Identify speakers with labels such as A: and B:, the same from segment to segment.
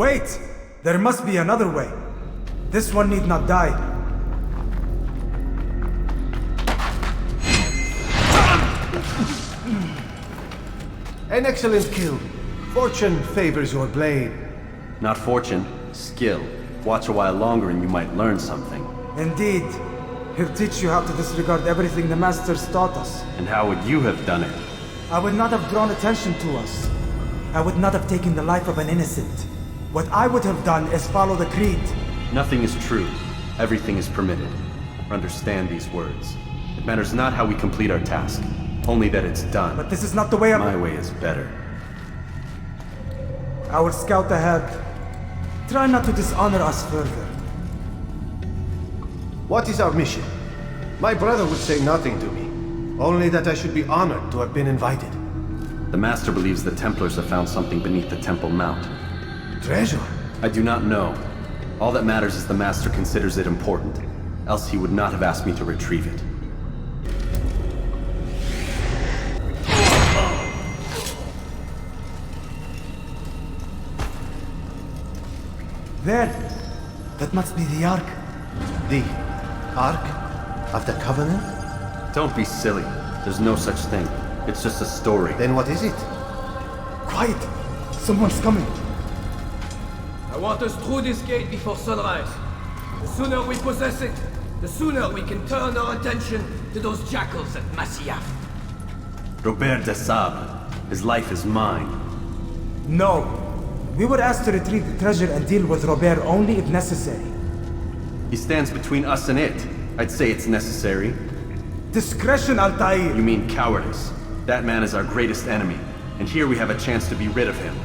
A: Wait! There must be another way. This one need not die.
B: An excellent kill. Fortune favors your blade.
C: Not fortune, skill. Watch a while longer and you might learn something.
A: Indeed. He'll teach you how to disregard everything the Masters taught us.
C: And how would you have done it?
A: I would not have drawn attention to us. I would not have taken the life of an innocent. What I would have done is follow the creed.
C: Nothing is true. Everything is permitted. Understand these words. It matters not how we complete our task, only that it's done.
A: But this is not the way
C: My way is better.
A: I will scout ahead. Try not to dishonor us further.
B: What is our mission? My brother would say nothing to me. Only that I should be honored to have been invited.
C: The Master believes the Templars have found something beneath the Temple Mount.
B: Treasure?
C: I do not know. All that matters is the Master considers it important. Else he would not have asked me to retrieve it.
A: There! That must be the Ark.
B: The Ark of the Covenant?
C: Don't be silly. There's no such thing. It's just a story.
B: Then what is it?
A: Quiet! Someone's coming.
D: I want us through this gate before sunrise. The sooner we possess it, the sooner we can turn our attention to those jackals at Masyaf.
C: Robert de Sable. His life is mine.
A: No. We were asked to retrieve the treasure and deal with Robert only if necessary.
C: He stands between us and it. I'd say it's necessary.
A: Discretion, Altair!
C: You mean cowardice. That man is our greatest enemy, and here we have a chance to be rid of him.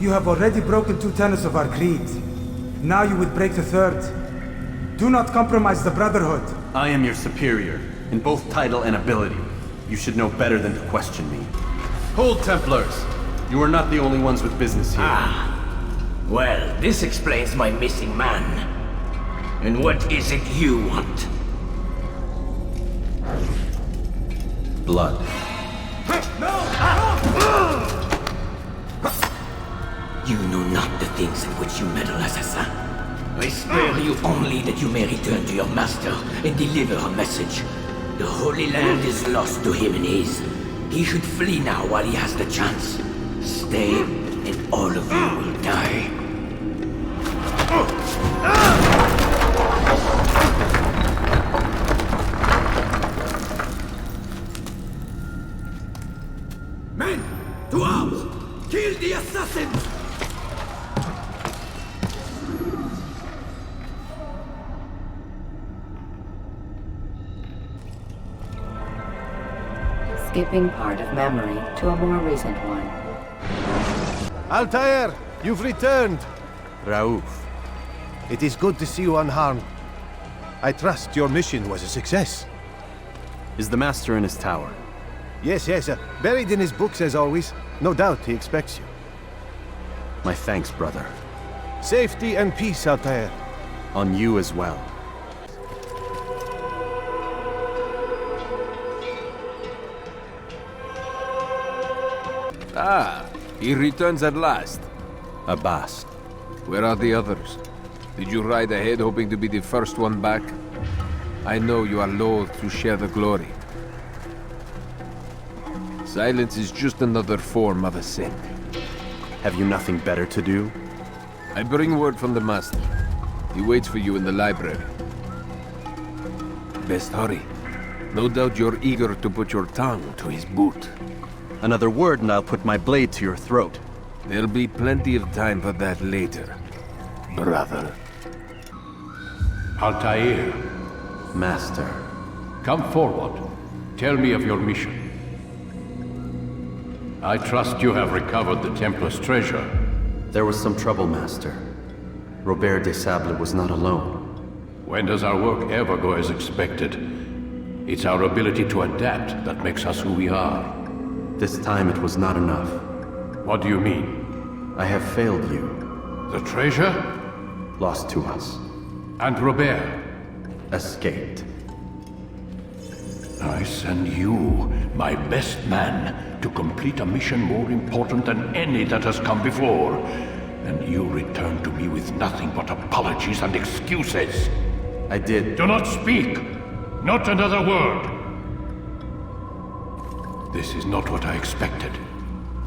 A: You have already broken 2 tenets of our creed. Now you would break the 3rd. Do not compromise the Brotherhood.
C: I am your superior, in both title and ability. You should know better than to question me. Hold, Templars! You are not the only ones with business here.
E: Well, this explains my missing man. And what is it you want?
C: Blood.
E: You know not the things in which you meddle, assassin. I spare you only that you may return to your master and deliver a message. The Holy Land is lost to him and his. He should flee now while he has the chance. Stay, and all of you will die.
D: Men! To arms! Kill the assassins!
F: Skipping part of memory to a more recent one.
B: Altair, you've returned.
C: Raouf.
B: It is good to see you unharmed. I trust your mission was a success.
C: Is the Master in his tower?
B: Yes, buried in his books as always. No doubt he expects you.
C: My thanks, brother.
B: Safety and peace, Altair.
C: On you as well.
G: Ah, he returns at last.
C: Abbas.
G: Where are the others? Did you ride ahead hoping to be the first one back? I know you are loath to share the glory. Silence is just another form of assent.
C: Have you nothing better to do?
G: I bring word from the Master. He waits for you in the library. Best hurry. No doubt you're eager to put your tongue to his boot.
C: Another word and I'll put my blade to your throat.
G: There'll be plenty of time for that later, brother.
H: Altair,
C: Master.
H: come forward. Tell me of your mission. I trust you have recovered the Templar's treasure.
C: There was some trouble, Master. Robert de Sable was not alone.
H: When does our work ever go as expected? It's our ability to adapt that makes us who we are.
C: This time it was not enough.
H: What do you mean?
C: I have failed you.
H: The treasure?
C: Lost to us.
H: And Robert?
C: Escaped.
H: I send you, my best man, to complete a mission more important than any that has come before. And you returned to me with nothing but apologies and excuses.
C: I did.
H: Do not speak! Not another word! This is not what I expected.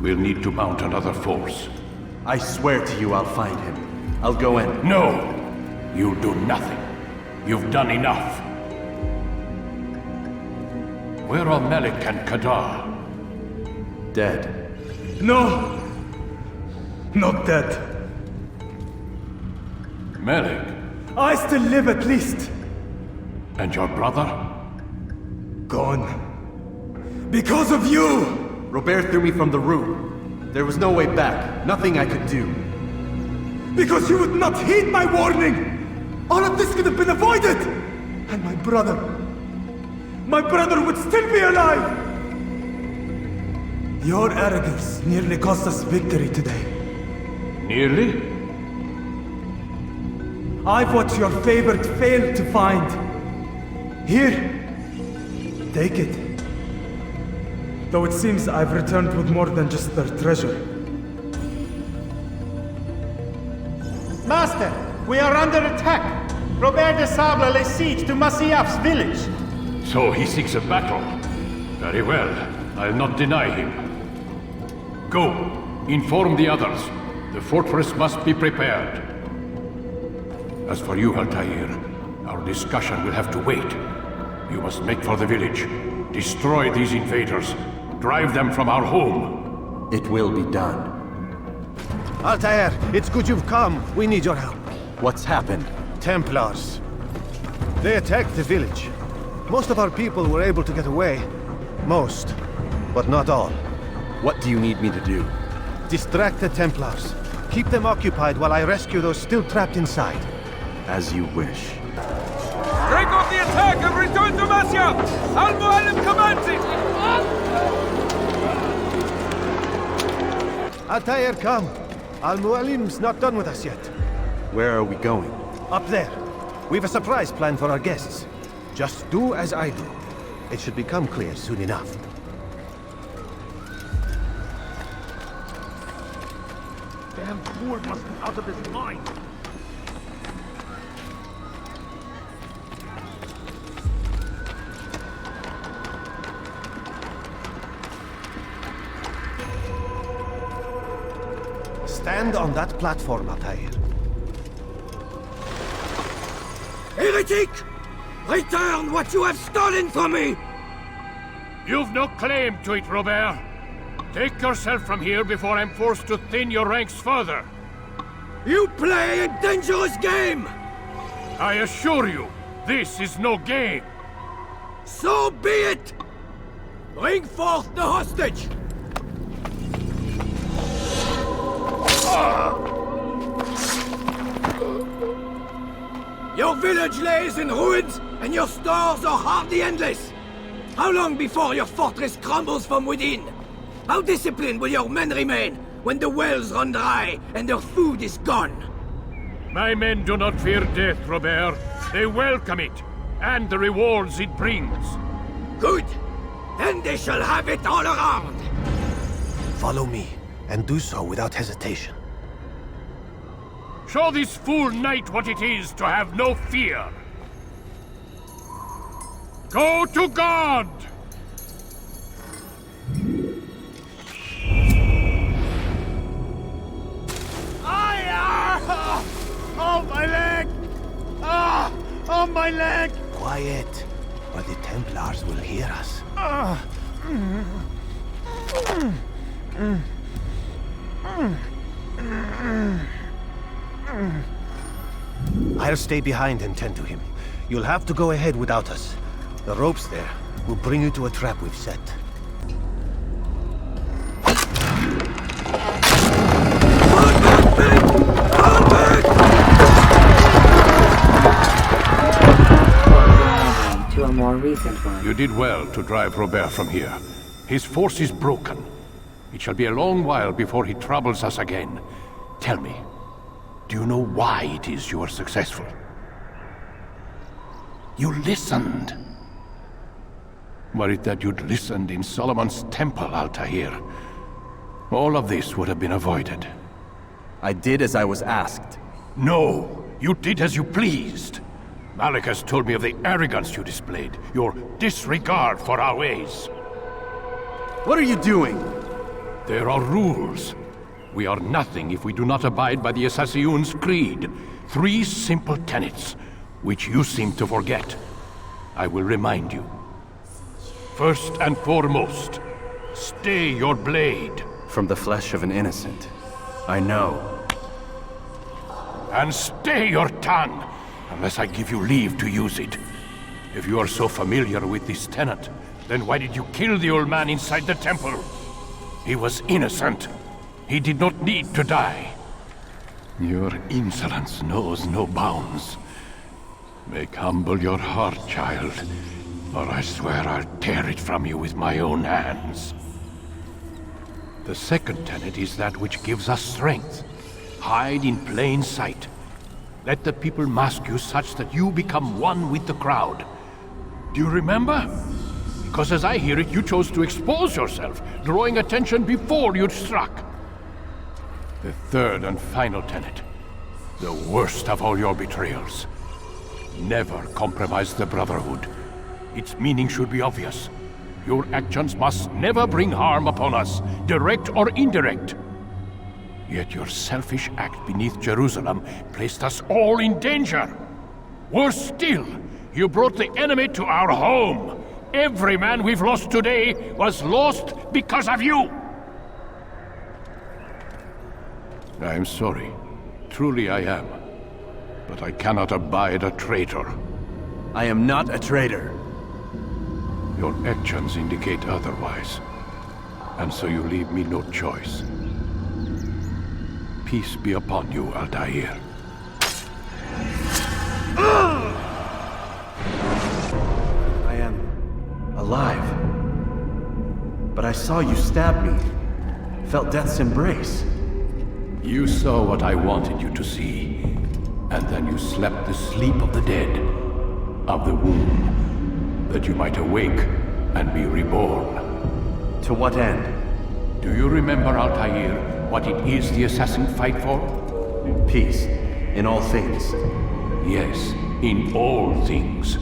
H: We'll need to mount another force.
C: I swear to you I'll find him. I'll go in.
H: No! You'll do nothing. You've done enough. Where are Melik and Kadar?
C: Dead.
A: No! Not dead.
H: Melik?
A: I still live at least.
H: And your brother?
A: Gone. Because of you!
C: Robert threw me from the room. There was no way back. Nothing I could do.
A: Because you would not heed my warning! All of this could have been avoided! And my brother would still be alive! Your arrogance nearly cost us victory today.
H: Nearly?
A: I've what your favorite failed to find. Here, take it. Though it seems I've returned with more than just their treasure.
I: Master, we are under attack. Robert de Sable lays siege to Masyaf's village.
H: So he seeks a battle. Very well. I'll not deny him. Go. Inform the others. The fortress must be prepared. As for you, Altair, our discussion will have to wait. You must make for the village. Destroy these invaders. Drive them from our home.
C: It will be done.
B: Altair, it's good you've come. We need your help.
C: What's happened?
B: Templars. They attacked the village. Most of our people were able to get away. Most, but not all.
C: What do you need me to do?
B: Distract the Templars. Keep them occupied while I rescue those still trapped inside.
C: As you wish.
J: Break off the attack and return to Masyaf! Al-Mualim commands it!
B: Altair, come. Al-Mualim's not done with us yet.
C: Where are we going?
B: Up there. We've a surprise planned for our guests. Just do as I do. It should become clear soon enough.
I: Damn fool must be out of his mind.
B: Stand on that platform, Altair.
D: Heretic! Return what you have stolen from me!
H: You've no claim to it, Robert. Take yourself from here before I'm forced to thin your ranks further.
D: You play a dangerous game!
H: I assure you, this is no game.
D: So be it! Bring forth the hostage! Your village lays in ruins, and your stores are hardly endless. How long before your fortress crumbles from within? How disciplined will your men remain when the wells run dry and their food is gone?
H: My men do not fear death, Robert. They welcome it, and the rewards it brings.
D: Good. Then they shall have it all around.
B: Follow me, and do so without hesitation.
H: Show this fool knight what it is to have no fear. Go to God!
I: Oh, my leg! Ah! Oh, my leg!
B: Quiet, or the Templars will hear us. I'll stay behind and tend to him. You'll have to go ahead without us. The ropes there will bring you to a trap we've set.
F: To a more recent one.
H: You did well to drive Robert from here. His force is broken. It shall be a long while before he troubles us again. Tell me, do you know why it is you are successful? You listened. Were it that you'd listened in Solomon's temple, Altair, all of this would have been avoided.
C: I did as I was asked.
H: No, you did as you pleased. Malik has told me of the arrogance you displayed, your disregard for our ways.
C: What are you doing?
H: There are rules. We are nothing if we do not abide by the Assassin's creed. 3 simple tenets, which you seem to forget. I will remind you. First and foremost, stay your blade.
C: From the flesh of an innocent. I know.
H: And stay your tongue, unless I give you leave to use it. If you are so familiar with this tenet, then why did you kill the old man inside the temple? He was innocent. He did not need to die. Your insolence knows no bounds. Make humble your heart, child, or I swear I'll tear it from you with my own hands. The second tenet is that which gives us strength. Hide in plain sight. Let the people mask you such that you become one with the crowd. Do you remember? Because as I hear it, you chose to expose yourself, drawing attention before you'd struck. The third and final tenet. The worst of all your betrayals. Never compromise the Brotherhood. Its meaning should be obvious. Your actions must never bring harm upon us, direct or indirect. Yet your selfish act beneath Jerusalem placed us all in danger. Worse still, you brought the enemy to our home. Every man we've lost today was lost because of you. I am sorry. Truly I am. But I cannot abide a traitor.
C: I am not a traitor.
H: Your actions indicate otherwise. And so you leave me no choice. Peace be upon you, Altair.
C: I am alive. But I saw you stab me. Felt death's embrace.
H: You saw what I wanted you to see. And then you slept the sleep of the dead, of the womb, that you might awake and be reborn.
C: To what end?
H: Do you remember, Altair, what it is the assassins fight for?
C: Peace. In all things.
H: Yes, in all things.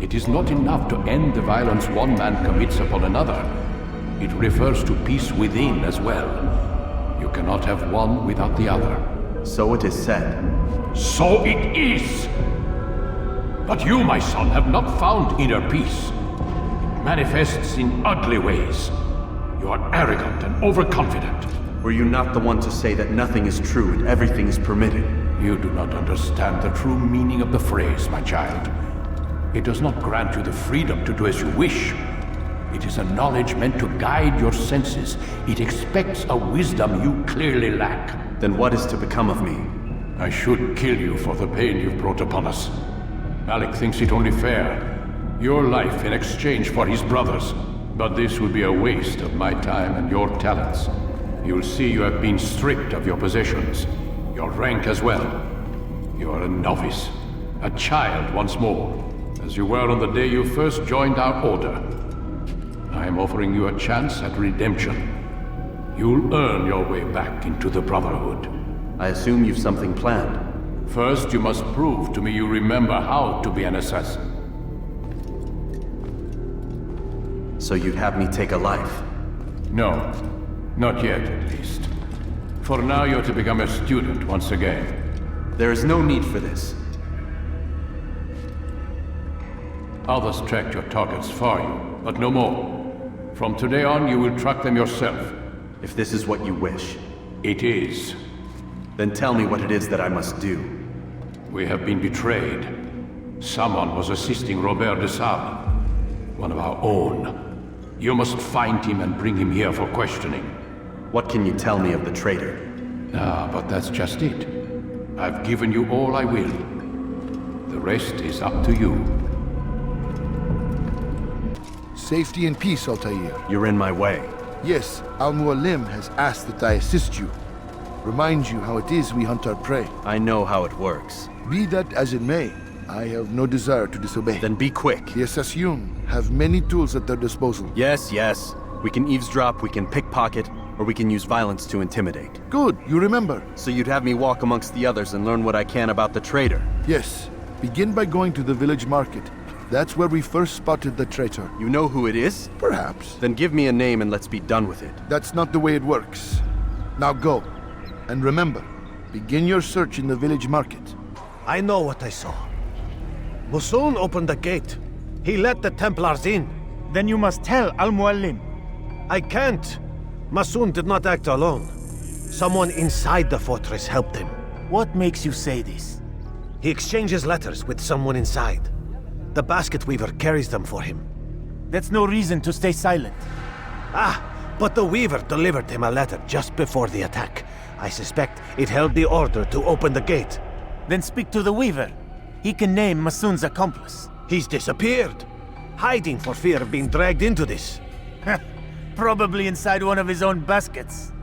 H: It is not enough to end the violence one man commits upon another. It refers to peace within as well. You cannot have one without the other.
C: So it is said.
H: So it is! But you, my son, have not found inner peace. It manifests in ugly ways. You are arrogant and overconfident.
C: Were you not the one to say that nothing is true and everything is permitted?
H: You do not understand the true meaning of the phrase, my child. It does not grant you the freedom to do as you wish. It is a knowledge meant to guide your senses. It expects a wisdom you clearly lack.
C: Then what is to become of me?
H: I should kill you for the pain you've brought upon us. Malik thinks it only fair. Your life in exchange for his brother's. But this would be a waste of my time and your talents. You'll see you have been stripped of your possessions. Your rank as well. You are a novice. A child once more. As you were on the day you first joined our order. I am offering you a chance at redemption. You'll earn your way back into the Brotherhood.
C: I assume you've something planned.
H: First, you must prove to me you remember how to be an assassin.
C: So you'd have me take a life?
H: No. Not yet, at least. For now, you're to become a student once again.
C: There is no need for this.
H: Others tracked your targets for you, but no more. From today on, you will track them yourself.
C: If this is what you wish.
H: It is.
C: Then tell me what it is that I must do.
H: We have been betrayed. Someone was assisting Robert de Sable, one of our own. You must find him and bring him here for questioning.
C: What can you tell me of the traitor?
H: But that's just it. I've given you all I will. The rest is up to you.
K: Safety and peace, Altair.
C: You're in my way.
K: Yes, Al-Mualim has asked that I assist you. Remind you how it is we hunt our prey.
C: I know how it works.
K: Be that as it may, I have no desire to disobey.
C: Then be quick.
K: The Assassin have many tools at their disposal.
C: Yes. We can eavesdrop, we can pickpocket. or we can use violence to intimidate.
K: Good, you remember.
C: So you'd have me walk amongst the others and learn what I can about the traitor?
K: Yes. Begin by going to the village market. That's where we first spotted the traitor.
C: You know who it is?
K: Perhaps.
C: Then give me a name and let's be done with it.
K: That's not the way it works. Now go. And remember, begin your search in the village market.
B: I know what I saw. Musun opened the gate. He let the Templars in.
I: Then you must tell Al-Mualim.
B: I can't. Musun did not act alone. Someone inside the fortress helped him.
I: What makes you say this?
B: He exchanges letters with someone inside. The basket weaver carries them for him.
I: That's no reason to stay silent.
B: But the weaver delivered him a letter just before the attack. I suspect it held the order to open the gate.
I: Then speak to the weaver. He can name Masun's accomplice.
B: He's disappeared, hiding for fear of being dragged into this.
I: Probably inside one of his own baskets.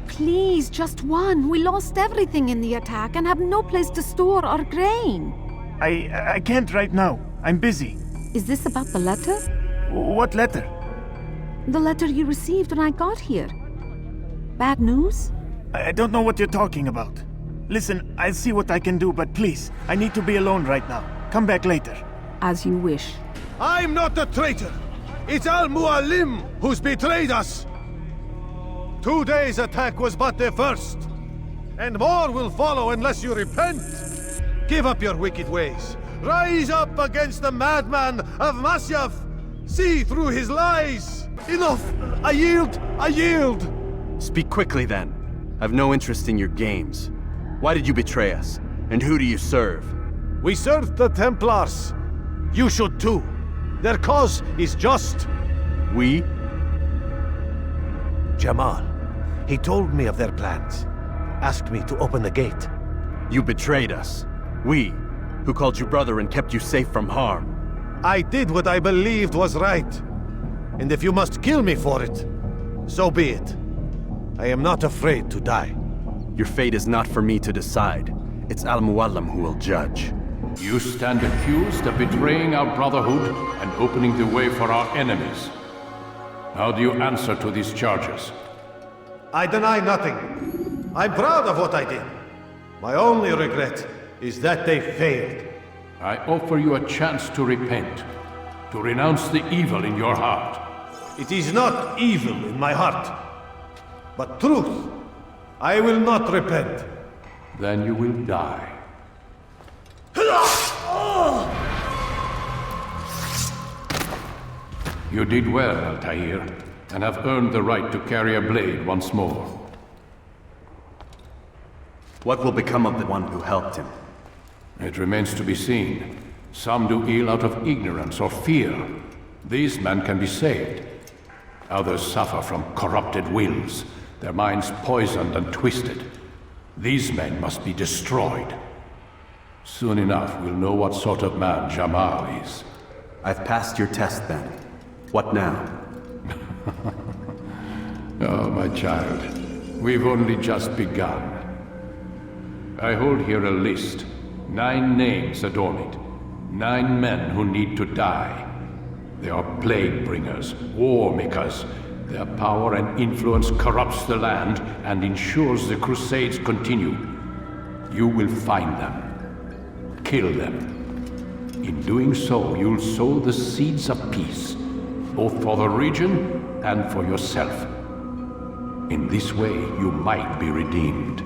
L: Please, just one. We lost everything in the attack and have no place to store our grain.
I: I can't right now. I'm busy.
L: Is this about the letter?
I: What letter?
L: The letter you received when I got here. Bad news?
I: I don't know what you're talking about. Listen, I'll see what I can do, but please, I need to be alone right now. Come back later.
L: As you wish.
B: I'm not the traitor! It's Al-Mualim who's betrayed us! Today's attack was but the first. And more will follow unless you repent. Give up your wicked ways. Rise up against the madman of Masyaf. See through his lies. Enough! I yield! I yield!
C: Speak quickly then. I've no interest in your games. Why did you betray us? And who do you serve?
B: We serve the Templars. You should too. Their cause is just.
C: We?
B: Jamal. He told me of their plans. Asked me to open the gate.
C: You betrayed us. We, who called you brother and kept you safe from harm.
B: I did what I believed was right. And if you must kill me for it, so be it. I am not afraid to die.
C: Your fate is not for me to decide. It's Al-Mualim who will judge.
H: You stand accused of betraying our brotherhood and opening the way for our enemies. How do you answer to these charges?
B: I deny nothing. I'm proud of what I did. My only regret is that they failed.
H: I offer you a chance to repent, to renounce the evil in your heart.
B: It is not evil in my heart, but truth. I will not repent.
H: Then you will die. You did well, Altair, and have earned the right to carry a blade once more.
C: What will become of the one who helped him?
H: It remains to be seen. Some do ill out of ignorance or fear. These men can be saved. Others suffer from corrupted wills, their minds poisoned and twisted. These men must be destroyed. Soon enough, we'll know what sort of man Jamal is.
C: I've passed your test then. What now?
H: Oh, my child. We've only just begun. I hold here a list. 9 names adorn it. 9 men who need to die. They are plague bringers, war makers. Their power and influence corrupts the land and ensures the Crusades continue. You will find them. Kill them. In doing so, you'll sow the seeds of peace, both for the region and for yourself. In this way, you might be redeemed.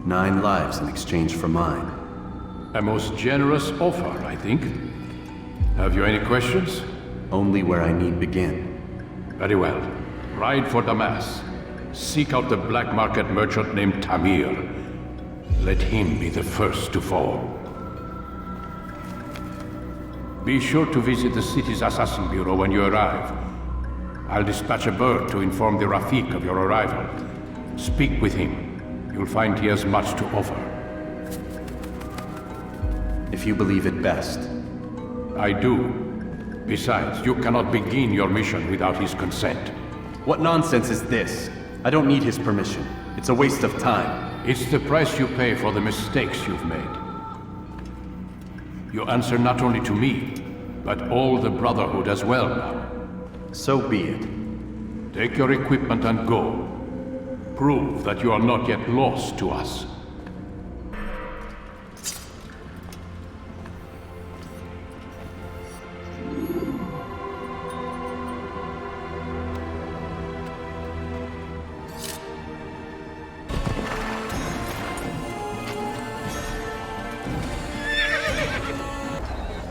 C: 9 lives in exchange for mine.
H: A most generous offer, I think. Have you any questions?
C: Only where I need begin.
H: Very well. Ride for Damas. Seek out the black market merchant named Tamir. Let him be the first to fall. Be sure to visit the city's assassin bureau when you arrive. I'll dispatch a bird to inform the Rafik of your arrival. Speak with him. You'll find he has much to offer.
C: If you believe it best.
H: I do. Besides, you cannot begin your mission without his consent.
C: What nonsense is this? I don't need his permission. It's a waste of time.
H: It's the price you pay for the mistakes you've made. You answer not only to me, but all the Brotherhood as well now.
C: So be it.
H: Take your equipment and go. Prove that you are not yet lost to us.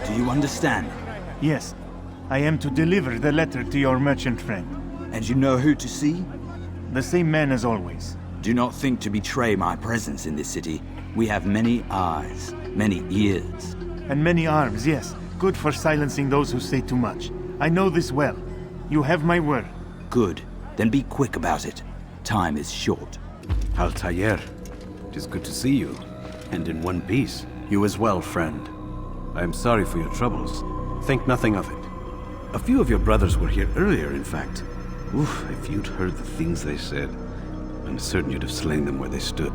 M: Do you understand?
I: Yes. I am to deliver the letter to your merchant friend.
M: And you know who to see?
I: The same man as always.
M: Do not think to betray my presence in this city. We have many eyes, many ears.
I: And many arms, yes. Good for silencing those who say too much. I know this well. You have my word.
M: Good. Then be quick about it. Time is short.
N: Altair, it is good to see you. And in one piece.
C: You as well, friend.
N: I am sorry for your troubles.
C: Think nothing of it.
N: A few of your brothers were here earlier, in fact. Oof, if you'd heard the things they said, I'm certain you'd have slain them where they stood.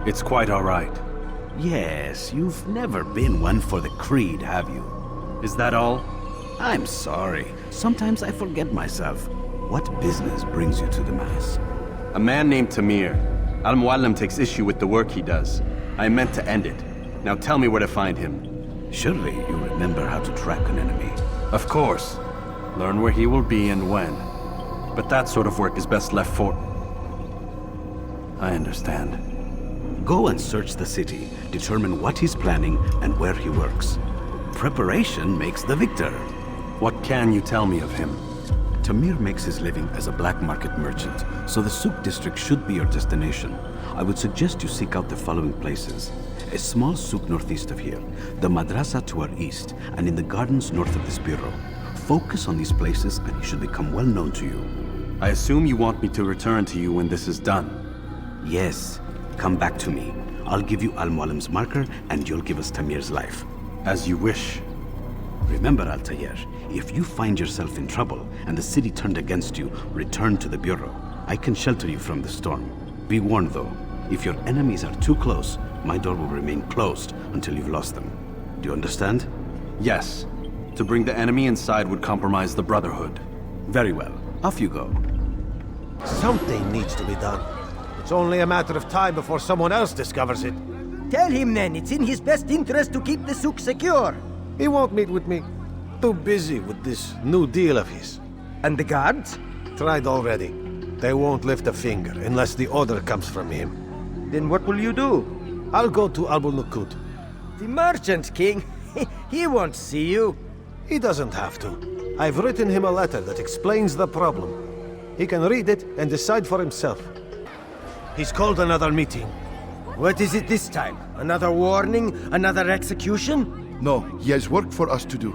C: It's quite all right.
N: Yes, you've never been one for the creed, have you?
C: Is that all?
N: I'm sorry. Sometimes I forget myself. What business brings you to the Mass?
C: A man named Tamir. Al-Mualim takes issue with the work he does. I meant to end it. Now tell me where to find him.
N: Surely you remember how to track an enemy.
C: Of course. Learn where he will be and when. But that sort of work is best left for... I understand.
N: Go and search the city, determine what he's planning and where he works. Preparation makes the victor.
C: What can you tell me of him?
N: Tamir makes his living as a black market merchant, so the souk district should be your destination. I would suggest you seek out the following places. A small souk northeast of here, the madrasa to our east, and in the gardens north of this bureau. Focus on these places and he should become well known to you.
C: I assume you want me to return to you when this is done.
N: Yes. Come back to me. I'll give you Al-Mualim's marker and you'll give us Tamir's life.
C: As you wish.
N: Remember, Altair, if you find yourself in trouble and the city turned against you, return to the bureau. I can shelter you from the storm. Be warned though, if your enemies are too close, my door will remain closed until you've lost them. Do you understand?
C: Yes. To bring the enemy inside would compromise the Brotherhood.
N: Very well. Off you go.
B: Something needs to be done. It's only a matter of time before someone else discovers it.
O: Tell him then, it's in his best interest to keep the souk secure.
B: He won't meet with me. Too busy with this new deal of his.
O: And the guards?
B: Tried already. They won't lift a finger unless the order comes from him.
O: Then what will you do?
B: I'll go to Abu Nukud.
O: The Merchant King? He won't see you.
B: He doesn't have to. I've written him a letter that explains the problem. He can read it and decide for himself. He's called another meeting.
O: What is it this time? Another warning? Another execution?
K: No, he has work for us to do.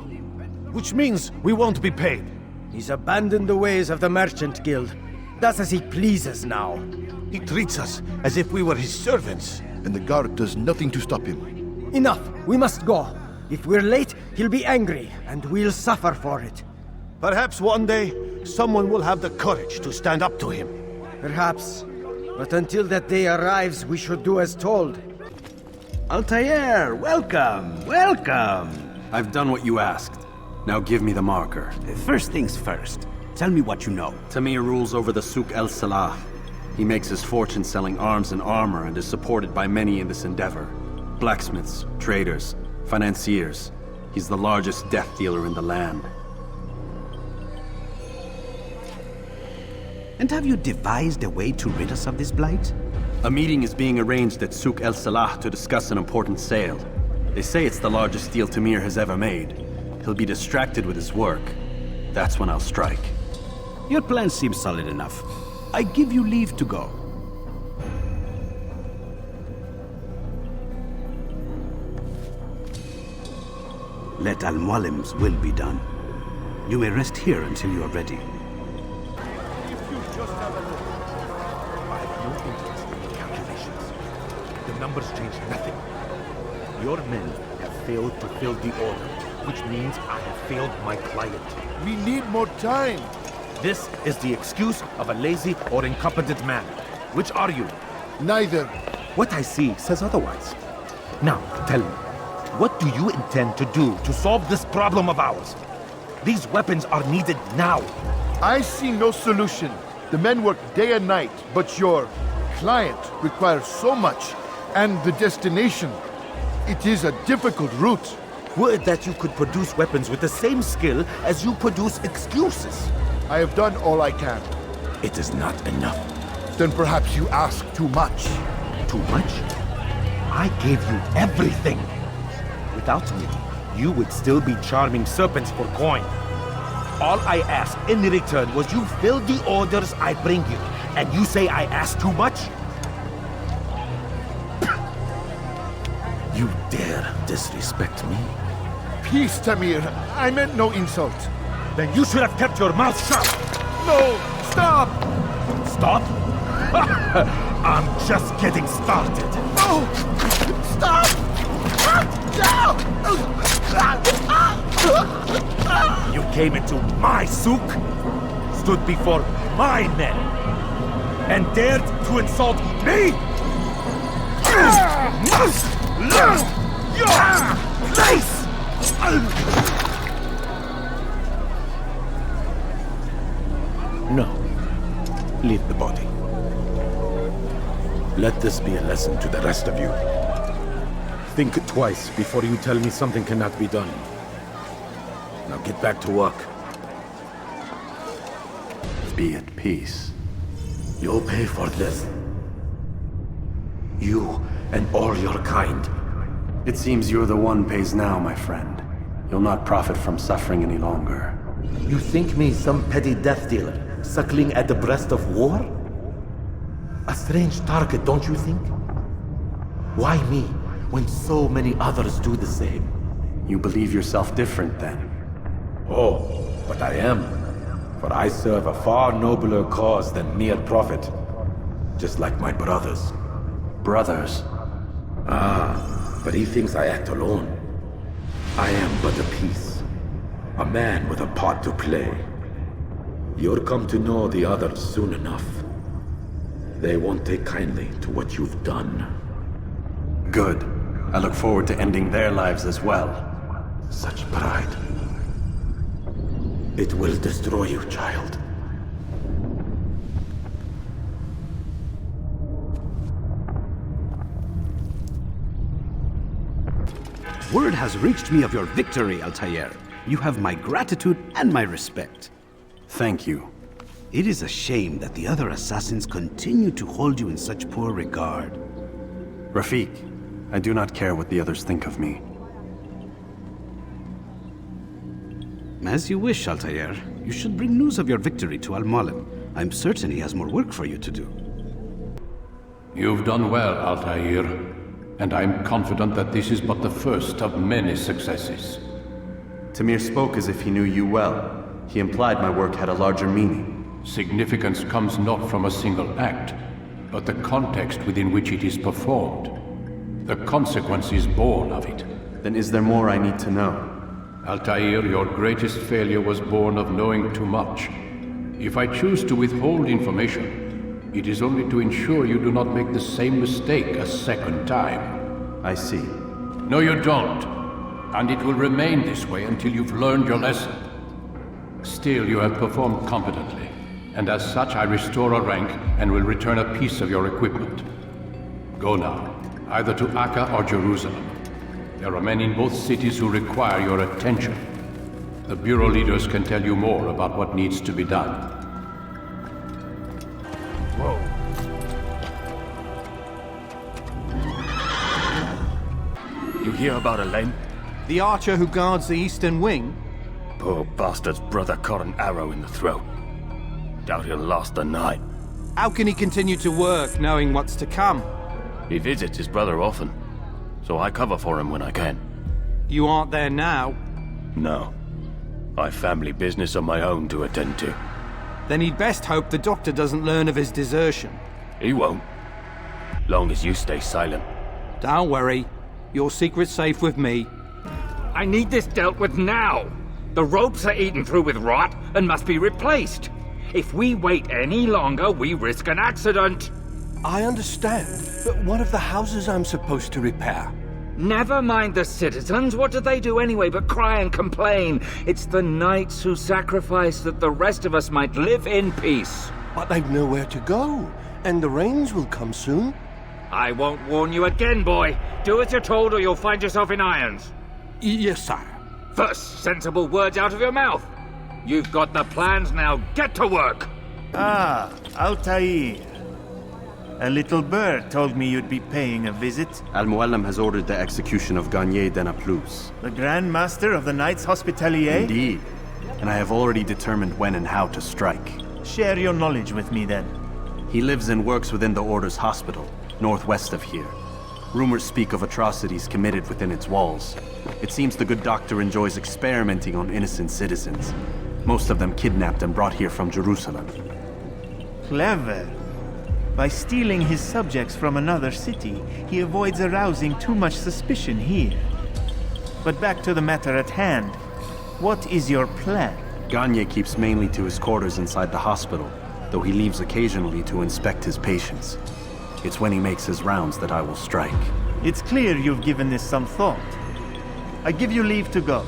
B: Which means we won't be paid.
O: He's abandoned the ways of the Merchant Guild. Does as he pleases now.
B: He treats us as if we were his servants.
K: And the guard does nothing to stop him.
O: Enough! We must go. If we're late, he'll be angry, and we'll suffer for it.
B: Perhaps one day, someone will have the courage to stand up to him.
O: Perhaps. But until that day arrives, we should do as told.
N: Altair, welcome, welcome!
C: I've done what you asked. Now give me the marker.
N: First things first. Tell me what you know.
C: Tamir rules over the Souk El Salah. He makes his fortune selling arms and armor and is supported by many in this endeavor. Blacksmiths, traders, financiers. He's the largest death dealer in the land.
N: And have you devised a way to rid us of this blight?
C: A meeting is being arranged at Souk El Salah to discuss an important sale. They say it's the largest deal Tamir has ever made. He'll be distracted with his work. That's when I'll strike.
N: Your plan seems solid enough. I give you leave to go. Let Al-Mualim's will be done. You may rest here until you are ready.
P: I have no interest in your calculations. The numbers change nothing. Your men have failed to fill the order, which means I have failed my client.
K: We need more time.
P: This is the excuse of a lazy or incompetent man. Which are you?
K: Neither.
P: What I see says otherwise. Now, tell me, what do you intend to do to solve this problem of ours? These weapons are needed now.
K: I see no solution. The men work day and night, but your client requires so much, and the destination. It is a difficult route.
P: Would that you could produce weapons with the same skill as you produce excuses.
K: I have done all I can.
P: It is not enough.
K: Then perhaps you ask too much.
P: Too much? I gave you everything. Without me, you would still be charming serpents for coin. All I ask in return was you fill the orders I bring you. And you say I ask too much? You dare disrespect me?
K: Peace, Tamir. I meant no insult.
P: Then you should have kept your mouth shut!
K: No! Stop!
P: Stop? I'm just getting started.
K: No! Stop!
P: You came into my souk, stood before my men, and dared to insult me? You must learn your place! No. Leave the body. Let this be a lesson to the rest of you. Think twice before you tell me something cannot be done. Now get back to work.
C: Be at peace.
P: You'll pay for this. You and all your kind.
C: It seems you're the one pays now, my friend. You'll not profit from suffering any longer.
P: You think me some petty death dealer, suckling at the breast of war? A strange target, don't you think? Why me, when so many others do the same?
C: You believe yourself different, then?
P: Oh, but I am. For I serve a far nobler cause than mere profit. Just like my brothers.
C: Brothers?
P: Ah, but he thinks I act alone. I am but a piece. A man with a part to play. You'll come to know the others soon enough. They won't take kindly to what you've done.
C: Good. I look forward to ending their lives as well.
P: Such pride. It will destroy you, child.
N: Word has reached me of your victory, Altair. You have my gratitude and my respect.
C: Thank you.
N: It is a shame that the other assassins continue to hold you in such poor regard.
C: Rafik, I do not care what the others think of me.
N: As you wish, Altair. You should bring news of your victory to Al-Mualim. I'm certain he has more work for you to do.
H: You've done well, Altair, and I'm confident that this is but the first of many successes.
C: Tamir spoke as if he knew you well. He implied my work had a larger meaning.
H: Significance comes not from a single act, but the context within which it is performed. The consequences born of it.
C: Then is there more I need to know?
H: Altair, your greatest failure was born of knowing too much. If I choose to withhold information, it is only to ensure you do not make the same mistake a second time.
C: I see.
H: No, you don't. And it will remain this way until you've learned your lesson. Still, you have performed competently, and as such I restore a rank and will return a piece of your equipment. Go now, either to Akka or Jerusalem. There are men in both cities who require your attention. The Bureau leaders can tell you more about what needs to be done.
P: Whoa. You hear about Elaine?
Q: The archer who guards the eastern wing?
P: Poor bastard's brother caught an arrow in the throat. Doubt he'll last the night.
Q: How can he continue to work, knowing what's to come?
P: He visits his brother often, so I cover for him when I can.
Q: You aren't there now?
P: No. I've family business of my own to attend to.
Q: Then he'd best hope the doctor doesn't learn of his desertion.
P: He won't. Long as you stay silent.
Q: Don't worry. Your secret's safe with me.
R: I need this dealt with now. The ropes are eaten through with rot and must be replaced. If we wait any longer, we risk an accident.
O: I understand, but what of the houses I'm supposed to repair?
R: Never mind the citizens. What do they do anyway but cry and complain? It's the knights who sacrifice that the rest of us might live in peace.
S: But I've nowhere to go, and the rains will come soon.
R: I won't warn you again, boy. Do as you're told or you'll find yourself in irons.
S: Yes, sire.
R: First, sensible words out of your mouth. You've got the plans now. Get to work.
I: Ah, Altair. A little bird told me you'd be paying a visit.
C: Al-Mualim has ordered the execution of Garnier de Naplouse.
I: The Grand Master of the Knights Hospitalier?
C: Indeed. And I have already determined when and how to strike.
I: Share your knowledge with me, then.
C: He lives and works within the Order's hospital, northwest of here. Rumors speak of atrocities committed within its walls. It seems the good doctor enjoys experimenting on innocent citizens. Most of them kidnapped and brought here from Jerusalem.
I: Clever. By stealing his subjects from another city, he avoids arousing too much suspicion here. But back to the matter at hand. What is your plan?
C: Garnier keeps mainly to his quarters inside the hospital, though he leaves occasionally to inspect his patients. It's when he makes his rounds that I will strike.
I: It's clear you've given this some thought. I give you leave to go.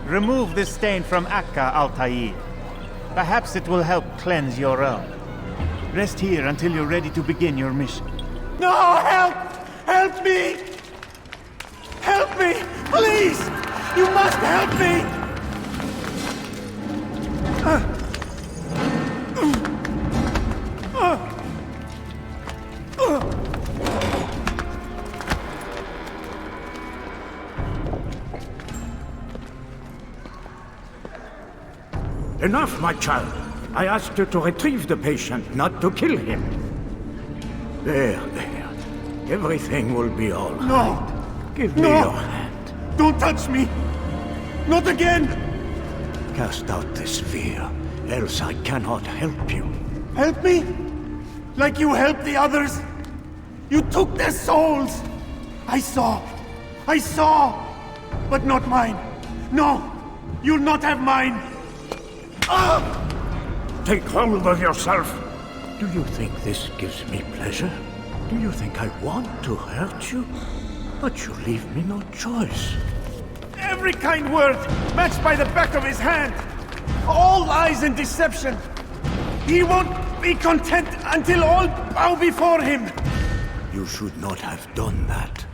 I: Remove this stain from Akka, Altair. Perhaps it will help cleanse your own. Rest here until you're ready to begin your mission. No, help! Help me! Help me! Please! You must help me!
T: Enough, my child. I asked you to retrieve the patient, not to kill him. There. Everything will be all right.
I: No!
T: Give me your hand.
I: Don't touch me! Not again!
T: Cast out this fear, else I cannot help you.
I: Help me? Like you helped the others? You took their souls! I saw! But not mine! No! You'll not have mine!
T: Take hold of yourself! Do you think this gives me pleasure? Do you think I want to hurt you? But you leave me no choice.
I: Every kind word matched by the back of his hand! All lies and deception! He won't be content until all bow before him!
T: You should not have done that.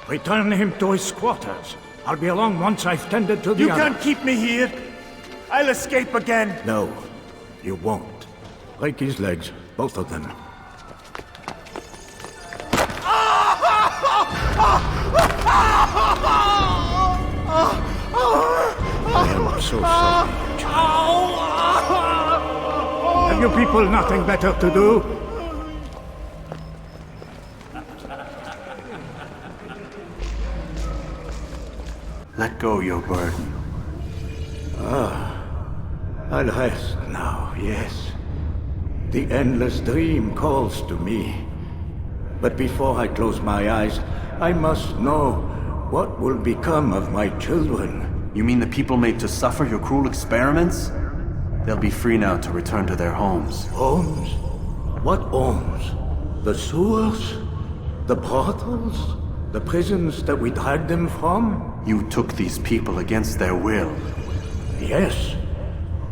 T: Return him to his quarters. I'll be along once I've tended to the
I: You
T: other.
I: can't keep me here! I'll escape again!
T: No, you won't. Break his legs, both of them. I am so sorry, child. Have you people nothing better to do?
C: Let go your burden.
T: I'll rest now, yes. The endless dream calls to me. But before I close my eyes, I must know what will become of my children.
C: You mean the people made to suffer your cruel experiments? They'll be free now to return to their homes.
T: Homes? What homes? The sewers? The brothels? The prisons that we dragged them from?
C: You took these people against their will.
T: Yes.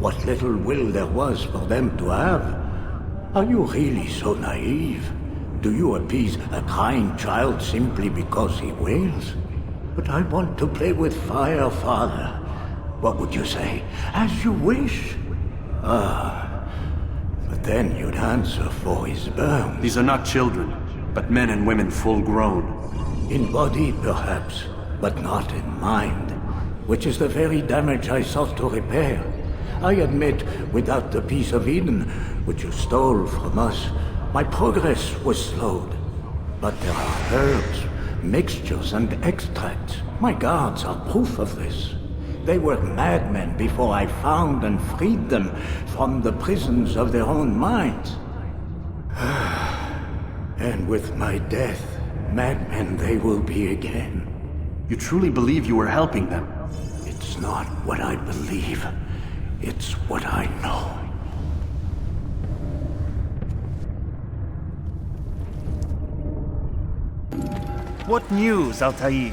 T: What little will there was for them to have. Are you really so naive? Do you appease a crying child simply because he wails? But I want to play with fire, Father. What would you say? As you wish. But then you'd answer for his burn.
C: These are not children, but men and women full grown.
T: In body, perhaps, but not in mind. Which is the very damage I sought to repair. I admit, without the piece of Eden, which you stole from us, my progress was slowed. But there are herbs, mixtures, and extracts. My guards are proof of this. They were madmen before I found and freed them from the prisons of their own minds. And with my death, madmen they will be again.
C: You truly believe you were helping them?
T: It's not what I believe. It's what I know.
I: What news, Altair?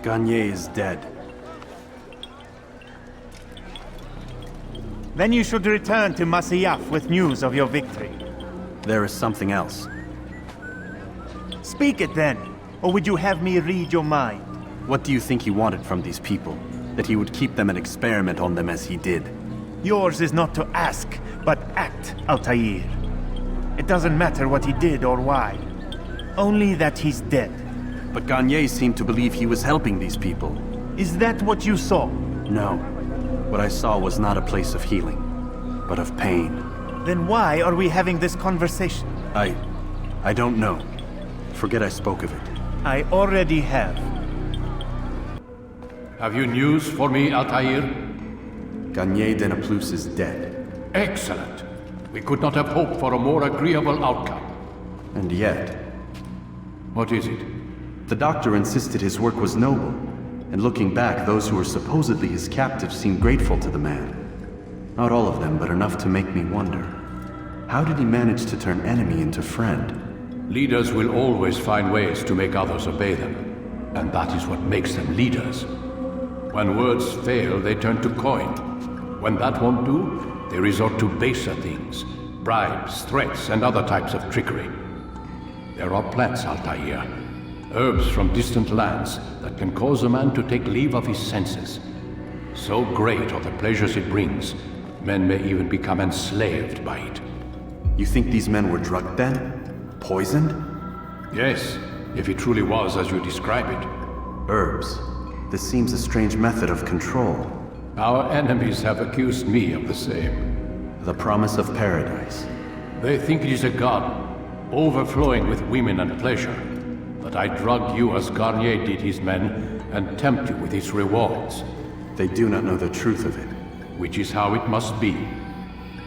C: Garnier is dead.
I: Then you should return to Masyaf with news of your victory.
C: There is something else.
I: Speak it then, or would you have me read your mind?
C: What do you think he wanted from these people? That he would keep them and experiment on them as he did?
I: Yours is not to ask, but act, Altair. It doesn't matter what he did or why. Only that he's dead.
C: But Garnier seemed to believe he was helping these people.
I: Is that what you saw?
C: No. What I saw was not a place of healing, but of pain.
I: Then why are we having this conversation?
C: I don't know. Forget I spoke of it.
I: I already have.
H: Have you news for me, Altair?
C: Garnier de Naplouse is dead.
H: Excellent. We could not have hoped for a more agreeable outcome.
C: And yet...
H: What is it?
C: The doctor insisted his work was noble, and looking back, those who were supposedly his captives seemed grateful to the man. Not all of them, but enough to make me wonder. How did he manage to turn enemy into friend?
H: Leaders will always find ways to make others obey them, and that is what makes them leaders. When words fail, they turn to coin. When that won't do, they resort to baser things, bribes, threats, and other types of trickery. There are plants, Altair, herbs from distant lands that can cause a man to take leave of his senses. So great are the pleasures it brings, men may even become enslaved by it.
C: You think these men were drugged then? Poisoned?
H: Yes, if it truly was as you describe it.
C: Herbs. This seems a strange method of control.
H: Our enemies have accused me of the same.
C: The promise of paradise.
H: They think it is a garden, overflowing with women and pleasure. That I drug you as Garnier did his men, and tempt you with its rewards.
C: They do not know the truth of it.
H: Which is how it must be.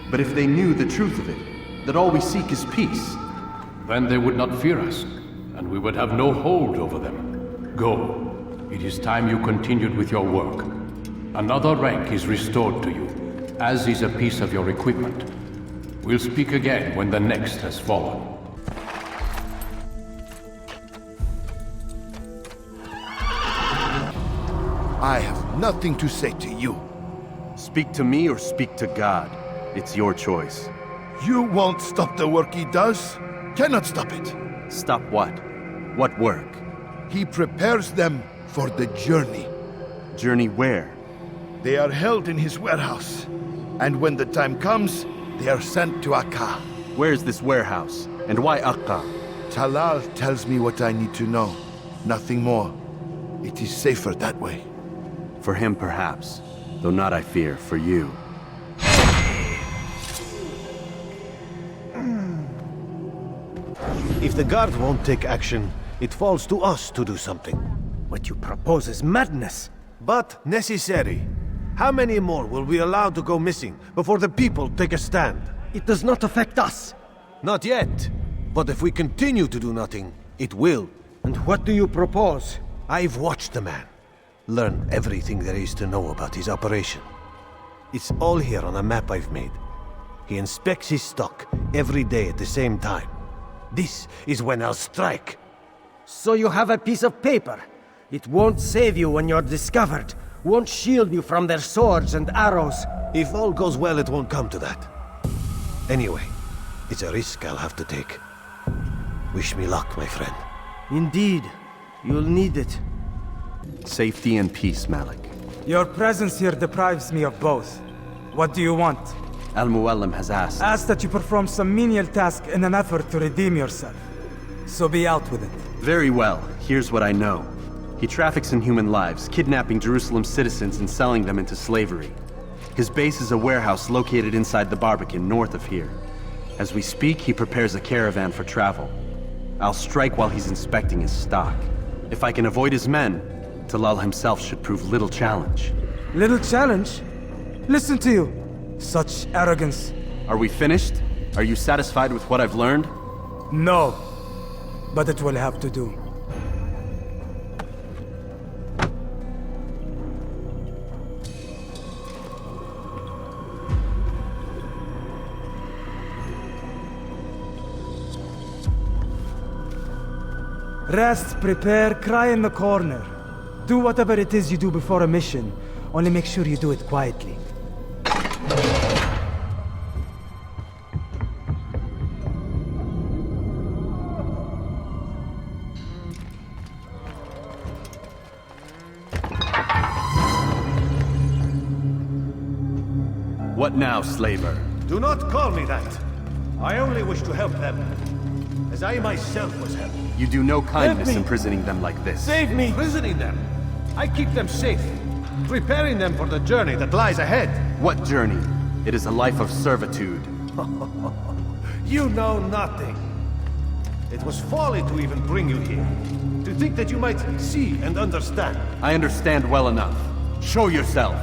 C: But if they knew the truth of it, that all we seek is peace,
H: then they would not fear us, and we would have no hold over them. Go. It is time you continued with your work. Another rank is restored to you, as is a piece of your equipment. We'll speak again when the next has fallen.
K: I have nothing to say to you.
C: Speak to me or speak to God. It's your choice.
K: You won't stop the work he does. Cannot stop it.
C: Stop what? What work?
K: He prepares them for the journey.
C: Journey where?
K: They are held in his warehouse. And when the time comes, they are sent to Akka.
C: Where is this warehouse? And why Akka?
K: Talal tells me what I need to know. Nothing more. It is safer that way.
C: For him, perhaps. Though not, I fear, for you.
S: If the guard won't take action, it falls to us to do something.
O: What you propose is madness.
S: But necessary. How many more will we allow to go missing before the people take a stand?
O: It does not affect us.
S: Not yet. But if we continue to do nothing, it will.
O: And what do you propose?
S: I've watched the man. Learn everything there is to know about his operation. It's all here on a map I've made. He inspects his stock every day at the same time. This is when I'll strike.
O: So you have a piece of paper. It won't save you when you're discovered. Won't shield you from their swords and arrows.
S: If all goes well, it won't come to that. Anyway, it's a risk I'll have to take. Wish me luck, my friend.
O: Indeed. You'll need it.
C: Safety and peace, Malik.
A: Your presence here deprives me of both. What do you want?
C: Al-Muallim has asked.
A: Asked that you perform some menial task in an effort to redeem yourself. So be out with it.
C: Very well. Here's what I know. He traffics in human lives, kidnapping Jerusalem citizens and selling them into slavery. His base is a warehouse located inside the Barbican, north of here. As we speak, he prepares a caravan for travel. I'll strike while he's inspecting his stock. If I can avoid his men, Talal himself should prove little challenge.
A: Little challenge? Listen to you. Such arrogance.
C: Are we finished? Are you satisfied with what I've learned?
A: No. But it will have to do. Rest, prepare, cry in the corner. do whatever it is you do before a mission. Only make sure you do it quietly.
C: What now, slaver?
B: Do not call me that. I only wish to help them, as I myself was helped.
C: You do no kindness
B: Help me.
C: imprisoning them like this.
B: Save me! Imprisoning them. I keep them safe, preparing them for the journey that lies ahead.
C: What journey? It is a life of servitude.
B: You know nothing. It was folly to even bring you here. To think that you might see and understand.
C: I understand well enough. Show yourself.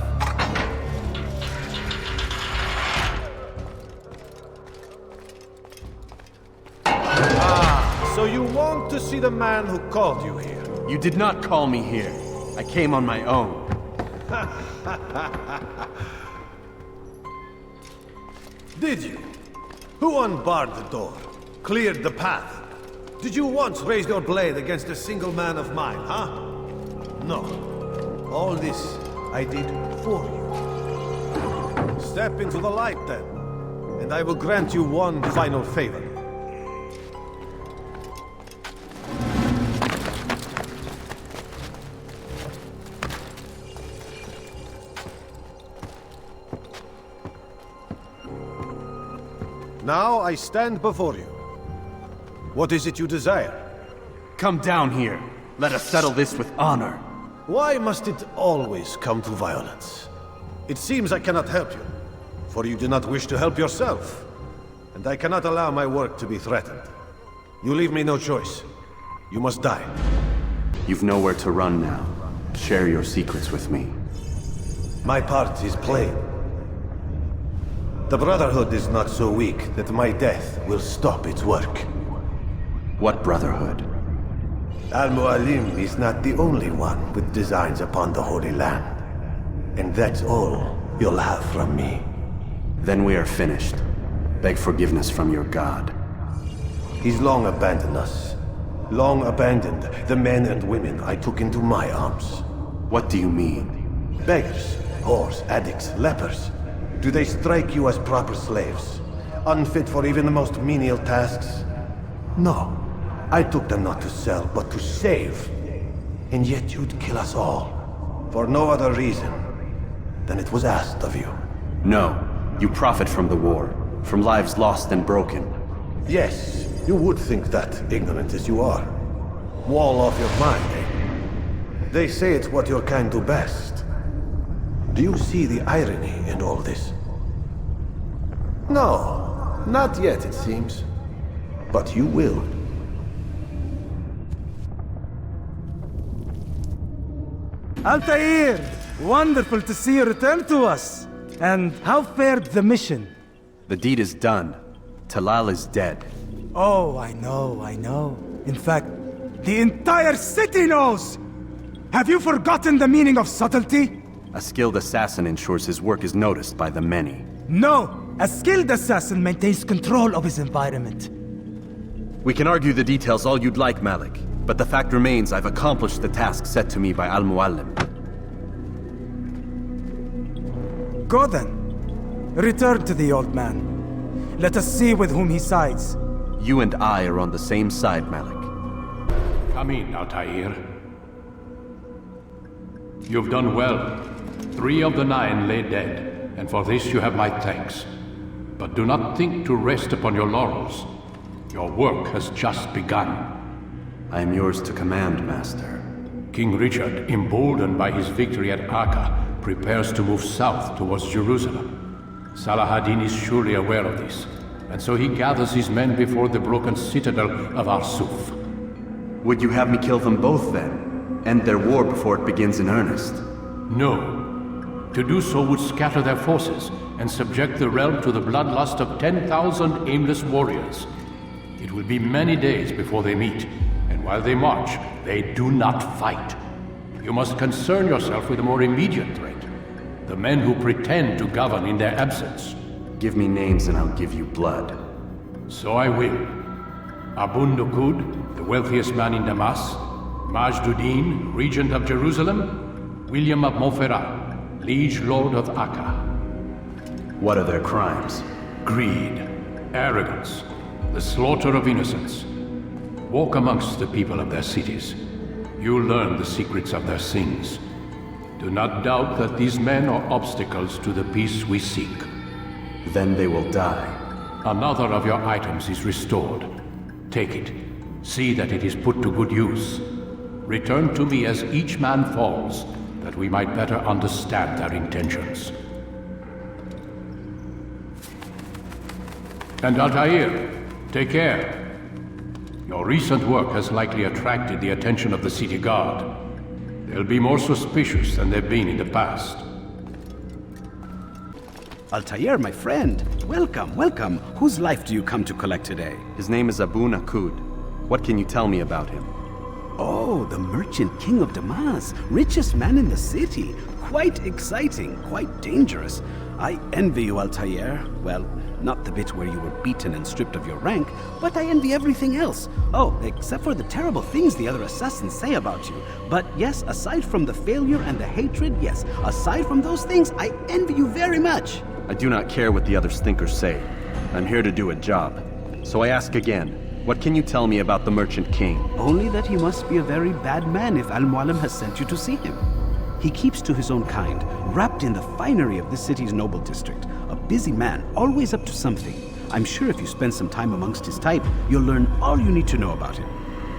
B: So you want to see the man who called you here?
C: You did not call me here. I came on my own.
B: Did you? Who unbarred the door? Cleared the path? Did you once raise your blade against a single man of mine, huh? No. All this I did for you. Step into the light then, and I will grant you one final favor. Now I stand before you. What is it you desire?
C: Come down here. Let us settle this with honor.
B: Why must it always come to violence? It seems I cannot help you, for you do not wish to help yourself. And I cannot allow my work to be threatened. You leave me no choice. You must die.
C: You've nowhere to run now. Share your secrets with me.
B: My part is plain. The Brotherhood is not so weak that my death will stop its work.
C: What Brotherhood?
B: Al-Mualim is not the only one with designs upon the Holy Land. And that's all you'll have from me.
C: Then we are finished. Beg forgiveness from your god.
B: He's long abandoned us. Long abandoned the men and women I took into my arms.
C: What do you mean?
B: Beggars, whores, addicts, lepers. Do they strike you as proper slaves? Unfit for even the most menial tasks? No. I took them not to sell, but to save. And yet you'd kill us all. For no other reason than it was asked of you.
C: No. You profit from the war. From lives lost and broken.
B: Yes, you would think that, ignorant as you are. Wall off your mind, eh? They say it's what your kind do best. Do you see the irony in all this? No, not yet, it seems. But you will.
A: Altair! Wonderful to see you return to us. And how fared the mission?
C: The deed is done. Talal is dead.
A: Oh, I know. In fact, the entire city knows! Have you forgotten the meaning of subtlety?
C: A skilled assassin ensures his work is noticed by the many.
A: No! A skilled assassin maintains control of his environment.
C: We can argue the details all you'd like, Malik. But the fact remains I've accomplished the task set to me by Al-Mualim.
A: Go then. Return to the old man. Let us see with whom he sides.
C: You and I are on the same side, Malik.
H: Come in, Altair. You've done well. 3 of the 9 lay dead, and for this you have my thanks. But do not think to rest upon your laurels. Your work has just begun.
C: I am yours to command, Master.
H: King Richard, emboldened by his victory at Akka, prepares to move south towards Jerusalem. Salah is surely aware of this, and so he gathers his men before the broken citadel of Arsuf.
C: Would you have me kill them both then? End their war before it begins in earnest?
H: No. To do so would scatter their forces and subject the realm to the bloodlust of 10,000 aimless warriors. It will be many days before they meet, and while they march, they do not fight. You must concern yourself with a more immediate threat. The men who pretend to govern in their absence.
C: Give me names and I'll give you blood.
H: So I will. Abun Nukud, the wealthiest man in Damas. Majduddin, Regent of Jerusalem. William of Montferrat, Liege Lord of Akka.
C: What are their crimes?
H: Greed, arrogance, the slaughter of innocents. Walk amongst the people of their cities. You'll learn the secrets of their sins. Do not doubt that these men are obstacles to the peace we seek.
C: Then they will die.
H: Another of your items is restored. Take it. See that it is put to good use. Return to me as each man falls, that we might better understand their intentions. And Altair, take care. Your recent work has likely attracted the attention of the city guard. They'll be more suspicious than they've been in the past.
N: Altair, my friend. Welcome, welcome. Whose life do you come to collect today?
C: His name is Abu Nakud. What can you tell me about him?
N: Oh, the merchant king of Damas. Richest man in the city. Quite exciting, quite dangerous. I envy you, Altair. Well, not the bit where you were beaten and stripped of your rank, but I envy everything else. Oh, except for the terrible things the other assassins say about you. But yes, aside from the failure and the hatred, yes, aside from those things, I envy you very much.
C: I do not care what the others think or say. I'm here to do a job. So I ask again, what can you tell me about the Merchant King?
N: Only that he must be a very bad man if Al-Mualim has sent you to see him. He keeps to his own kind, wrapped in the finery of this city's noble district. A busy man, always up to something. I'm sure if you spend some time amongst his type, you'll learn all you need to know about him.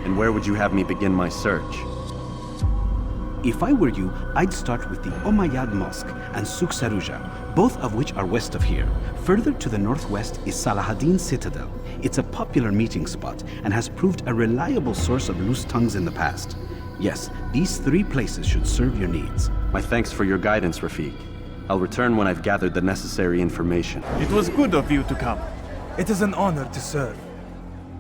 C: And where would you have me begin my search?
N: If I were you, I'd start with the Umayyad Mosque and Souk Saruja, both of which are west of here. Further to the northwest is Salahaddin Citadel. It's a popular meeting spot and has proved a reliable source of loose tongues in the past. Yes, these 3 places should serve your needs.
C: My thanks for your guidance, Rafiq. I'll return when I've gathered the necessary information.
I: It was good of you to come.
A: It is an honor to serve.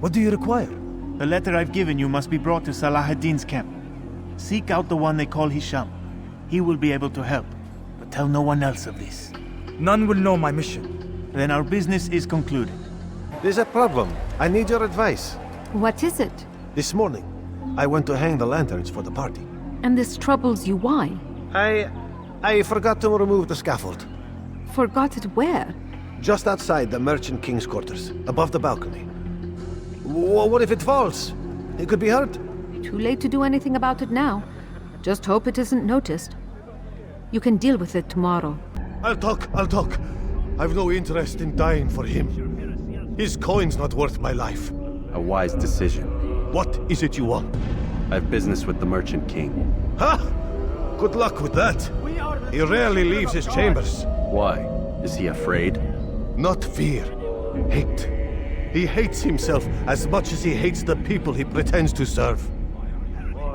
A: What do you require?
I: The letter I've given you must be brought to Salahaddin's camp. Seek out the one they call Hisham. He will be able to help, but tell no one else of this.
A: None will know my mission.
I: Then our business is concluded.
S: There's a problem. I need your advice.
L: What is it?
S: This morning, I went to hang the lanterns for the party.
L: And this troubles you why?
S: I forgot to remove the scaffold.
L: Forgot it where?
S: Just outside the Merchant King's quarters, above the balcony. What if it falls? It could be hurt.
L: Too late to do anything about it now. Just hope it isn't noticed. You can deal with it tomorrow.
B: I'll talk. I've no interest in dying for him. His coin's not worth my life.
C: A wise decision.
B: What is it you want?
C: I have business with the Merchant King.
B: Ha! Good luck with that. He rarely leaves his chambers.
C: Why? Is he afraid?
B: Not fear. Hate. He hates himself as much as he hates the people he pretends to serve.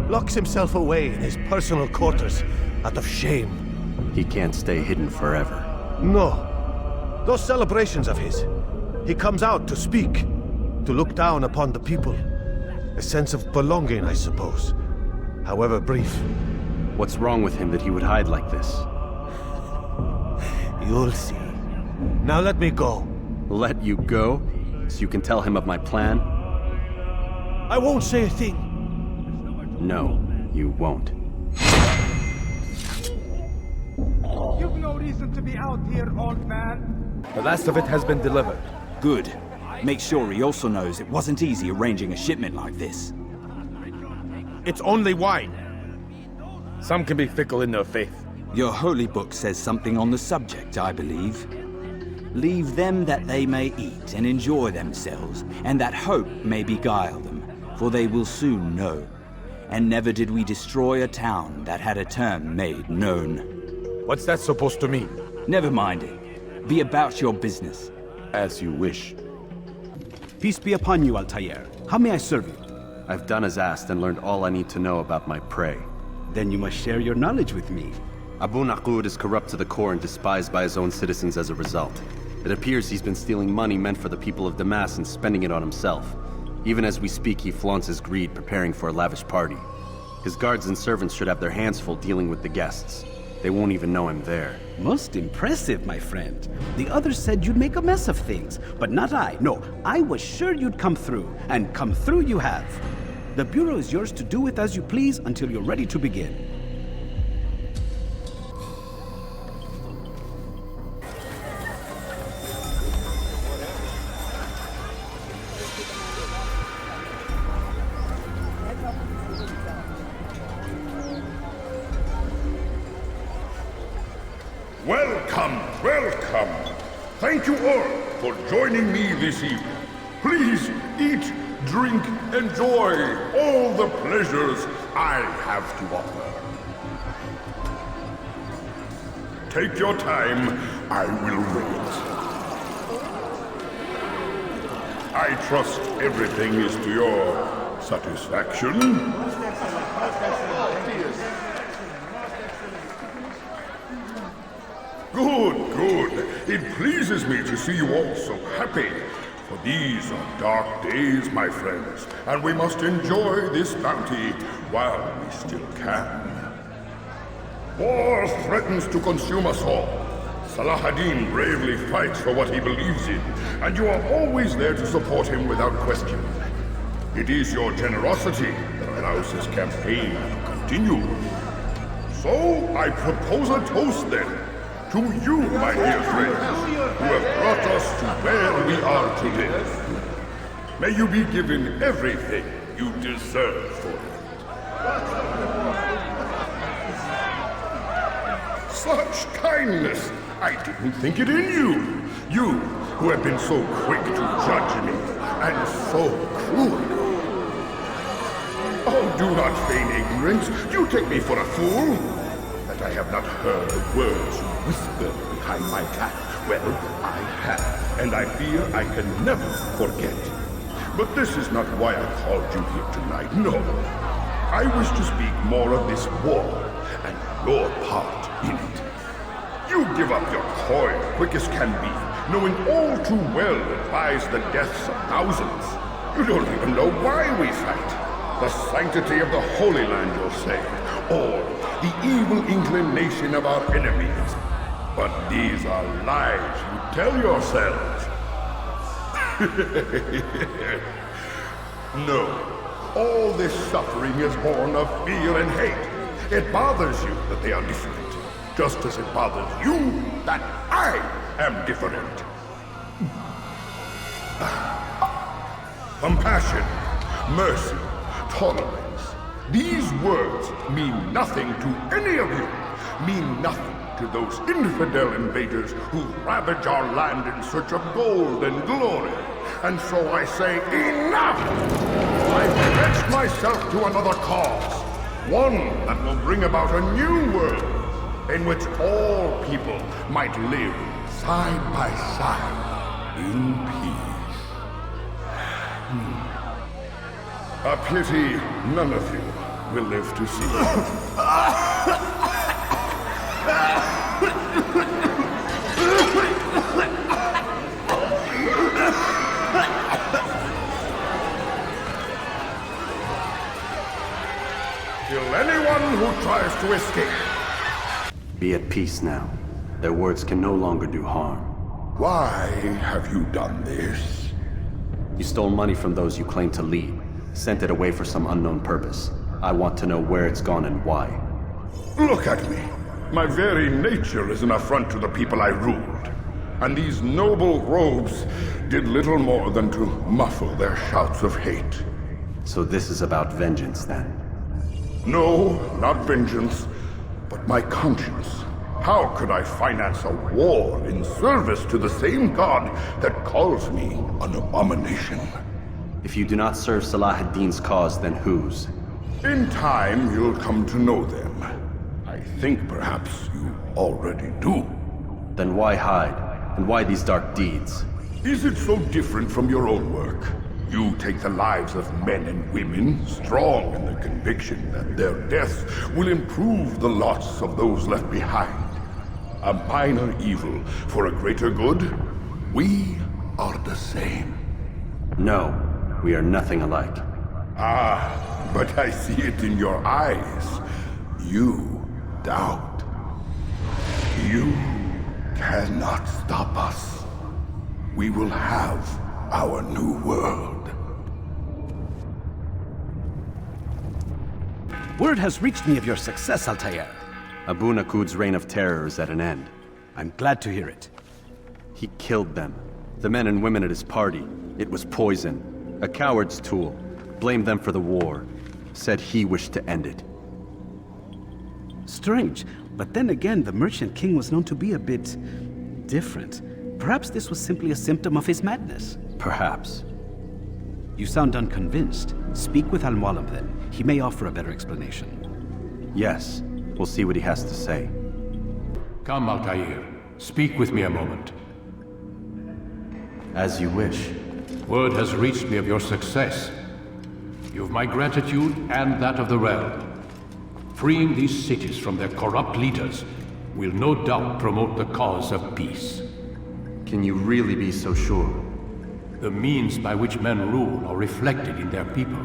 B: Locks himself away in his personal quarters out of shame.
C: He can't stay hidden forever.
B: No. Those celebrations of his. He comes out to speak, to look down upon the people. A sense of belonging, I suppose. However brief.
C: What's wrong with him that he would hide like this?
B: You'll see. Now let me go.
C: Let you go? So you can tell him of my plan?
B: I won't say a thing.
C: No, you won't.
J: You've no reason to be out here, old man.
U: The last of it has been delivered.
M: Good. Make sure he also knows it wasn't easy arranging a shipment like this.
U: It's only wine. Some can be fickle in their faith.
M: Your holy book says something on the subject, I believe. Leave them that they may eat and enjoy themselves, and that hope may beguile them, for they will soon know. And never did we destroy a town that had a term made known.
U: What's that supposed to mean?
M: Never mind it. Be about your business.
C: As you wish.
N: Peace be upon you, Altair. How may I serve you?
C: I've done as asked and learned all I need to know about my prey.
N: Then you must share your knowledge with me.
C: Abu Nakud is corrupt to the core and despised by his own citizens as a result. It appears he's been stealing money meant for the people of Damas and spending it on himself. Even as we speak, he flaunts his greed, preparing for a lavish party. His guards and servants should have their hands full dealing with the guests. They won't even know him there.
N: Most impressive, my friend. The others said you'd make a mess of things, but not I. No, I was sure you'd come through, and come through you have. The Bureau is yours to do with as you please until you're ready to begin.
E: Welcome, welcome. Thank you all for joining me this evening. Please eat, drink, enjoy all the pleasures I have to offer. Take your time, I will wait. I trust everything is to your satisfaction. Good, good. It pleases me to see you all so happy. For these are dark days, my friends, and we must enjoy this bounty while we still can. War threatens to consume us all. Salah ad-Din bravely fights for what he believes in, and you are always there to support him without question. It is your generosity that allows this campaign to continue. So, I propose a toast then. To you, my dear friends, who have brought us to where we are today. May you be given everything you deserve for it. Such kindness! I didn't think it in you. You, who have been so quick to judge me, and so cruel. Oh, do not feign ignorance. You take me for a fool. That I have not heard words whispered behind my back. Well, I have, and I fear I can never forget. But this is not why I called you here tonight, no. I wish to speak more of this war, and your part in it. You give up your coin quick as can be, knowing all too well it buys the deaths of thousands. You don't even know why we fight. The sanctity of the Holy Land, you'll say, or the evil inclination of our enemies. But these are lies you tell yourselves. No, all this suffering is born of fear and hate. It bothers you that they are different, just as it bothers you that I am different. Compassion, mercy, tolerance. These words mean nothing to any of you, mean nothing to those infidel invaders who ravage our land in search of gold and glory. And so I say, enough! I pledge myself to another cause, one that will bring about a new world, in which all people might live side by side in peace. A pity none of you will live to see it. Kill anyone who tries to escape.
C: Be at peace now. Their words can no longer do harm.
E: Why have you done this?
C: You stole money from those you claim to lead. Sent it away for some unknown purpose. I want to know where it's gone and why.
E: Look at me. My very nature is an affront to the people I ruled. And these noble robes did little more than to muffle their shouts of hate.
C: So this is about vengeance, then?
E: No, not vengeance, but my conscience. How could I finance a war in service to the same god that calls me an abomination?
C: If you do not serve Salah ad-Din's cause, then whose?
E: In time, you'll come to know them. I think perhaps you already do.
C: Then why hide? And why these dark deeds?
E: Is it so different from your own work? You take the lives of men and women, strong in the conviction that their deaths will improve the lots of those left behind. A minor evil for a greater good? We are the same.
C: No, we are nothing alike.
E: Ah, but I see it in your eyes. You doubt. You cannot stop us. We will have our new world.
G: Word has reached me of your success, Altair.
C: Abu Nakud's reign of terror is at an end.
G: I'm glad to hear it.
C: He killed them. The men and women at his party. It was poison. A coward's tool. Blamed them for the war. Said he wished to end it.
N: Strange, but then again, the Merchant King was known to be a bit different. Perhaps this was simply a symptom of his madness.
C: Perhaps.
N: You sound unconvinced. Speak with Al-Mualim then. He may offer a better explanation.
C: Yes. We'll see what he has to say.
H: Come, Altair. Speak with me a moment.
C: As you wish.
H: Word has reached me of your success. You've my gratitude and that of the realm. Freeing these cities from their corrupt leaders will no doubt promote the cause of peace.
C: Can you really be so sure?
H: The means by which men rule are reflected in their people.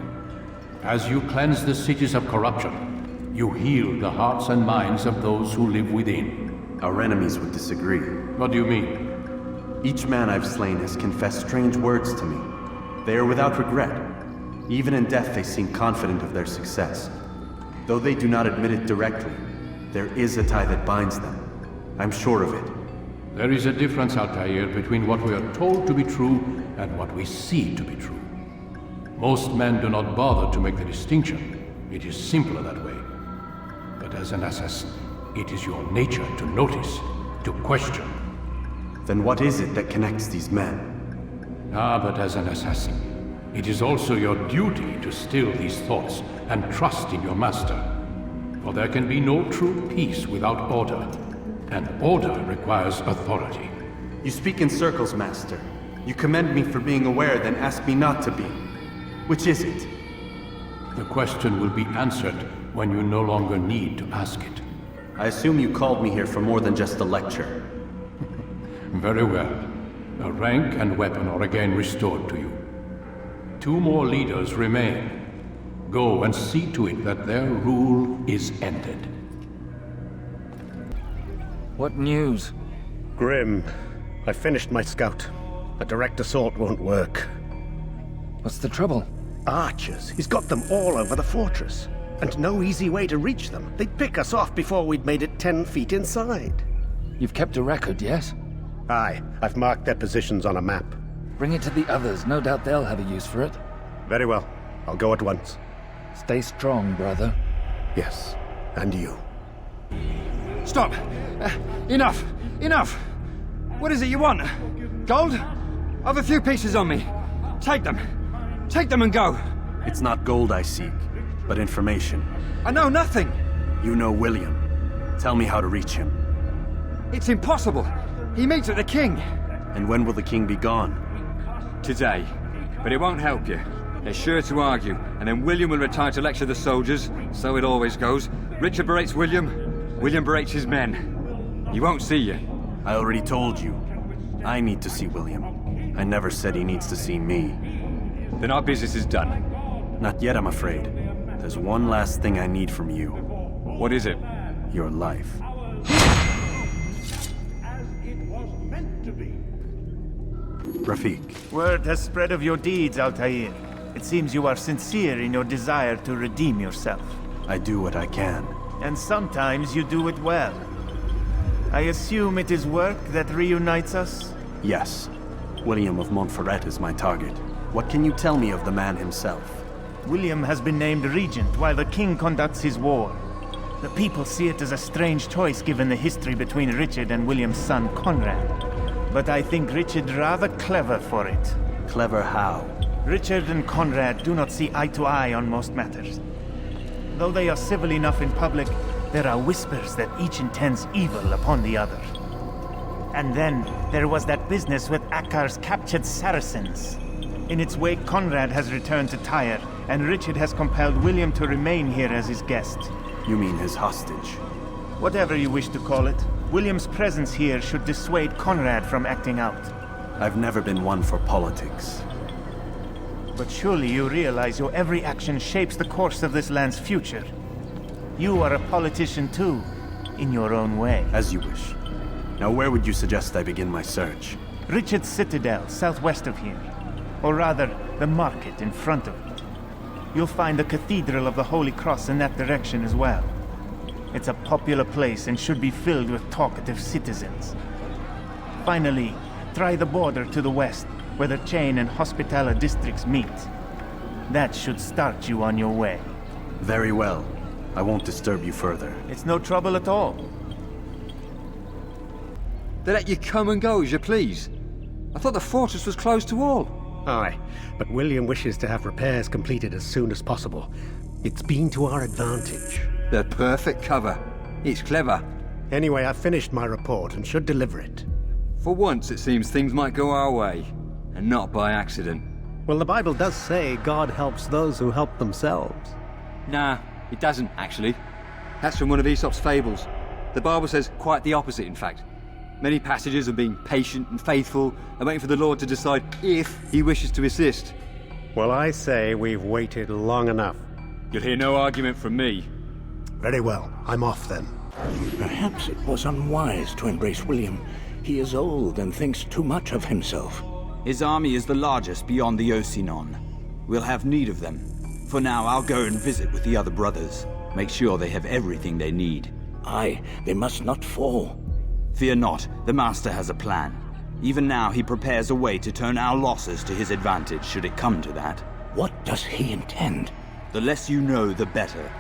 H: As you cleanse the cities of corruption, you heal the hearts and minds of those who live within.
C: Our enemies would disagree.
H: What do you mean?
C: Each man I've slain has confessed strange words to me. They are without regret. Even in death they seem confident of their success. Though they do not admit it directly, there is a tie that binds them. I'm sure of it.
H: There is a difference, Altair, between what we are told to be true and what we see to be true. Most men do not bother to make the distinction. It is simpler that way. But as an assassin, it is your nature to notice, to question.
C: Then what is it that connects these men?
H: But as an assassin, it is also your duty to still these thoughts and trust in your master. For there can be no true peace without order, and order requires authority.
C: You speak in circles, Master. You commend me for being aware, then ask me not to be. Which is it?
H: The question will be answered when you no longer need to ask it.
C: I assume you called me here for more than just a lecture.
H: Very well. A rank and weapon are again restored to you. 2 more leaders remain. Go and see to it that their rule is ended.
Q: What news?
S: Grim. I finished my scout. A direct assault won't work.
Q: What's the trouble?
S: Archers. He's got them all over the fortress. And no easy way to reach them. They'd pick us off before we'd made it 10 feet inside.
Q: You've kept a record, yes?
S: Aye. I've marked their positions on a map.
Q: Bring it to the others. No doubt they'll have a use for it.
S: Very well. I'll go at once.
Q: Stay strong, brother.
S: Yes. And you.
Q: Stop! Enough! Enough! What is it you want? Gold? I've a few pieces on me. Take them. Take them and go.
C: It's not gold I seek, but information.
Q: I know nothing.
C: You know William. Tell me how to reach him.
Q: It's impossible. He meets at the king.
C: And when will the king be gone?
V: Today. But it won't help you. They're sure to argue, and then William will retire to lecture the soldiers. So it always goes. Richard berates William, William berates his men. He won't see you.
C: I already told you. I need to see William. I never said he needs to see me.
V: Then our business is done.
C: Not yet, I'm afraid. There's one last thing I need from you.
V: What is it?
C: Your life. Rafiq.
I: Word has spread of your deeds, Altair. It seems you are sincere in your desire to redeem yourself.
C: I do what I can.
I: And sometimes you do it well. I assume it is work that reunites us?
C: Yes. William of Montferrat is my target. What can you tell me of the man himself?
I: William has been named regent while the king conducts his war. The people see it as a strange choice given the history between Richard and William's son Conrad. But I think Richard rather clever for it.
C: Clever how?
I: Richard and Conrad do not see eye to eye on most matters. Though they are civil enough in public, there are whispers that each intends evil upon the other. And then there was that business with Akkar's captured Saracens. In its wake, Conrad has returned to Tyre, and Richard has compelled William to remain here as his guest.
C: You mean his hostage?
I: Whatever you wish to call it, William's presence here should dissuade Conrad from acting out.
C: I've never been one for politics.
I: But surely you realize your every action shapes the course of this land's future. You are a politician too, in your own way.
C: As you wish. Now where would you suggest I begin my search?
I: Richard's Citadel, southwest of here. Or rather, the market in front of it. You'll find the Cathedral of the Holy Cross in that direction as well. It's a popular place and should be filled with talkative citizens. Finally, try the border to the west, where the Chain and Hospitaller districts meet. That should start you on your way.
C: Very well. I won't disturb you further.
I: It's no trouble at all.
V: They let you come and go as you please. I thought the fortress was closed to all.
D: Aye, but William wishes to have repairs completed as soon as possible. It's been to our advantage.
V: The perfect cover. It's clever.
D: Anyway, I've finished my report and should deliver it.
V: For once, it seems things might go our way, and not by accident.
D: Well, the Bible does say God helps those who help themselves.
V: Nah, it doesn't, actually. That's from one of Aesop's fables. The Bible says quite the opposite, in fact. Many passages of being patient and faithful and waiting for the Lord to decide if he wishes to assist.
D: Well, I say we've waited long enough.
V: You'll hear no argument from me.
D: Very well. I'm off then.
T: Perhaps it was unwise to embrace William. He is old and thinks too much of himself.
M: His army is the largest beyond the Ocinon. We'll have need of them. For now, I'll go and visit with the other brothers. Make sure they have everything they need.
T: Aye, they must not fall.
M: Fear not, the Master has a plan. Even now, he prepares a way to turn our losses to his advantage, should it come to that.
T: What does he intend?
M: The less you know, the better.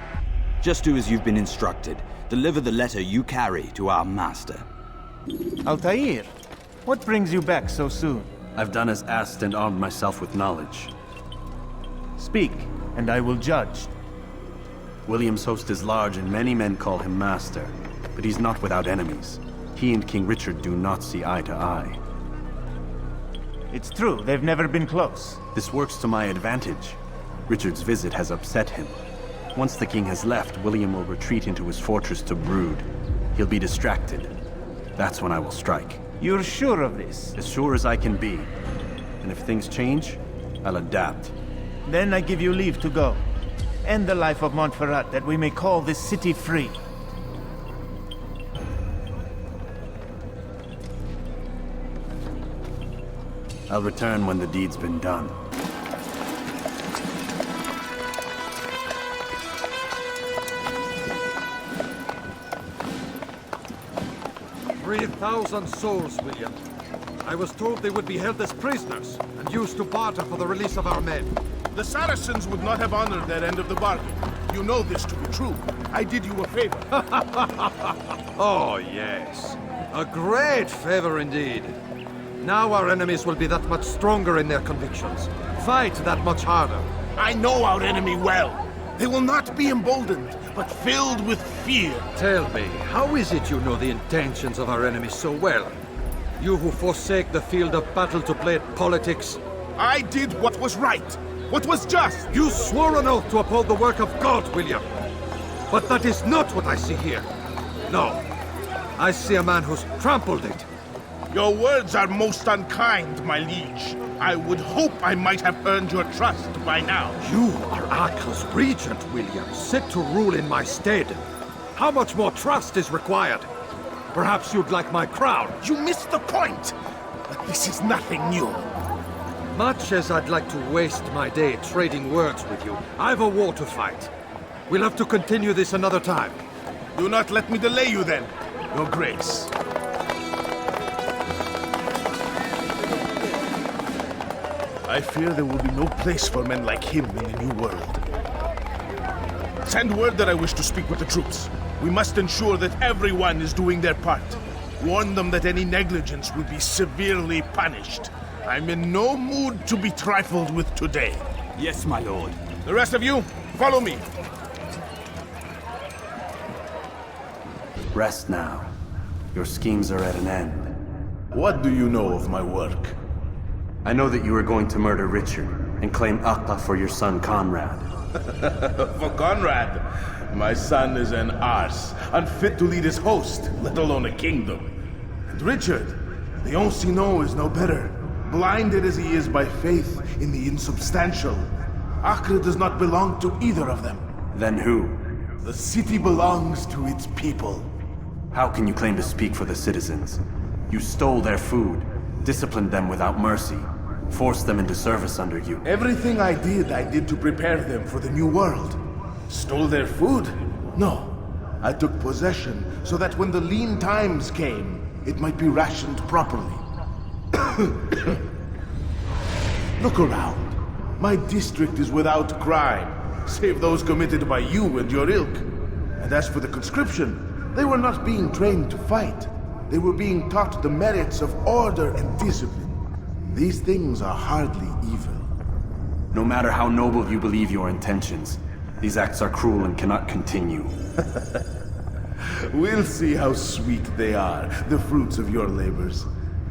M: Just do as you've been instructed. Deliver the letter you carry to our Master.
I: Altair, what brings you back so soon?
C: I've done as asked and armed myself with knowledge.
I: Speak, and I will judge.
C: William's host is large and many men call him master, but he's not without enemies. He and King Richard do not see eye to eye.
I: It's true, they've never been close.
C: This works to my advantage. Richard's visit has upset him. Once the king has left, William will retreat into his fortress to brood. He'll be distracted. That's when I will strike.
I: You're sure of this?
C: As sure as I can be. And if things change, I'll adapt.
I: Then I give you leave to go. End the life of Montferrat, that we may call this city free.
C: I'll return when the deed's been done.
B: "3,000 souls, William. I was told they would be held as prisoners and used to barter for the release of our men.
K: The Saracens would not have honored their end of the bargain. You know this to be true. I did you a favor.
B: Oh, yes. A great favor indeed. Now our enemies will be that much stronger in their convictions. Fight that much harder.
K: I know our enemy well. They will not be emboldened, but filled with fear.
B: Tell me, how is it you know the intentions of our enemies so well? You who forsake the field of battle to play at politics.
K: I did what was right, what was just.
B: You swore an oath to uphold the work of God, William. But that is not what I see here. No. I see a man who's trampled it.
K: Your words are most unkind, my liege. I would hope I might have earned your trust by now.
B: You are Acre's regent, William, set to rule in my stead. How much more trust is required? Perhaps you'd like my crown.
K: You missed the point. But this is nothing new.
B: Much as I'd like to waste my day trading words with you, I've a war to fight. We'll have to continue this another time.
K: Do not let me delay you then, Your Grace. I fear there will be no place for men like him in the New World. Send word that I wish to speak with the troops. We must ensure that everyone is doing their part. Warn them that any negligence will be severely punished. I'm in no mood to be trifled with today.
M: Yes, my lord.
K: The rest of you, follow me.
C: Rest now. Your schemes are at an end.
K: What do you know of my work?
C: I know that you are going to murder Richard and claim Acre for your son Conrad.
K: For Conrad? My son is an arse, unfit to lead his host, let alone a kingdom. And Richard, the Ocinon is no better. Blinded as he is by faith in the insubstantial. Acre does not belong to either of them.
C: Then who?
K: The city belongs to its people.
C: How can you claim to speak for the citizens? You stole their food, disciplined them without mercy. Force them into service under you.
K: Everything I did to prepare them for the new world. Stole their food? No. I took possession so that when the lean times came, it might be rationed properly. Look around. My district is without crime, save those committed by you and your ilk. And as for the conscription, they were not being trained to fight. They were being taught the merits of order and discipline. These things are hardly evil.
C: No matter how noble you believe your intentions, these acts are cruel and cannot continue.
K: We'll see how sweet they are, the fruits of your labors.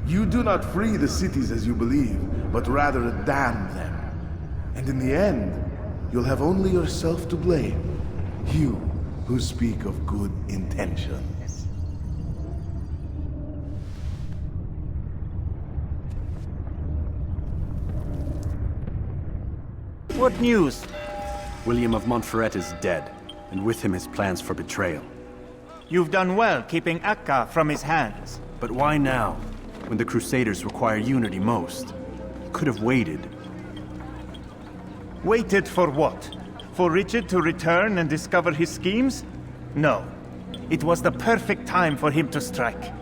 K: You do not free the cities as you believe, but rather damn them. And in the end, you'll have only yourself to blame. You who speak of good intentions.
I: What news?
C: William of Montferrat is dead, and with him his plans for betrayal.
I: You've done well keeping Akka from his hands.
C: But why now, when the Crusaders require unity most? You could have waited.
I: Waited for what? For Richard to return and discover his schemes? No. It was the perfect time for him to strike.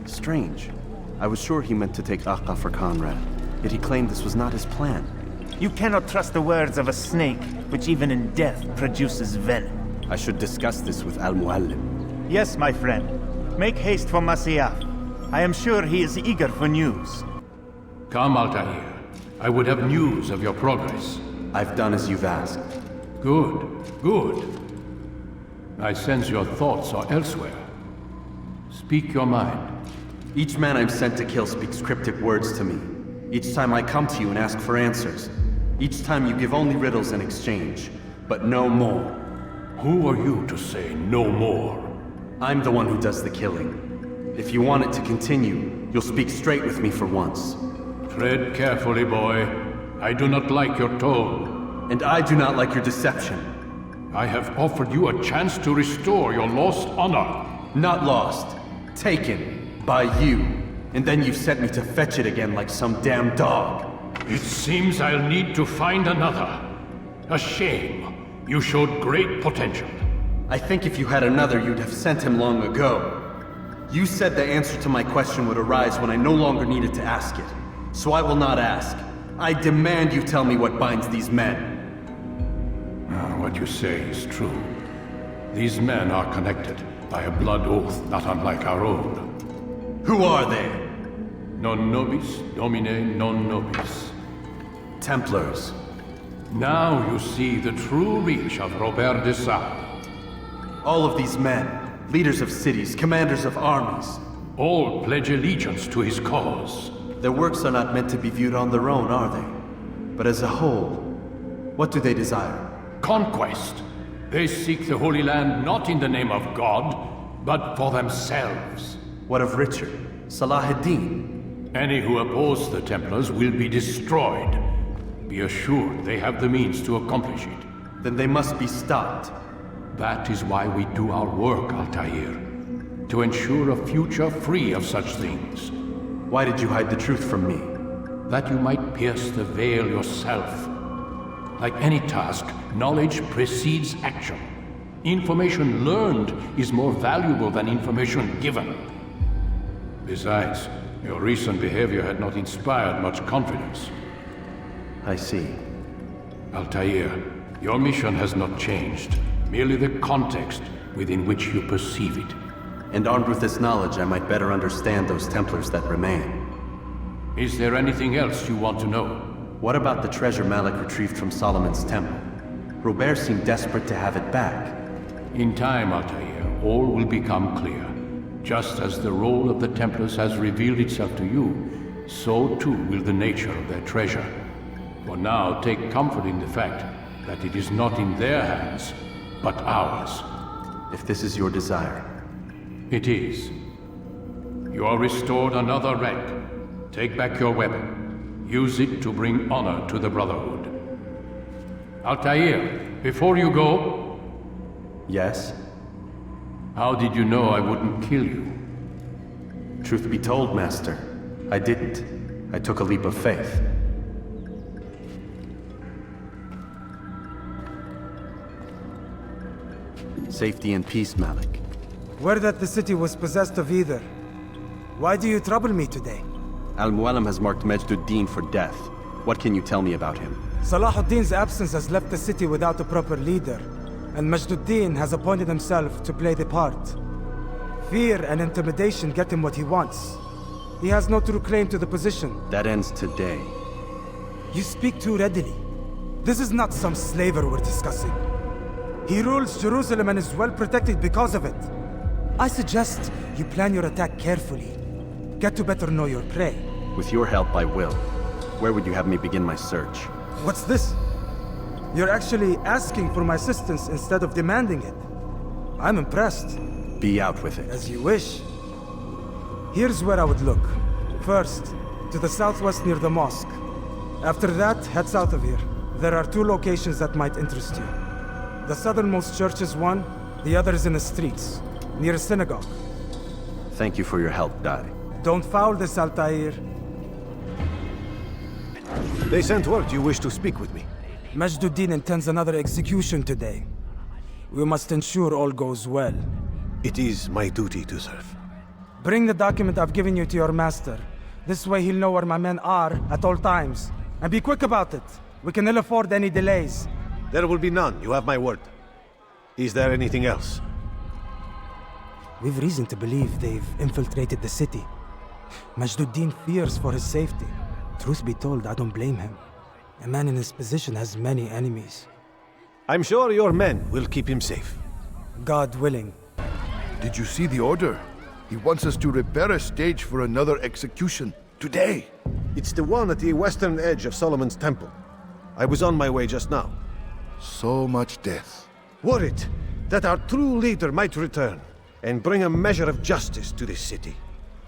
C: Strange. I was sure he meant to take Akka for Conrad, yet he claimed this was not his plan.
I: You cannot trust the words of a snake, which even in death produces venom.
C: I should discuss this with Al-Muallim.
I: Yes, my friend. Make haste for Masyaf. I am sure he is eager for news.
H: Come, Altair. I would have news of your progress.
C: I've done as you've asked.
H: Good, good. I sense your thoughts are elsewhere. Speak your mind.
C: Each man I'm sent to kill speaks cryptic words to me. Each time I come to you and ask for answers. Each time you give only riddles in exchange, but no more.
H: Who are you to say no more?
C: I'm the one who does the killing. If you want it to continue, you'll speak straight with me for once.
H: Tread carefully, boy. I do not like your tone.
C: And I do not like your deception.
H: I have offered you a chance to restore your lost honor.
C: Not lost. Taken. By you. And then you've sent me to fetch it again like some damn dog.
H: It seems I'll need to find another. A shame. You showed great potential.
C: I think if you had another, you'd have sent him long ago. You said the answer to my question would arise when I no longer needed to ask it. So I will not ask. I demand you tell me what binds these men.
H: What you say is true. These men are connected by a blood oath not unlike our own.
C: Who are they?
H: Non nobis, domine non nobis.
C: Templars.
H: Now you see the true reach of Robert de Sade.
C: All of these men, leaders of cities, commanders of armies.
H: All pledge allegiance to his cause.
C: Their works are not meant to be viewed on their own, are they? But as a whole, what do they desire?
H: Conquest. They seek the Holy Land not in the name of God, but for themselves.
C: What of Richard? Salah ad-Din?
H: Any who oppose the Templars will be destroyed. Be assured they have the means to accomplish it.
C: Then they must be stopped.
H: That is why we do our work, Altair. To ensure a future free of such things.
C: Why did you hide the truth from me?
H: That you might pierce the veil yourself. Like any task, knowledge precedes action. Information learned is more valuable than information given. Besides, your recent behavior had not inspired much confidence.
C: I see.
H: Altair, your mission has not changed. Merely the context within which you perceive it.
C: And armed with this knowledge, I might better understand those Templars that remain.
H: Is there anything else you want to know?
C: What about the treasure Malik retrieved from Solomon's temple? Robert seemed desperate to have it back.
H: In time, Altair, all will become clear. Just as the role of the Templars has revealed itself to you, so too will the nature of their treasure. For now, take comfort in the fact that it is not in their hands, but ours.
C: If this is your desire.
H: It is. You are restored another rank. Take back your weapon. Use it to bring honor to the Brotherhood. Altair, before you go...
C: Yes?
H: How did you know I wouldn't kill you?
C: Truth be told, Master, I didn't. I took a leap of faith. Safety and peace, Malik.
A: Word that the city was possessed of either. Why do you trouble me today?
C: Al-Mualim has marked Majd-ud-Din for death. What can you tell me about him?
A: Salahuddin's absence has left the city without a proper leader, and Majd-ud-Din has appointed himself to play the part. Fear and intimidation get him what he wants. He has no true claim to the position.
C: That ends today.
A: You speak too readily. This is not some slaver we're discussing. He rules Jerusalem and is well protected because of it. I suggest you plan your attack carefully. Get to better know your prey.
C: With your help, I will. Where would you have me begin my search?
A: What's this? You're actually asking for my assistance instead of demanding it. I'm impressed.
C: Be out with it.
A: As you wish. Here's where I would look. First, to the southwest near the mosque. After that, head south of here. There are 2 locations that might interest you. The southernmost church is one, the other is in the streets, near a synagogue.
C: Thank you for your help, Dari.
A: Don't foul this, Altair.
S: They sent word you wish to speak with me.
A: Majd-ud-Din intends another execution today. We must ensure all goes well.
S: It is my duty to serve.
A: Bring the document I've given you to your master. This way he'll know where my men are at all times. And be quick about it. We can ill afford any delays.
S: There will be none, you have my word. Is there anything else?
A: We've reason to believe they've infiltrated the city. Majd-ud-Din fears for his safety. Truth be told, I don't blame him. A man in his position has many enemies.
S: I'm sure your men will keep him safe.
A: God willing.
F: Did you see the order? He wants us to repair a stage for another execution. Today.
S: It's the one at the western edge of Solomon's temple. I was on my way just now.
F: So much death.
S: Worried that our true leader might return and bring a measure of justice to this city.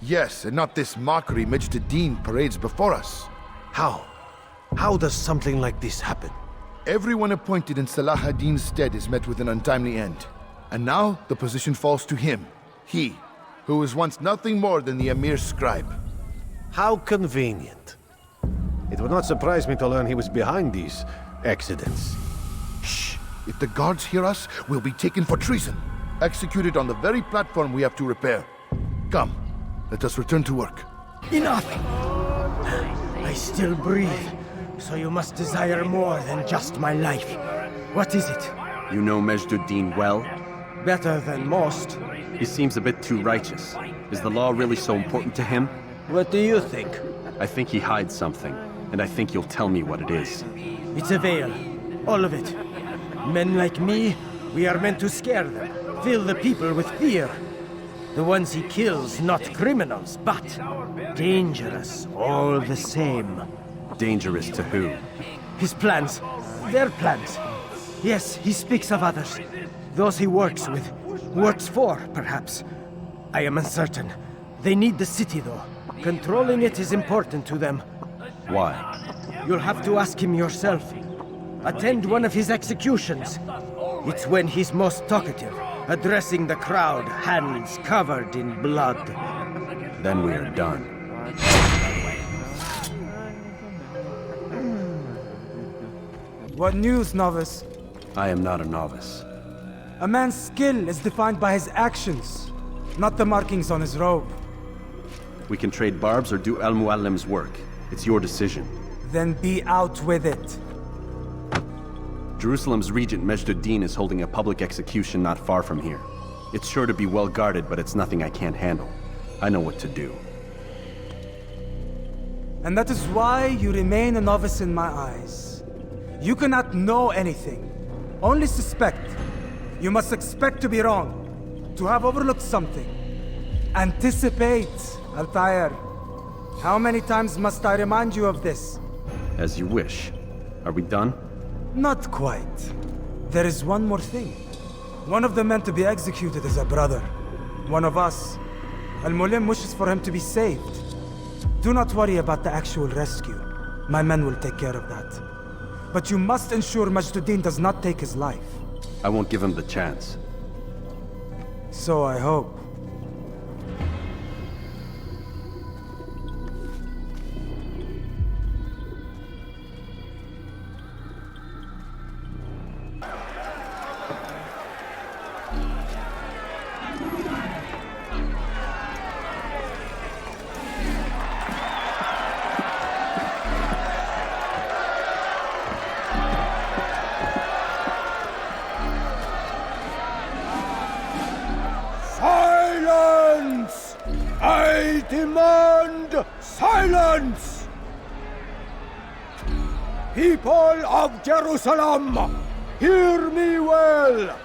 F: Yes, and not this mockery Majd-ud-Din parades before us.
S: How? How does something like this happen?
F: Everyone appointed in Salah ad-Din's stead is met with an untimely end. And now the position falls to him. He, who was once nothing more than the Emir's scribe.
S: How convenient. It would not surprise me to learn he was behind these accidents.
F: Shh! If the guards hear us, we'll be taken for treason. Executed on the very platform we have to repair. Come, let us return to work.
O: Enough! I still breathe, so you must desire more than just my life. What is it?
C: You know Majd-ud-Din well?
O: Better than most.
C: He seems a bit too righteous. Is the law really so important to him?
O: What do you think?
C: I think he hides something, and I think you'll tell me what it is.
O: It's a veil. All of it. Men like me, we are meant to scare them, fill the people with fear. The ones he kills, not criminals, but dangerous all the same.
C: Dangerous to who?
O: His plans. Their plans. Yes, he speaks of others. Those he works with. Works for, perhaps. I am uncertain. They need the city, though. Controlling it is important to them.
C: Why?
O: You'll have to ask him yourself. Attend one of his executions. It's when he's most talkative, addressing the crowd, hands covered in blood.
C: Then we are done.
A: What news, novice?
C: I am not a novice.
A: A man's skill is defined by his actions, not the markings on his robe.
C: We can trade barbs or do Al-Mualim's work. It's your decision.
A: Then be out with it.
C: Jerusalem's regent Majd-ud-Din is holding a public execution not far from here. It's sure to be well guarded, but it's nothing I can't handle. I know what to do.
A: And that is why you remain a novice in my eyes. You cannot know anything, only suspect. You must expect to be wrong, to have overlooked something. Anticipate, Altair. How many times must I remind you of this?
C: As you wish. Are we done?
A: Not quite. There is one more thing. One of the men to be executed is a brother. One of us. Al-Mualim wishes for him to be saved. Do not worry about the actual rescue. My men will take care of that. But you must ensure Majd-ud-Din does not take his life.
C: I won't give him the chance.
A: So I hope.
O: Silence! People of Jerusalem, hear me well!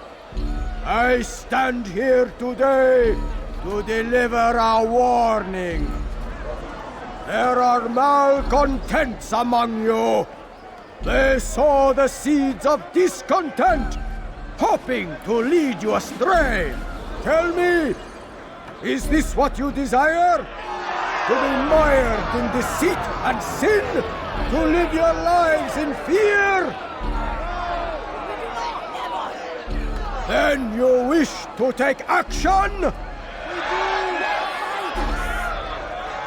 O: I stand here today to deliver a warning. There are malcontents among you. They sow the seeds of discontent, hoping to lead you astray. Tell me, is this what you desire? To be mired in deceit and sin? To live your lives in fear? Then you wish to take action?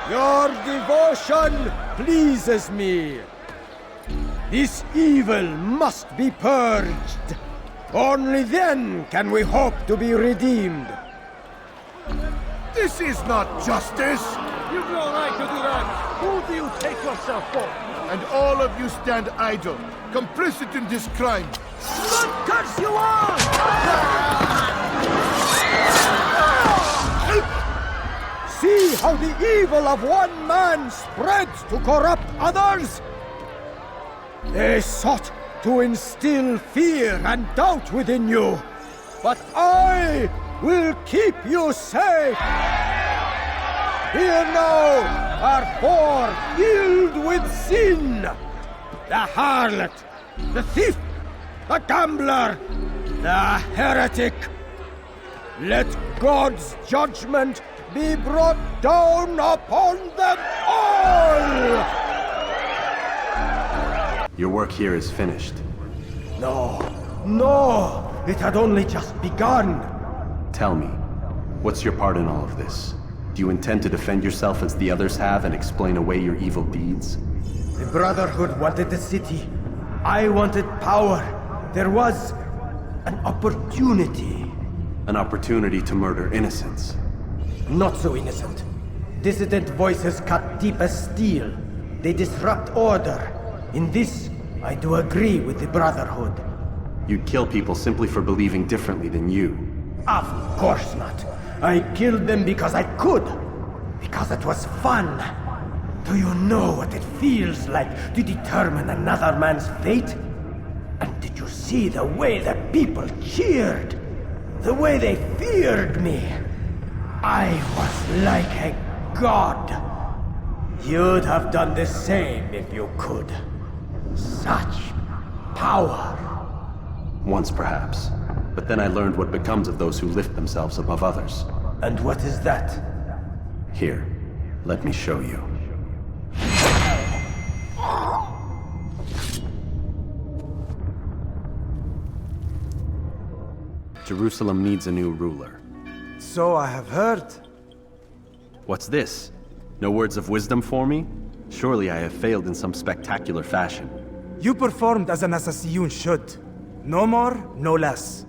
O: Your devotion pleases me. This evil must be purged. Only then can we hope to be redeemed.
F: This is not justice!
B: You've no right to do that! Who do you take yourself for?
F: And all of you stand idle, complicit in this crime.
O: What curse you are! See how the evil of one man spreads to corrupt others? They sought to instill fear and doubt within you, but I will keep you safe. Here now are four filled with sin. The harlot, the thief, the gambler, the heretic. Let God's judgment be brought down upon them all!
C: Your work here is finished.
O: No, it had only just begun.
C: Tell me, what's your part in all of this? Do you intend to defend yourself as the others have and explain away your evil deeds?
O: The Brotherhood wanted the city. I wanted power. There was an opportunity.
C: An opportunity to murder innocents.
O: Not so innocent. Dissident voices cut deep as steel. They disrupt order. In this, I do agree with the Brotherhood.
C: You'd kill people simply for believing differently than you.
O: Of course not. I killed them because I could. Because it was fun. Do you know what it feels like to determine another man's fate? And did you see the way the people cheered? The way they feared me? I was like a god. You'd have done the same if you could. Such power.
C: Once, perhaps. But then I learned what becomes of those who lift themselves above others.
O: And what is that?
C: Here, let me show you. Jerusalem needs a new ruler.
A: So I have heard.
C: What's this? No words of wisdom for me? Surely I have failed in some spectacular fashion.
A: You performed as an assassin should. No more, no less.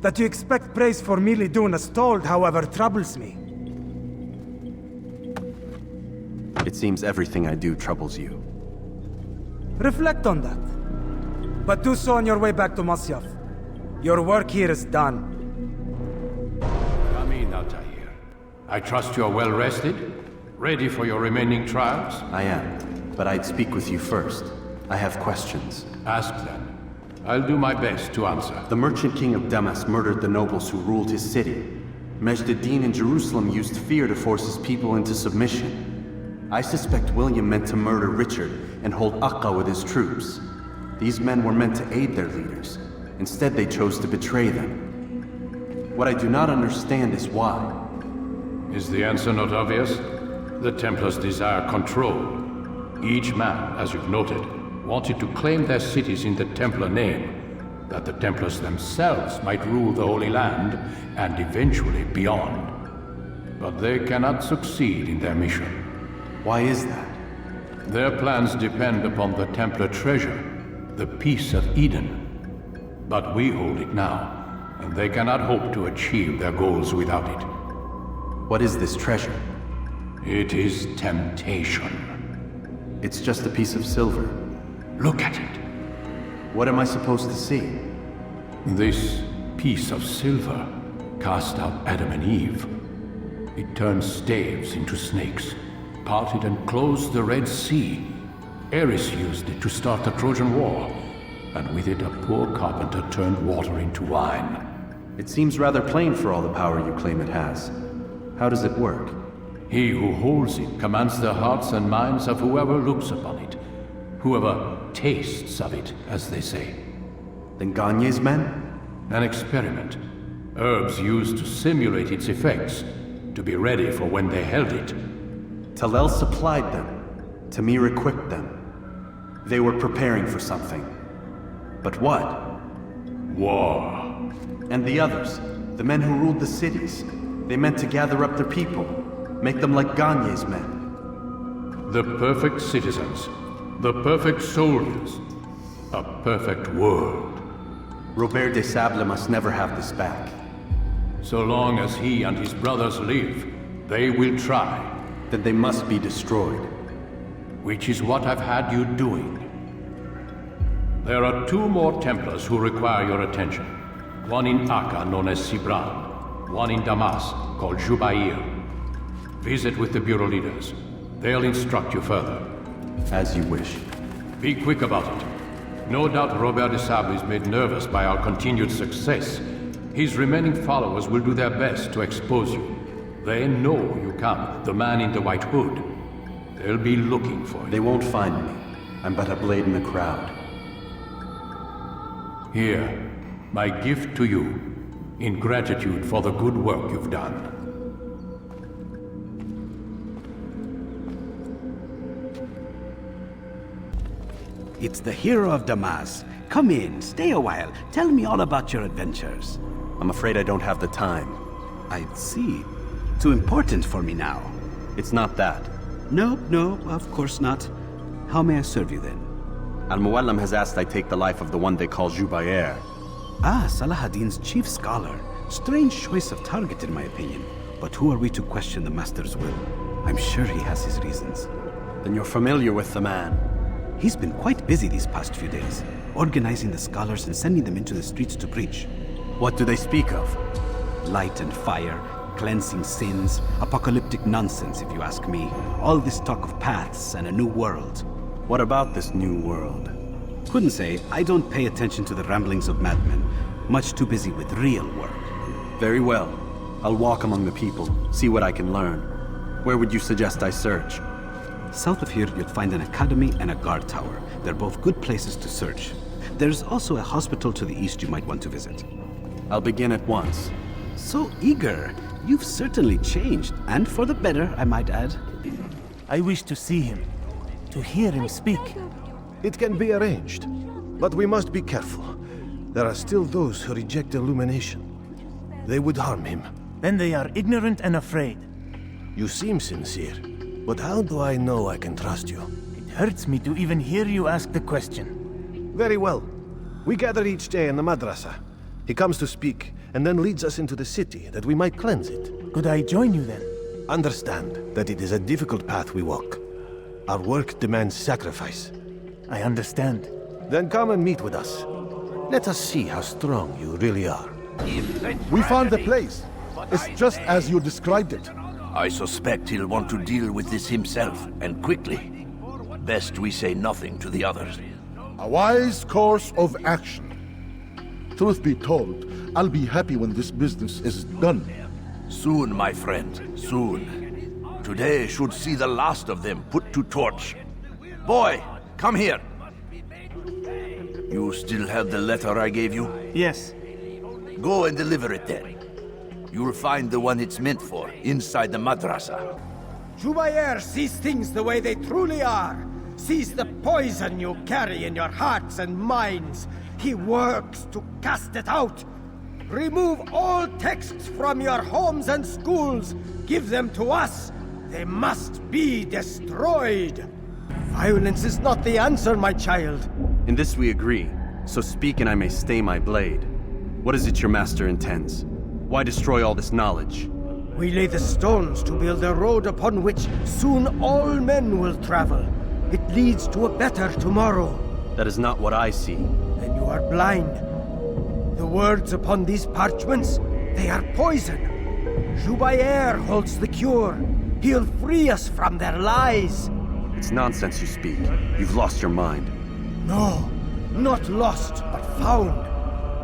A: That you expect praise for merely doing as told, however, troubles me.
C: It seems everything I do troubles you.
A: Reflect on that. But do so on your way back to Masyaf. Your work here is done.
H: Come in, Altair. I trust you are well rested? Ready for your remaining trials?
C: I am, but I'd speak with you first. I have questions.
H: Ask them. I'll do my best to answer.
C: The merchant king of Damas murdered the nobles who ruled his city. Majd-ad-Din in Jerusalem used fear to force his people into submission. I suspect William meant to murder Richard and hold Akka with his troops. These men were meant to aid their leaders. Instead, they chose to betray them. What I do not understand is why.
H: Is the answer not obvious? The Templars desire control. Each man, as you've noted, wanted to claim their cities in the Templar name, that the Templars themselves might rule the Holy Land, and eventually beyond. But they cannot succeed in their mission.
C: Why is that?
H: Their plans depend upon the Templar treasure, the Peace of Eden. But we hold it now, and they cannot hope to achieve their goals without it.
C: What is this treasure?
H: It is temptation.
C: It's just a piece of silver.
H: Look at it.
C: What am I supposed to see?
H: This piece of silver cast out Adam and Eve. It turns staves into snakes, parted and closed the Red Sea. Eris used it to start the Trojan War, and with it a poor carpenter turned water into wine.
C: It seems rather plain for all the power you claim it has. How does it work?
H: He who holds it commands the hearts and minds of whoever looks upon it. Whoever tastes of it, as they say.
C: Then Gagne's men?
H: An experiment. Herbs used to simulate its effects, to be ready for when they held it.
C: Talel supplied them. Tamir equipped them. They were preparing for something. But what?
H: War.
C: And the others, the men who ruled the cities, they meant to gather up their people, make them like Gagne's men.
H: The perfect citizens, the perfect soldiers, a perfect world.
C: Robert de Sable must never have this back.
H: So long as he and his brothers live, they will try.
C: Then they must be destroyed.
H: Which is what I've had you doing. There are 2 more Templars who require your attention. One in Akka, known as Sibran. One in Damas, called Jubair. Visit with the Bureau leaders. They'll instruct you further.
C: As you wish.
H: Be quick about it. No doubt Robert de Sable is made nervous by our continued success. His remaining followers will do their best to expose you. They know you come, the man in the white hood. They'll be looking for you.
C: They won't find me. I'm but a blade in the crowd.
H: Here, my gift to you, in gratitude for the good work you've done.
N: It's the hero of Damas. Come in, stay a while. Tell me all about your adventures.
C: I'm afraid I don't have the time.
N: I see. Too important for me now.
C: It's not that.
N: No, of course not. How may I serve you then?
C: Al-Muallim has asked I take the life of the one they call Jubair.
N: Ah, Salahadin's chief scholar. Strange choice of target in my opinion. But who are we to question the Master's will? I'm sure he has his reasons.
C: Then you're familiar with the man.
N: He's been quite busy these past few days, organizing the scholars and sending them into the streets to preach.
C: What do they speak of?
N: Light and fire, cleansing sins, apocalyptic nonsense if you ask me. All this talk of paths and a new world.
C: What about this new world?
N: Couldn't say. I don't pay attention to the ramblings of madmen. Much too busy with real work.
C: Very well. I'll walk among the people, see what I can learn. Where would you suggest I search?
N: South of here, you'd find an academy and a guard tower. They're both good places to search. There's also a hospital to the east you might want to visit.
C: I'll begin at once.
N: So eager. You've certainly changed, and for the better, I might add.
I: I wish to see him, to hear him speak.
K: It can be arranged, but we must be careful. There are still those who reject illumination. They would harm him.
I: Then they are ignorant and afraid.
K: You seem sincere, but how do I know I can trust you?
I: It hurts me to even hear you ask the question.
K: Very well. We gather each day in the madrasa. He comes to speak, and then leads us into the city, that we might cleanse it.
I: Could I join you then?
K: Understand that it is a difficult path we walk. Our work demands sacrifice.
I: I understand.
K: Then come and meet with us. Let us see how strong you really are.
F: We found the place. It's just as you described it.
P: I suspect he'll want to deal with this himself, and quickly. Best we say nothing to the others.
F: A wise course of action. Truth be told, I'll be happy when this business is done.
P: Soon, my friend, soon. Today should see the last of them put to torch. Boy, come here. You still have the letter I gave you?
I: Yes.
P: Go and deliver it then. You'll find the one it's meant for, inside the madrasa.
O: Jubair sees things the way they truly are. Sees the poison you carry in your hearts and minds. He works to cast it out. Remove all texts from your homes and schools. Give them to us. They must be destroyed. Violence is not the answer, my child.
C: In this we agree. So speak and I may stay my blade. What is it your master intends? Why destroy all this knowledge?
O: We lay the stones to build a road upon which soon all men will travel. It leads to a better tomorrow.
C: That is not what I see.
O: Then you are blind. The words upon these parchments, they are poison. Jubair holds the cure. He'll free us from their lies.
C: It's nonsense you speak. You've lost your mind.
O: No, not lost, but found.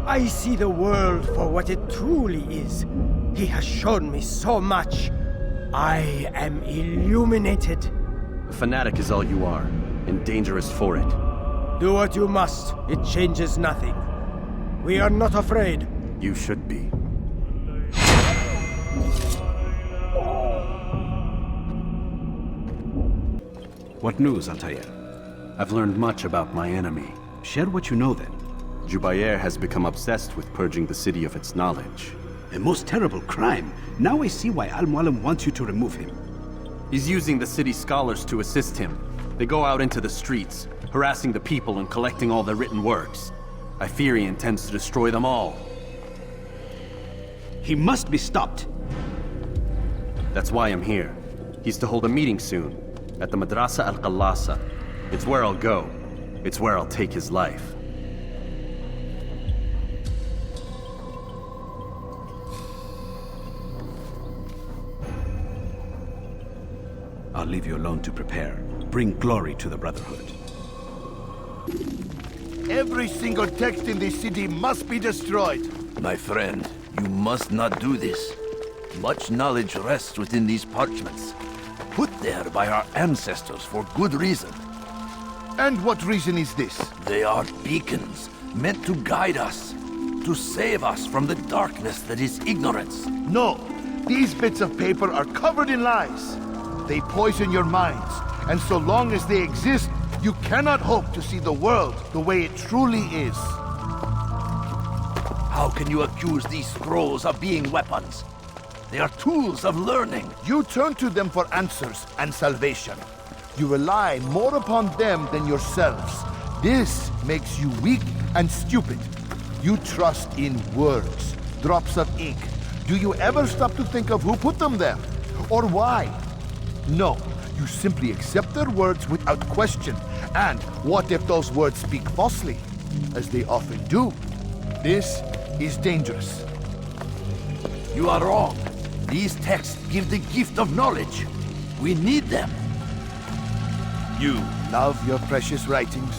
O: I see the world for what it truly is. He has shown me so much. I am illuminated.
C: A fanatic is all you are, and dangerous for it.
O: Do what you must. It changes nothing. We are not afraid.
C: You should be.
N: What news, Altair?
C: I've learned much about my enemy.
N: Share what you know then.
C: Jubair has become obsessed with purging the city of its knowledge.
N: A most terrible crime. Now I see why Al-Mualim wants you to remove him.
C: He's using the city scholars to assist him. They go out into the streets, harassing the people and collecting all their written works. I fear he intends to destroy them all.
N: He must be stopped.
C: That's why I'm here. He's to hold a meeting soon, at the Madrasa al-Qallasa. It's where I'll go. It's where I'll take his life.
N: I'll leave you alone to prepare. Bring glory to the Brotherhood.
F: Every single text in this city must be destroyed.
P: My friend, you must not do this. Much knowledge rests within these parchments, put there by our ancestors for good reason.
F: And what reason is this?
P: They are beacons, meant to guide us, to save us from the darkness that is ignorance.
F: No, these bits of paper are covered in lies. They poison your minds, and so long as they exist, you cannot hope to see the world the way it truly is.
P: How can you accuse these scrolls of being weapons? They are tools of learning.
F: You turn to them for answers and salvation. You rely more upon them than yourselves. This makes you weak and stupid. You trust in words, drops of ink. Do you ever stop to think of who put them there? Or why? No, you simply accept their words without question. And what if those words speak falsely? As they often do. This is dangerous.
P: You are wrong. These texts give the gift of knowledge. We need them.
F: You love your precious writings?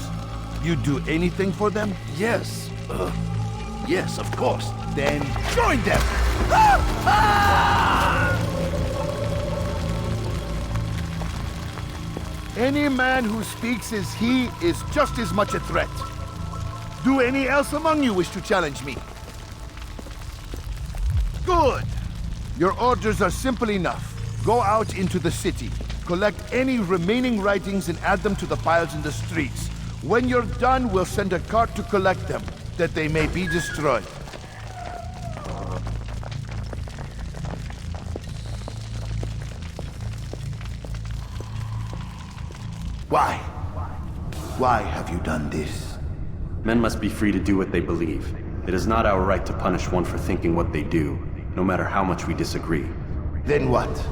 F: You'd do anything for them?
P: Yes. Yes, of course.
F: Then join them! Any man who speaks as he is just as much a threat. Do any else among you wish to challenge me? Good! Your orders are simple enough. Go out into the city, collect any remaining writings and add them to the piles in the streets. When you're done, we'll send a cart to collect them, that they may be destroyed. Why? Why have you done this?
C: Men must be free to do what they believe. It is not our right to punish one for thinking what they do, no matter how much we disagree.
F: Then what?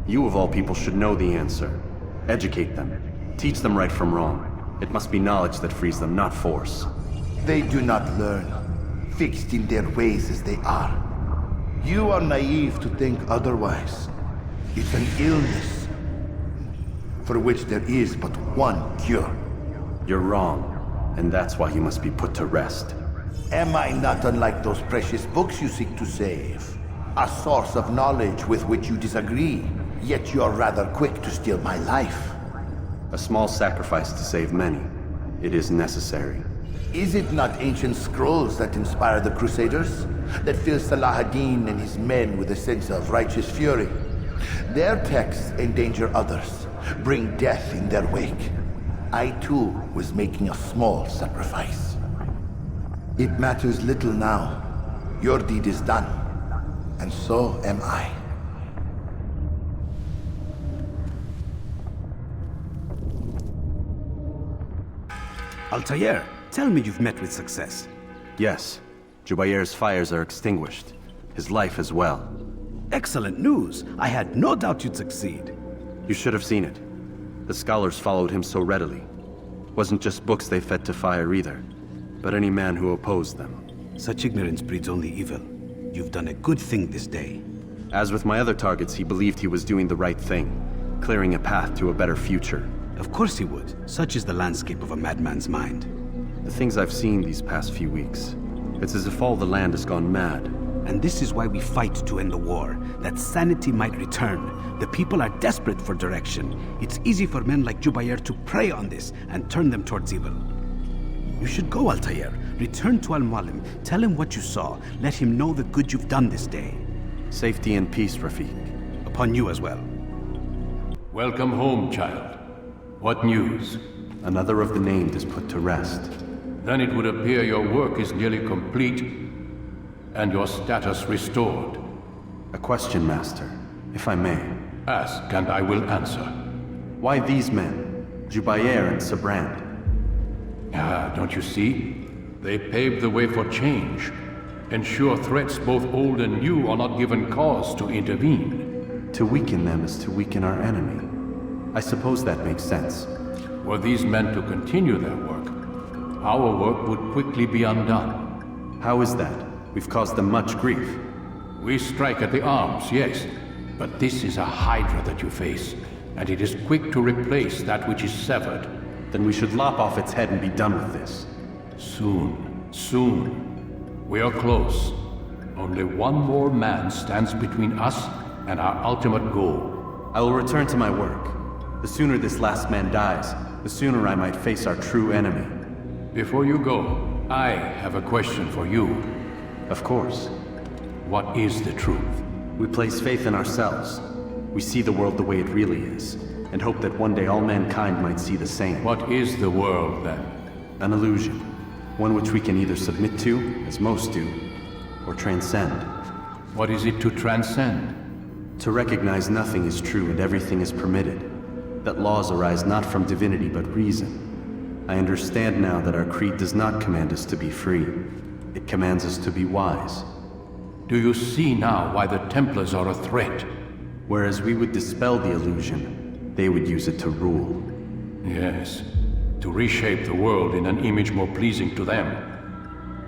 C: You of all people should know the answer. Educate them. Teach them right from wrong. It must be knowledge that frees them, not force.
F: They do not learn, fixed in their ways as they are. You are naive to think otherwise. It's an illness, for which there is but one cure.
C: You're wrong, and that's why you must be put to rest.
F: Am I not unlike those precious books you seek to save? A source of knowledge with which you disagree, yet you're rather quick to steal my life.
C: A small sacrifice to save many. It is necessary.
F: Is it not ancient scrolls that inspire the Crusaders? That fill Salah ad-Din and his men with a sense of righteous fury? Their texts endanger others, bring death in their wake. I too was making a small sacrifice. It matters little now. Your deed is done, and so am I.
N: Altair, tell me you've met with success.
C: Yes. Jubair's fires are extinguished. His life as well.
N: Excellent news. I had no doubt you'd succeed.
C: You should have seen it. The scholars followed him so readily. Wasn't just books they fed to fire either, but any man who opposed them.
N: Such ignorance breeds only evil. You've done a good thing this day.
C: As with my other targets, he believed he was doing the right thing, clearing a path to a better future.
N: Of course he would. Such is the landscape of a madman's mind.
C: The things I've seen these past few weeks, it's as if all the land has gone mad.
N: And this is why we fight to end the war, that sanity might return. The people are desperate for direction. It's easy for men like Jubair to prey on this and turn them towards evil. You should go, Altair. Return to Al-Mualim. Tell him what you saw. Let him know the good you've done this day.
C: Safety and peace, Rafiq.
N: Upon you as well.
H: Welcome home, child. What news?
C: Another of the named is put to rest.
H: Then it would appear your work is nearly complete, and your status restored.
C: A question, Master, if I may.
H: Ask, and I will answer.
C: Why these men? Jubair and Sabrand?
H: Ah, don't you see? They paved the way for change. Ensure threats both old and new are not given cause to intervene.
C: To weaken them is to weaken our enemy. I suppose that makes sense.
H: Were these men to continue their work, our work would quickly be undone.
C: How is that? We've caused them much grief.
H: We strike at the arms, yes, but this is a hydra that you face, and it is quick to replace that which is severed.
C: Then we should lop off its head and be done with this.
H: Soon, soon. We are close. Only one more man stands between us and our ultimate goal.
C: I will return to my work. The sooner this last man dies, the sooner I might face our true enemy.
H: Before you go, I have a question for you.
C: Of course.
H: What is the truth?
C: We place faith in ourselves. We see the world the way it really is, and hope that one day all mankind might see the same.
H: What is the world, then?
C: An illusion. One which we can either submit to, as most do, or transcend.
H: What is it to transcend?
C: To recognize nothing is true and everything is permitted. That laws arise not from divinity but reason. I understand now that our creed does not command us to be free. It commands us to be wise.
H: Do you see now why the Templars are a threat?
C: Whereas we would dispel the illusion, they would use it to rule.
H: Yes, to reshape the world in an image more pleasing to them.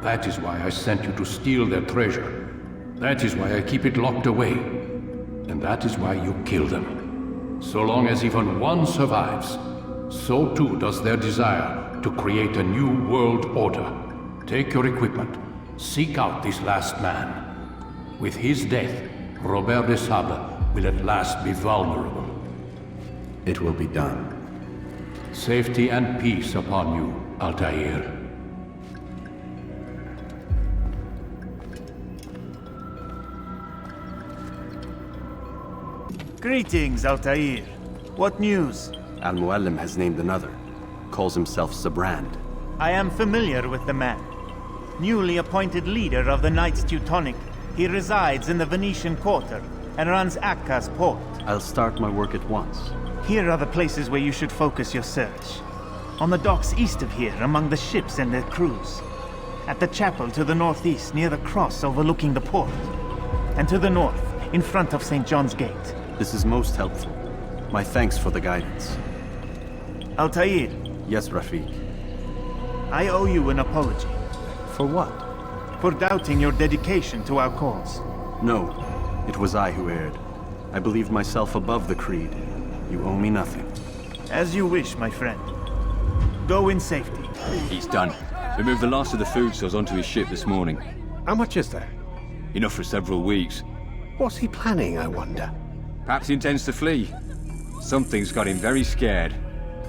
H: That is why I sent you to steal their treasure. That is why I keep it locked away. And that is why you kill them. So long as even one survives, so too does their desire to create a new world order. Take your equipment. Seek out this last man. With his death, Robert de Sable will at last be vulnerable.
C: It will be done.
H: Safety and peace upon you, Altair.
I: Greetings, Altair. What news?
C: Al-Mualim has named another. Calls himself Sabrand.
I: I am familiar with the man. Newly appointed leader of the Knights Teutonic, he resides in the Venetian Quarter and runs Akka's port.
C: I'll start my work at once.
I: Here are the places where you should focus your search. On the docks east of here, among the ships and their crews. At the chapel to the northeast, near the cross overlooking the port. And to the north, in front of St. John's Gate.
C: This is most helpful. My thanks for the guidance.
I: Altair.
C: Yes, Rafiq.
I: I owe you an apology.
C: For what?
I: For doubting your dedication to our cause.
C: No, it was I who erred. I believed myself above the creed. You owe me nothing.
I: As you wish, my friend. Go in safety.
V: He's done. We moved the last of the food stores onto his ship this morning.
S: How much is there?
V: Enough for several weeks.
S: What's he planning, I wonder?
V: Perhaps he intends to flee. Something's got him very scared.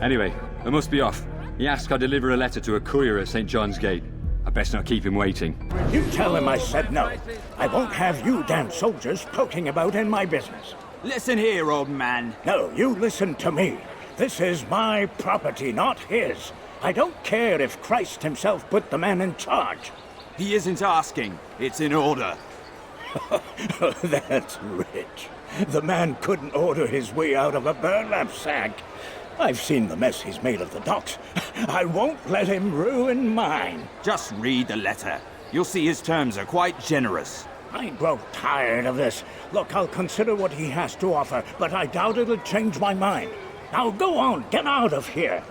V: Anyway, I must be off. He asked I deliver a letter to a courier at St. John's Gate. I best not keep him waiting.
T: You tell him I said no. I won't have you damn soldiers poking about in my business.
M: Listen here, old man.
T: No, you listen to me. This is my property, not his. I don't care if Christ himself put the man in charge.
M: He isn't asking. It's in order.
T: That's rich. The man couldn't order his way out of a burlap sack. I've seen the mess he's made of the docks. I won't let him ruin mine.
M: Just read the letter. You'll see his terms are quite generous.
T: I grow tired of this. Look, I'll consider what he has to offer, but I doubt it'll change my mind. Now go on, get out of here.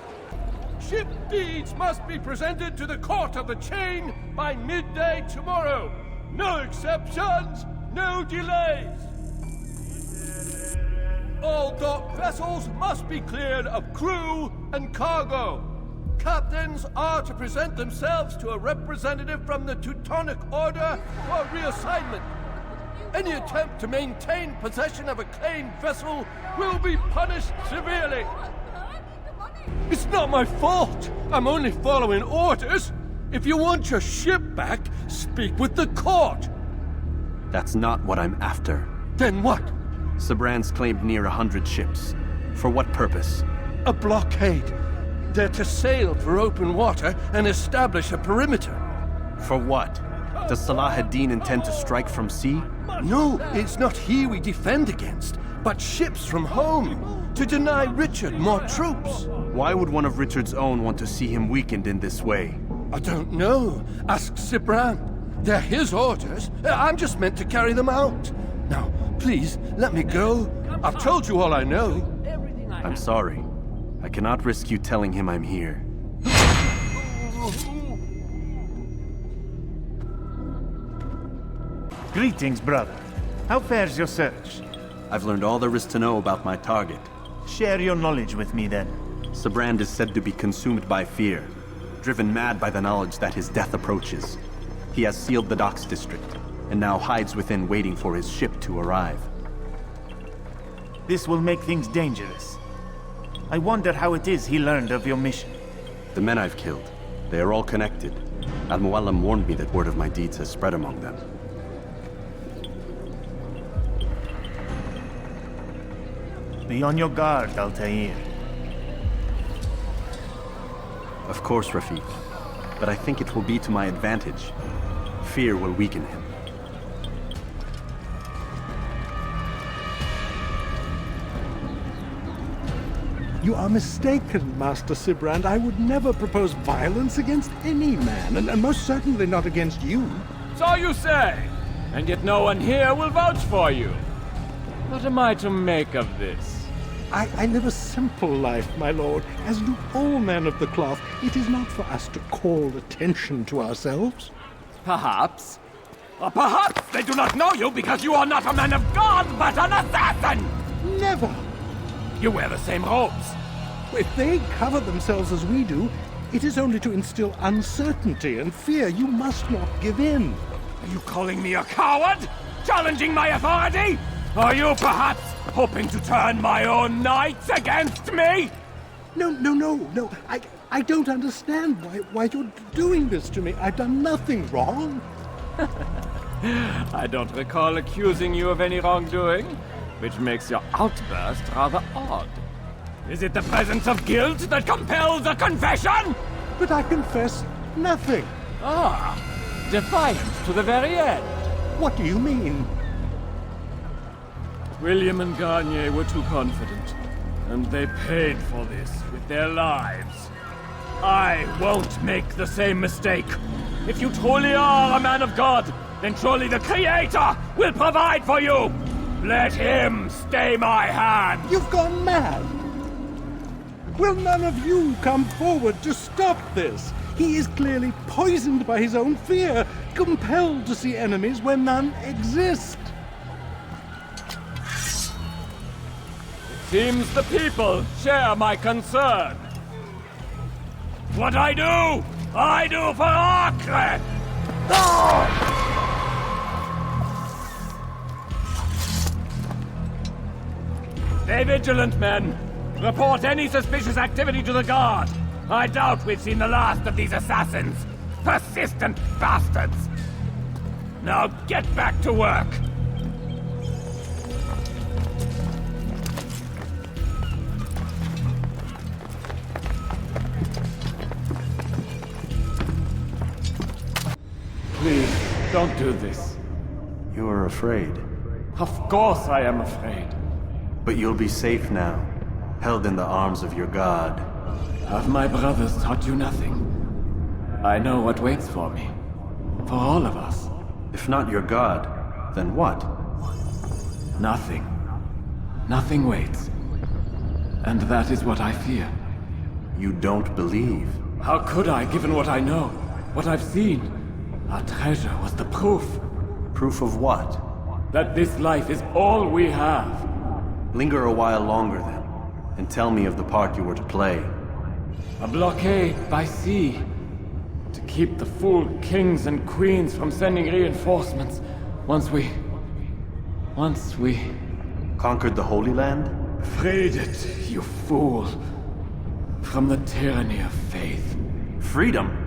J: Ship deeds must be presented to the Court of the Chain by midday tomorrow. No exceptions, no delays.
L: All dock vessels must be cleared of crew and cargo. Captains are to present themselves to a representative from the Teutonic Order for reassignment. Any attempt to maintain possession of a claimed vessel will be punished severely. It's not my fault. I'm only following orders. If you want your ship back, speak with the court.
C: That's not what I'm after.
L: Then what?
C: Sabrand's claimed near 100 ships. For what purpose?
L: A blockade. They're to sail for open water and establish a perimeter.
C: For what? Does Salah ad-Din intend to strike from sea?
L: No, it's not he we defend against, but ships from home, to deny Richard more troops.
C: Why would one of Richard's own want to see him weakened in this way?
L: I don't know. Ask Sibrand. They're his orders. I'm just meant to carry them out. Now, please, let me go. I've told you all I know.
C: I'm sorry. I cannot risk you telling him I'm here.
I: Greetings, brother. How fares your search?
C: I've learned all there is to know about my target.
I: Share your knowledge with me, then.
C: Sibrand is said to be consumed by fear, driven mad by the knowledge that his death approaches. He has sealed the docks district, and now hides within waiting for his ship to arrive.
I: This will make things dangerous. I wonder how it is he learned of your mission.
C: The men I've killed, they are all connected. Al-Mualim warned me that word of my deeds has spread among them.
I: Be on your guard, Altair.
C: Of course, Rafiq. But I think it will be to my advantage. Fear will weaken him.
D: You are mistaken, Master Sibrand. I would never propose violence against any man, and most certainly not against you.
J: So you say, and yet no one here will vouch for you. What am I to make of this?
D: I live a simple life, my lord, as do all men of the cloth. It is not for us to call attention to ourselves.
J: Perhaps. Or perhaps they do not know you because you are not a man of God, but an assassin!
D: Never!
J: You wear the same robes.
D: If they cover themselves as we do, it is only to instill uncertainty and fear. You must not give in.
J: Are you calling me a coward? Challenging my authority? Are you perhaps hoping to turn my own knights against me?
D: No. I don't understand why you're doing this to me. I've done nothing wrong.
J: I don't recall accusing you of any wrongdoing, which makes your outburst rather odd. Is it the presence of guilt that compels a confession?
D: But I confess nothing.
J: Ah, defiant to the very end.
D: What do you mean?
J: William and Garnier were too confident, and they paid for this with their lives. I won't make the same mistake. If you truly are a man of God, then surely the Creator will provide for you! Let him stay my hand!
D: You've gone mad! Will none of you come forward to stop this? He is clearly poisoned by his own fear, compelled to see enemies where none exist.
J: Seems the people share my concern. What I do for Acre! Stay vigilant, men. Report any suspicious activity to the guard. I doubt we've seen the last of these assassins. Persistent bastards. Now get back to work. Please, don't do this.
C: You are afraid.
J: Of course I am afraid.
C: But you'll be safe now, held in the arms of your god.
J: Have my brothers taught you nothing? I know what waits for me. For all of us.
C: If not your god, then what?
J: Nothing. Nothing waits. And that is what I fear.
C: You don't believe?
J: How could I, given what I know? What I've seen? Our treasure was the proof.
C: Proof of what?
J: That this life is all we have.
C: Linger a while longer then, and tell me of the part you were to play.
J: A blockade by sea to keep the fool kings and queens from sending reinforcements once we...
C: Conquered the Holy Land?
J: Freed it, you fool. From the tyranny of faith.
C: Freedom?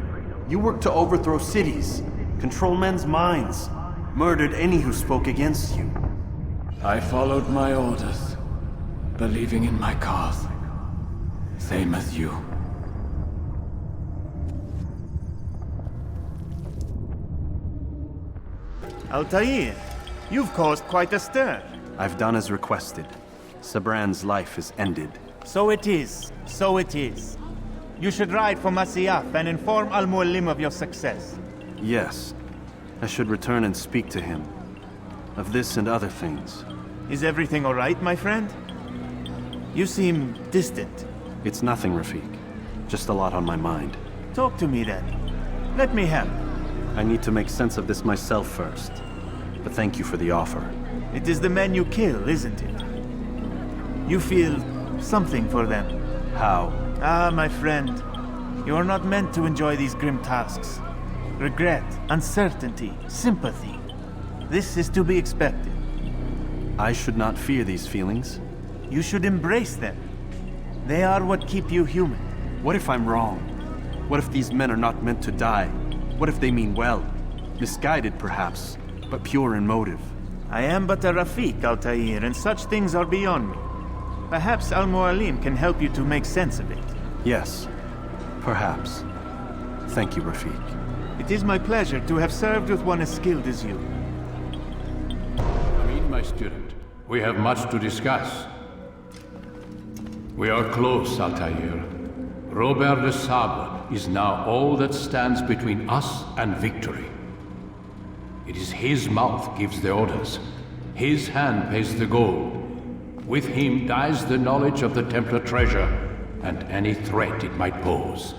C: You worked to overthrow cities, control men's minds, murdered any who spoke against you.
J: I followed my orders, believing in my cause. Same as you.
I: Altair, you've caused quite a stir.
C: I've done as requested. Sabran's life is ended.
I: So it is. So it is. You should ride for Masyaf and inform Al-Mualim of your success.
C: Yes. I should return and speak to him. Of this and other things.
I: Is everything all right, my friend? You seem distant.
C: It's nothing, Rafik. Just a lot on my mind.
I: Talk to me then. Let me help.
C: I need to make sense of this myself first. But thank you for the offer.
I: It is the men you kill, isn't it? You feel something for them.
C: How?
I: Ah, my friend. You are not meant to enjoy these grim tasks. Regret, uncertainty, sympathy. This is to be expected.
C: I should not fear these feelings.
I: You should embrace them. They are what keep you human.
C: What if I'm wrong? What if these men are not meant to die? What if they mean well? Misguided, perhaps, but pure in motive.
I: I am but a Rafik, Altair, and such things are beyond me. Perhaps Al-Mualim can help you to make sense of it.
C: Yes, perhaps. Thank you, Rafik.
I: It is my pleasure to have served with one as skilled as you.
H: Amin, my student. We have much to discuss. We are close, Altair. Robert de Sable is now all that stands between us and victory. It is his mouth gives the orders. His hand pays the gold. With him dies the knowledge of the Templar treasure and any threat it might pose.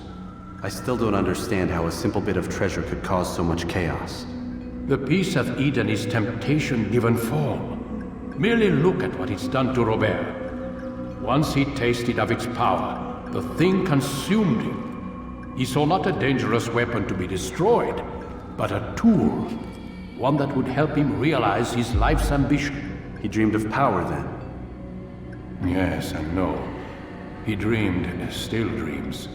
C: I still don't understand how a simple bit of treasure could cause so much chaos.
H: The peace of Eden is temptation given form. Merely look at what it's done to Robert. Once he tasted of its power, the thing consumed him. He saw not a dangerous weapon to be destroyed, but a tool. One that would help him realize his life's ambition.
C: He dreamed of power then?
H: Yes and no. He dreamed, still dreams,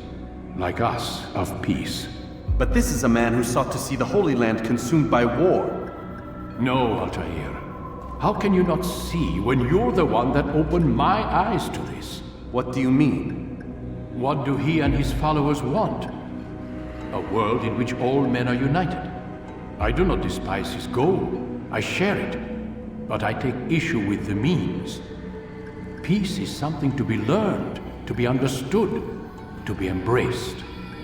H: like us, of peace.
C: But this is a man who sought to see the Holy Land consumed by war.
H: No, Altair. How can you not see when you're the one that opened my eyes to this?
C: What do you mean?
H: What do he and his followers want? A world in which all men are united. I do not despise his goal. I share it. But I take issue with the means. Peace is something to be learned, to be understood, to be embraced.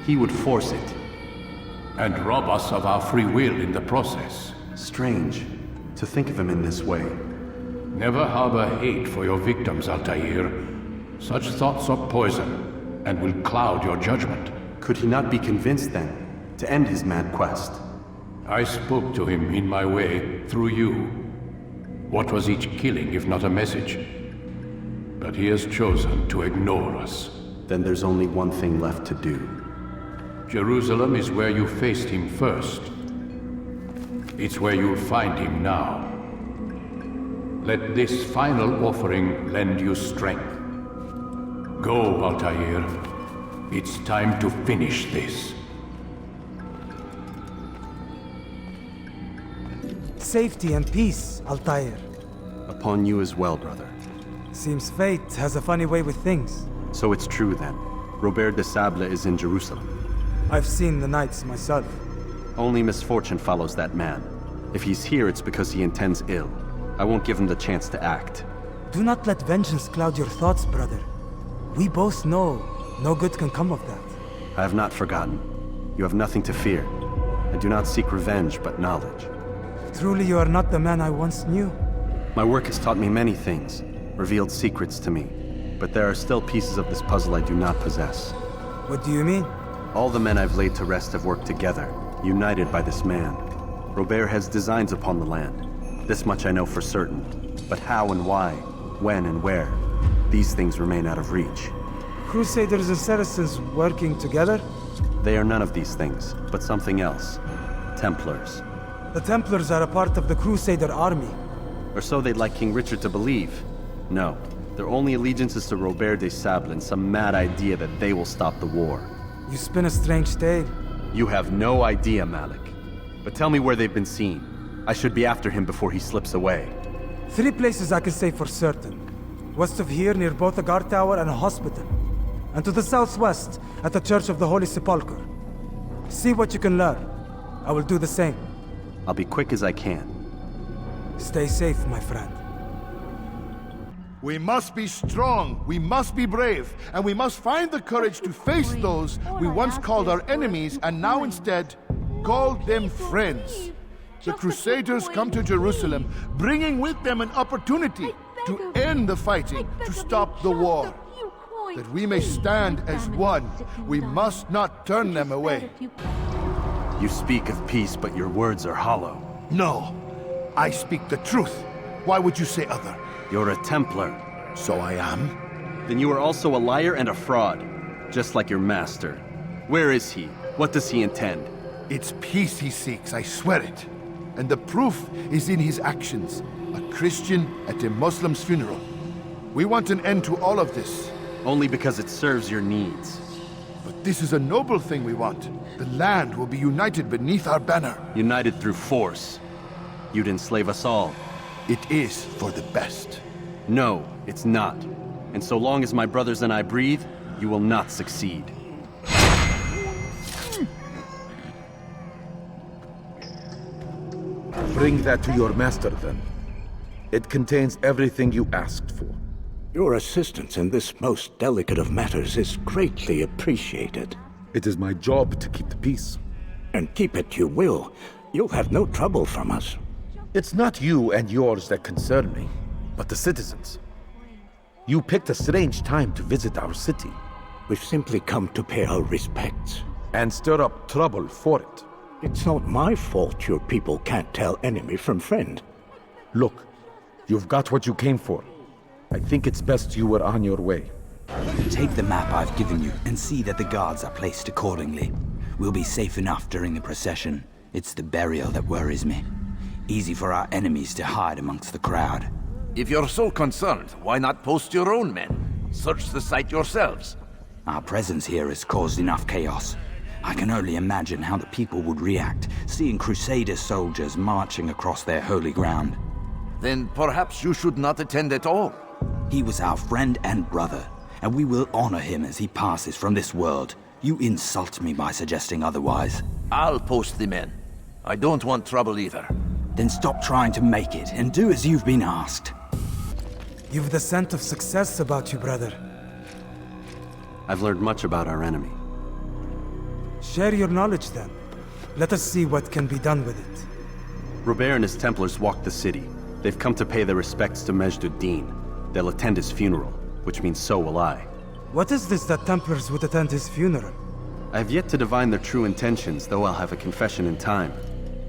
C: He would force it.
H: And rob us of our free will in the process.
C: Strange, to think of him in this way.
H: Never harbor hate for your victims, Altair. Such thoughts are poison, and will cloud your judgment.
C: Could he not be convinced, then, to end his mad quest?
H: I spoke to him in my way, through you. What was each killing if not a message? But he has chosen to ignore us.
C: Then there's only one thing left to do.
H: Jerusalem is where you faced him first. It's where you'll find him now. Let this final offering lend you strength. Go, Altair. It's time to finish this.
A: Safety and peace, Altair.
C: Upon you as well, brother.
A: Seems fate has a funny way with things.
C: So it's true then. Robert de Sable is in Jerusalem.
A: I've seen the knights myself.
C: Only misfortune follows that man. If he's here, it's because he intends ill. I won't give him the chance to act.
A: Do not let vengeance cloud your thoughts, brother. We both know no good can come of that.
C: I have not forgotten. You have nothing to fear. I do not seek revenge, but knowledge.
A: Truly you are not the man I once knew.
C: My work has taught me many things, revealed secrets to me. But there are still pieces of this puzzle I do not possess.
A: What do you mean?
C: All the men I've laid to rest have worked together, united by this man. Robert has designs upon the land. This much I know for certain. But how and why? When and where? These things remain out of reach.
A: Crusaders and Saracens working together?
C: They are none of these things, but something else. Templars.
A: The Templars are a part of the Crusader army.
C: Or so they'd like King Richard to believe. No, their only allegiance is to Robert de Sable and some mad idea that they will stop the war.
A: You spin a strange tale.
C: You have no idea, Malik. But tell me where they've been seen. I should be after him before he slips away.
A: 3 places I can say for certain. West of here, near both a guard tower and a hospital. And to the southwest, at the Church of the Holy Sepulchre. See what you can learn. I will do the same.
C: I'll be quick as I can.
A: Stay safe, my friend.
F: We must be strong, we must be brave, and we must find the courage to face those we once called our enemies and now instead call them friends. The Crusaders come to Jerusalem, bringing with them an opportunity to end the fighting, to stop the war. That we may stand as one, we must not turn them away.
C: You speak of peace, but your words are hollow.
F: No, I speak the truth. Why would you say other?
C: You're a Templar.
F: So I am?
C: Then you are also a liar and a fraud, just like your master. Where is he? What does he intend?
F: It's peace he seeks, I swear it. And the proof is in his actions. A Christian at a Muslim's funeral. We want an end to all of this.
C: Only because it serves your needs.
F: But this is a noble thing we want. The land will be united beneath our banner.
C: United through force. You'd enslave us all.
F: It is for the best.
C: No, it's not. And so long as my brothers and I breathe, you will not succeed.
R: Bring that to your master, then. It contains everything you asked for.
T: Your assistance in this most delicate of matters is greatly appreciated.
R: It is my job to keep the peace.
T: And keep it you will. You'll have no trouble from us.
R: It's not you and yours that concern me, but the citizens. You picked a strange time to visit our city.
T: We've simply come to pay our respects.
R: And stir up trouble for it.
T: It's not my fault your people can't tell enemy from friend.
R: Look, you've got what you came for. I think it's best you were on your way.
M: Take the map I've given you and see that the guards are placed accordingly. We'll be safe enough during the procession. It's the burial that worries me. Easy for our enemies to hide amongst the crowd.
P: If you're so concerned, why not post your own men? Search the site yourselves.
M: Our presence here has caused enough chaos. I can only imagine how the people would react, seeing Crusader soldiers marching across their holy ground.
P: Then perhaps you should not attend at all.
M: He was our friend and brother, and we will honor him as he passes from this world. You insult me by suggesting otherwise.
P: I'll post the men. I don't want trouble either.
M: Then stop trying to make it, and do as you've been asked.
A: You've the scent of success about you, brother.
C: I've learned much about our enemy.
A: Share your knowledge, then. Let us see what can be done with it.
C: Robert and his Templars walked the city. They've come to pay their respects to Majd-ud-Din. They'll attend his funeral, which means so will I.
A: What is this that Templars would attend his funeral?
C: I have yet to divine their true intentions, though I'll have a confession in time.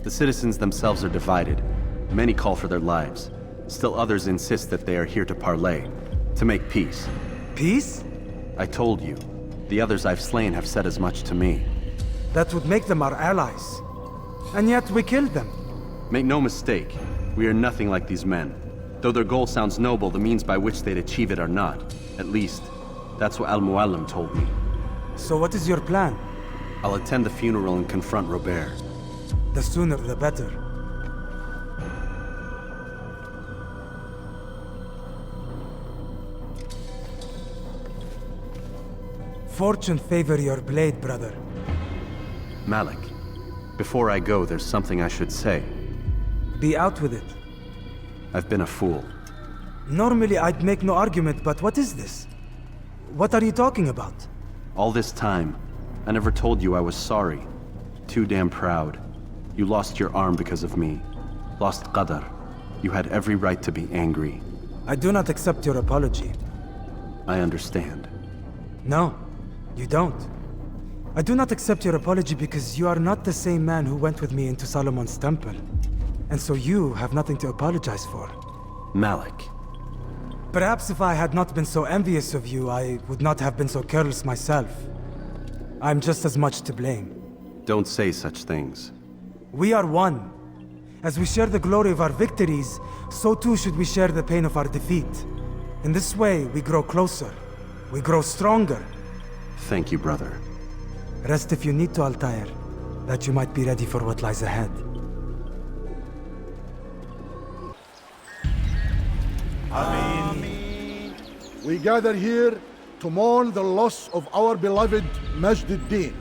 C: The citizens themselves are divided. Many call for their lives. Still others insist that they are here to parley, to make peace.
A: Peace?
C: I told you. The others I've slain have said as much to me.
A: That would make them our allies. And yet we killed them.
C: Make no mistake, we are nothing like these men. Though their goal sounds noble, the means by which they'd achieve it are not. At least, that's what Al-Mualim told me.
A: So what is your plan?
C: I'll attend the funeral and confront Robert.
A: The sooner the better. Fortune favor your blade, brother.
C: Malik, before I go, there's something I should say.
A: Be out with it.
C: I've been a fool.
A: Normally I'd make no argument, but what is this? What are you talking about?
C: All this time, I never told you I was sorry. Too damn proud. You lost your arm because of me. Lost Qadar. You had every right to be angry.
A: I do not accept your apology.
C: I understand.
A: No, you don't. I do not accept your apology because you are not the same man who went with me into Solomon's temple. And so you have nothing to apologize for.
C: Malik,
A: Perhaps if I had not been so envious of you, I would not have been so careless myself. I'm just as much to blame.
C: Don't say such things.
A: We are one. As we share the glory of our victories, so too should we share the pain of our defeat. In this way, we grow closer. We grow stronger.
C: Thank you, brother.
A: Rest if you need to, Altair, that you might be ready for what lies ahead.
B: We gather here to mourn the loss of our beloved Majd ad-Din.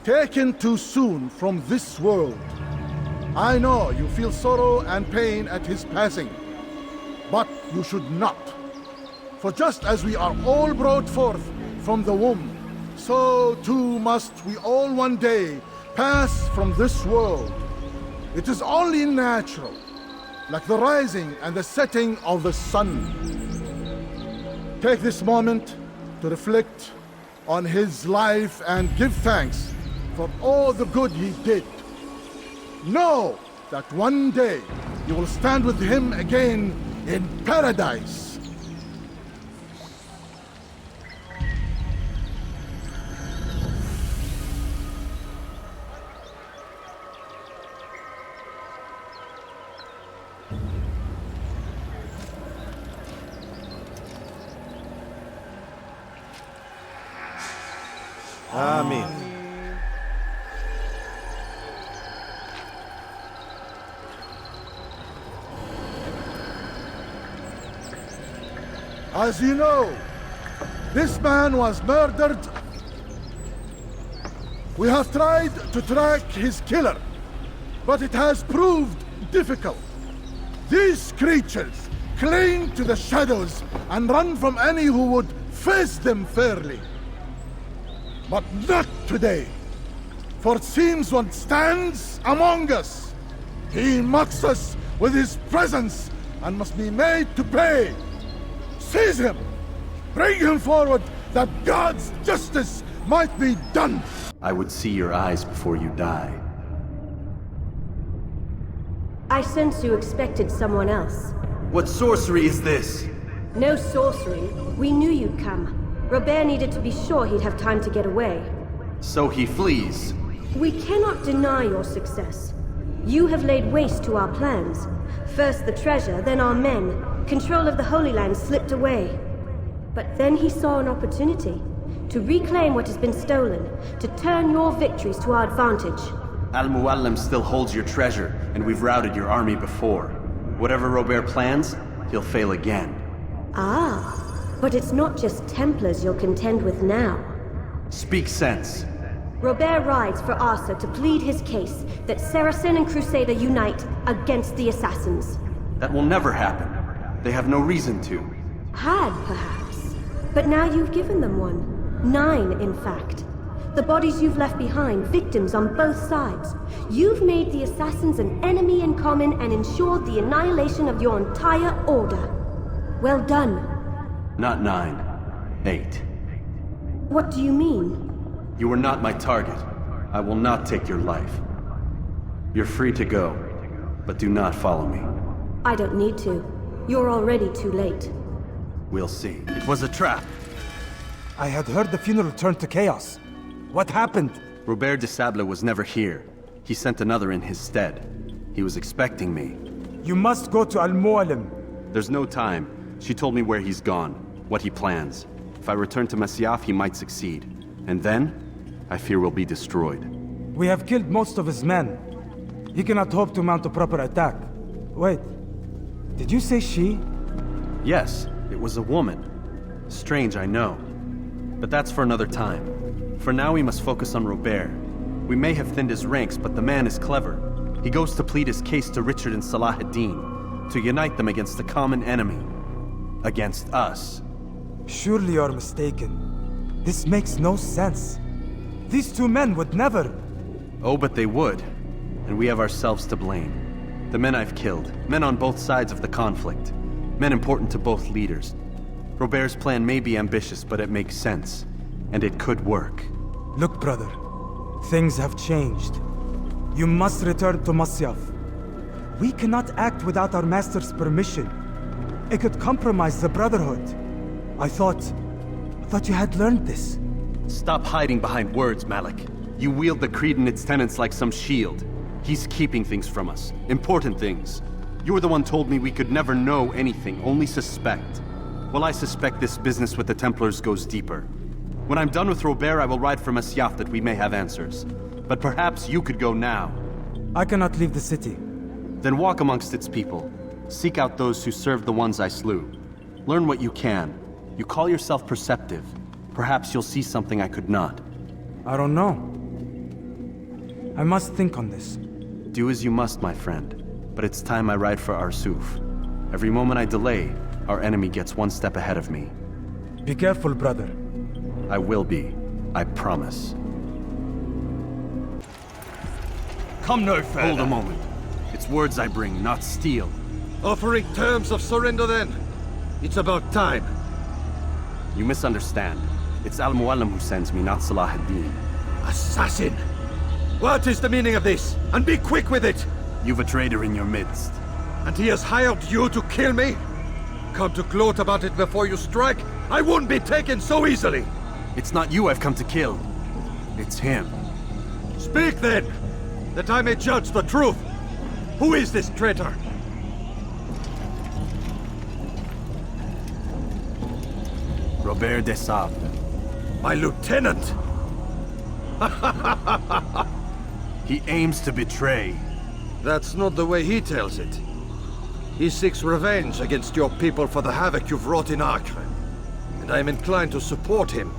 B: Taken too soon from this world. I know you feel sorrow and pain at his passing, but you should not. For just as we are all brought forth from the womb, so too must we all one day pass from this world. It is only natural, like the rising and the setting of the sun. Take this moment to reflect on his life and give thanks for all the good he did. Know that one day you will stand with him again in paradise.
S: Amen.
B: As you know, this man was murdered. We have tried to track his killer, but it has proved difficult. These creatures cling to the shadows and run from any who would face them fairly. But not today, for it seems one stands among us. He mocks us with his presence and must be made to pay. Seize him! Bring him forward that God's justice might be done!
C: I would see your eyes before you die.
E: I sense you expected someone else.
C: What sorcery is this?
E: No sorcery. We knew you'd come. Robert needed to be sure he'd have time to get away.
C: So he flees.
E: We cannot deny your success. You have laid waste to our plans. First the treasure, then our men. Control of the Holy Land slipped away. But then he saw an opportunity to reclaim what has been stolen, to turn your victories to our advantage.
C: Al-Mualim still holds your treasure, and we've routed your army before. Whatever Robert plans, he'll fail again.
E: Ah, but it's not just Templars you'll contend with now.
C: Speak sense.
E: Robert rides for Arsa to plead his case that Saracen and Crusader unite against the Assassins.
C: That will never happen. They have no reason to.
E: Had, perhaps. But now you've given them one. 9, in fact. The bodies you've left behind, victims on both sides. You've made the Assassins an enemy in common and ensured the annihilation of your entire order. Well done.
C: Not 9. 8.
E: What do you mean?
C: You are not my target. I will not take your life. You're free to go, but do not follow me.
E: I don't need to. You're already too late.
C: We'll see. It was a trap.
A: I had heard the funeral turned to chaos. What happened?
C: Robert de Sable was never here. He sent another in his stead. He was expecting me.
A: You must go to Al-Mualim.
C: There's no time. She told me where he's gone, what he plans. If I return to Masyaf, he might succeed. And then, I fear we'll be destroyed.
A: We have killed most of his men. He cannot hope to mount a proper attack. Wait, did you say she?
C: Yes, it was a woman. Strange, I know. But that's for another time. For now, we must focus on Robert. We may have thinned his ranks, but the man is clever. He goes to plead his case to Richard and Salah ad-Din, to unite them against the common enemy. Against us.
A: Surely you're mistaken. This makes no sense. These two men would never...
C: Oh, but they would. And we have ourselves to blame. The men I've killed, men on both sides of the conflict. Men important to both leaders. Robert's plan may be ambitious, but it makes sense. And it could work.
A: Look, brother. Things have changed. You must return to Masyaf. We cannot act without our master's permission. It could compromise the Brotherhood. I thought you had learned this.
C: Stop hiding behind words, Malik. You wield the creed and its tenets like some shield. He's keeping things from us. Important things. You were the one told me we could never know anything, only suspect. Well, I suspect this business with the Templars goes deeper. When I'm done with Robert, I will ride for Masyaf that we may have answers. But perhaps you could go now.
A: I cannot leave the city.
C: Then walk amongst its people. Seek out those who served the ones I slew. Learn what you can. You call yourself perceptive. Perhaps you'll see something I could not.
A: I don't know. I must think on this.
C: Do as you must, my friend. But it's time I ride for Arsuf. Every moment I delay, our enemy gets one step ahead of me.
A: Be careful, brother.
C: I will be. I promise.
B: Come no further.
C: Hold a moment. It's words I bring, not steel.
B: Offering terms of surrender then? It's about time.
C: You misunderstand. It's Al-Mualim who sends me, not Salah ad-Din.
B: Assassin! What is the meaning of this? And be quick with it!
C: You've a traitor in your midst.
B: And he has hired you to kill me? Come to gloat about it before you strike? I won't be taken so easily!
C: It's not you I've come to kill. It's him.
B: Speak then, that I may judge the truth. Who is this traitor?
C: Robert de Sable.
B: My lieutenant!
C: He aims to betray.
B: That's not the way he tells it. He seeks revenge against your people for the havoc you've wrought in Acre. And I am inclined to support him.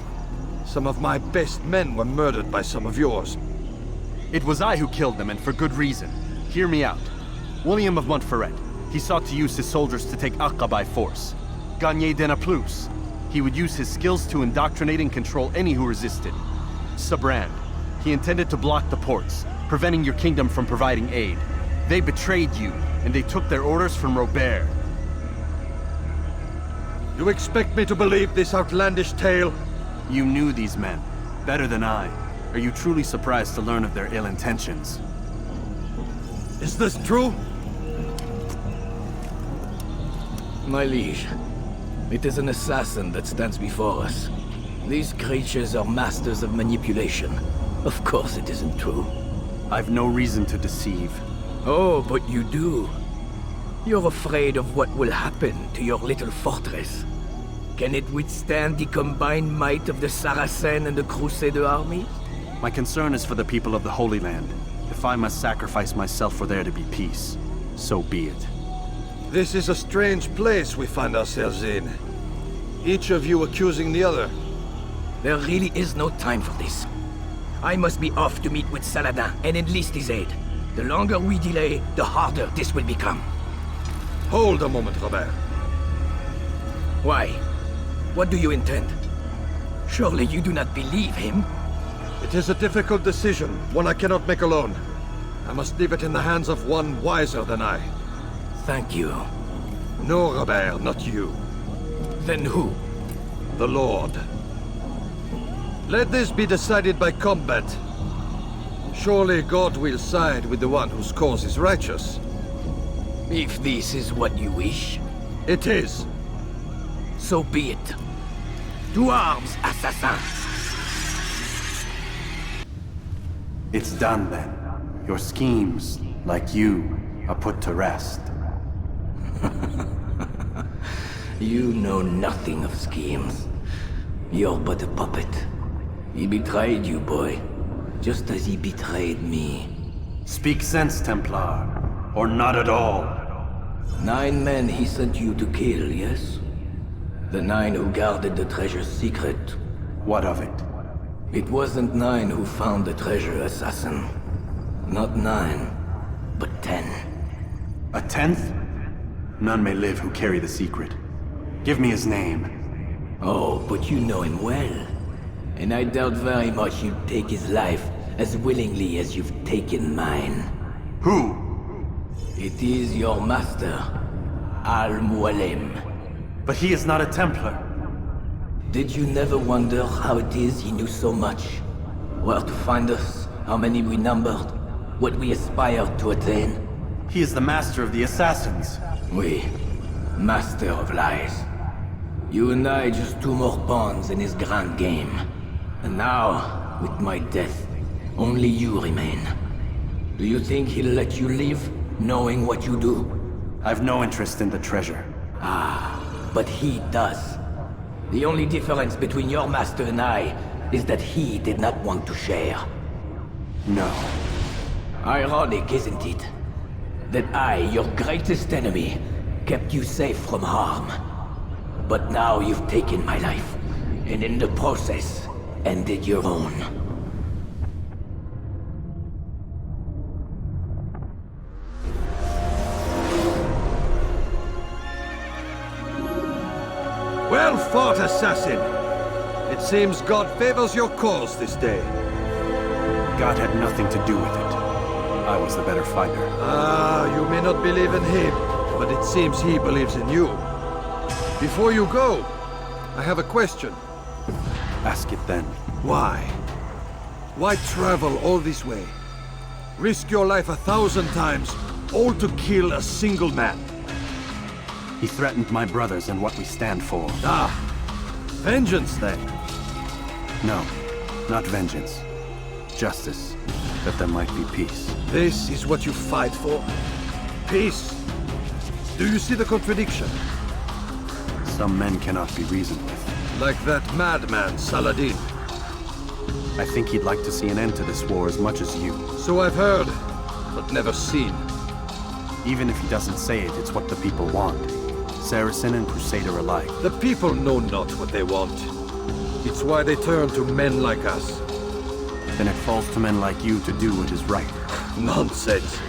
B: Some of my best men were murdered by some of yours.
C: It was I who killed them, and for good reason. Hear me out. William of Montferrat. He sought to use his soldiers to take Acre by force. Gagné de Naplouse. He would use his skills to indoctrinate and control any who resisted. Sabrand. He intended to block the ports, preventing your kingdom from providing aid. They betrayed you, and they took their orders from Robert.
B: You expect me to believe this outlandish tale?
C: You knew these men, better than I. Are you truly surprised to learn of their ill intentions?
B: Is this true?
T: My liege, it is an assassin that stands before us. These creatures are masters of manipulation. Of course it isn't true.
C: I've no reason to deceive.
T: Oh, but you do. You're afraid of what will happen to your little fortress. Can it withstand the combined might of the Saracen and the Crusader armies?
C: My concern is for the people of the Holy Land. If I must sacrifice myself for there to be peace, so be it.
B: This is a strange place we find ourselves in. Each of you accusing the other.
T: There really is no time for this. I must be off to meet with Saladin and enlist his aid. The longer we delay, the harder this will become.
B: Hold a moment, Robert.
T: Why? What do you intend? Surely you do not believe him?
B: It is a difficult decision, one I cannot make alone. I must leave it in the hands of one wiser than I.
T: Thank you.
B: No, Robert, not you.
T: Then who?
B: The Lord. Let this be decided by combat. Surely God will side with the one whose cause is righteous.
T: If this is what you wish.
B: It is.
T: So be it. To arms, assassin!
C: It's done then. Your schemes, like you, are put to rest.
T: You know nothing of schemes. You're but a puppet. He betrayed you, boy. Just as he betrayed me.
C: Speak sense, Templar. Or not at all.
T: 9 men he sent you to kill, yes? The 9 who guarded the treasure's secret.
C: What of it?
T: It wasn't 9 who found the treasure, assassin. Not 9, but 10.
C: A 10th? None may live who carry the secret. Give me his name.
T: Oh, but you know him well. And I doubt very much you'd take his life as willingly as you've taken mine.
C: Who?
T: It is your master, Al-Mualim.
C: But he is not a Templar.
T: Did you never wonder how it is he knew so much? Where to find us, how many we numbered, what we aspired to attain?
C: He is the master of the assassins.
T: Oui. Master of lies. You and I just two more pawns in his grand game. And now, with my death, only you remain. Do you think he'll let you live, knowing what you do?
C: I've no interest in the treasure.
T: Ah, but he does. The only difference between your master and I is that he did not want to share.
C: No.
T: Ironic, isn't it? That I, your greatest enemy, kept you safe from harm. But now you've taken my life, and in the process, ended your own.
B: Well fought, assassin! It seems God favors your cause this day.
C: God had nothing to do with it. I was the better fighter.
B: Ah, you may not believe in him, but it seems he believes in you. Before you go, I have a question.
C: Ask it then.
B: Why? Why travel all this way? Risk your life 1,000 times, all to kill a single man.
C: He threatened my brothers and what we stand for.
B: Ah, vengeance then?
C: No, not vengeance. Justice, that there might be peace.
B: This is what you fight for? Peace? Do you see the contradiction?
C: Some men cannot be reasoned with.
B: Like that madman, Saladin.
C: I think he'd like to see an end to this war as much as you.
B: So I've heard, but never seen.
C: Even if he doesn't say it, it's what the people want. Saracen and Crusader alike.
B: The people know not what they want. It's why they turn to men like us.
C: Then it falls to men like you to do what is right.
B: Nonsense.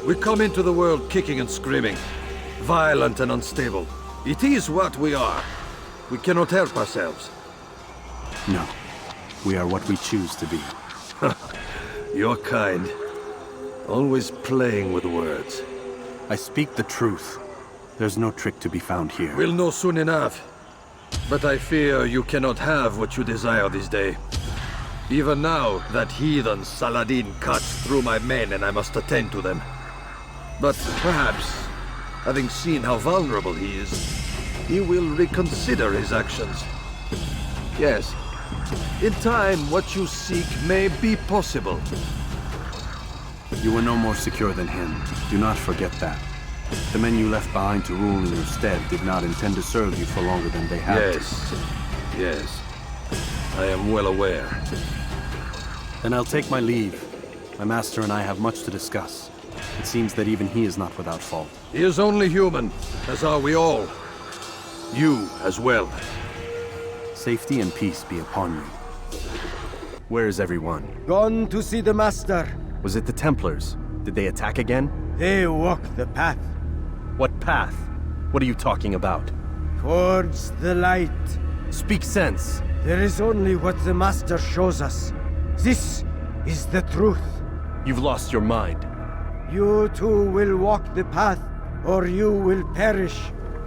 B: We come into the world kicking and screaming, violent and unstable. It is what we are. We cannot help ourselves.
C: No. We are what we choose to be.
B: You're kind. Always playing with words.
C: I speak the truth. There's no trick to be found here.
B: We'll know soon enough. But I fear you cannot have what you desire this day. Even now, that heathen Saladin cuts through my men and I must attend to them. But perhaps, having seen how vulnerable he is, he will reconsider his actions. Yes, in time, what you seek may be possible.
C: You were no more secure than him. Do not forget that. The men you left behind to rule in your stead did not intend to serve you for longer than they had to.
B: Yes. I am well aware.
C: Then I'll take my leave. My master and I have much to discuss. It seems that even he is not without fault.
B: He is only human, as are we all. You as well.
C: Safety and peace be upon you. Where is everyone?
O: Gone to see the master.
C: Was it the Templars? Did they attack again?
O: They walk the path.
C: What path? What are you talking about?
O: Towards the light.
C: Speak sense.
O: There is only what the master shows us. This is the truth.
C: You've lost your mind.
O: You too will walk the path, or you will perish.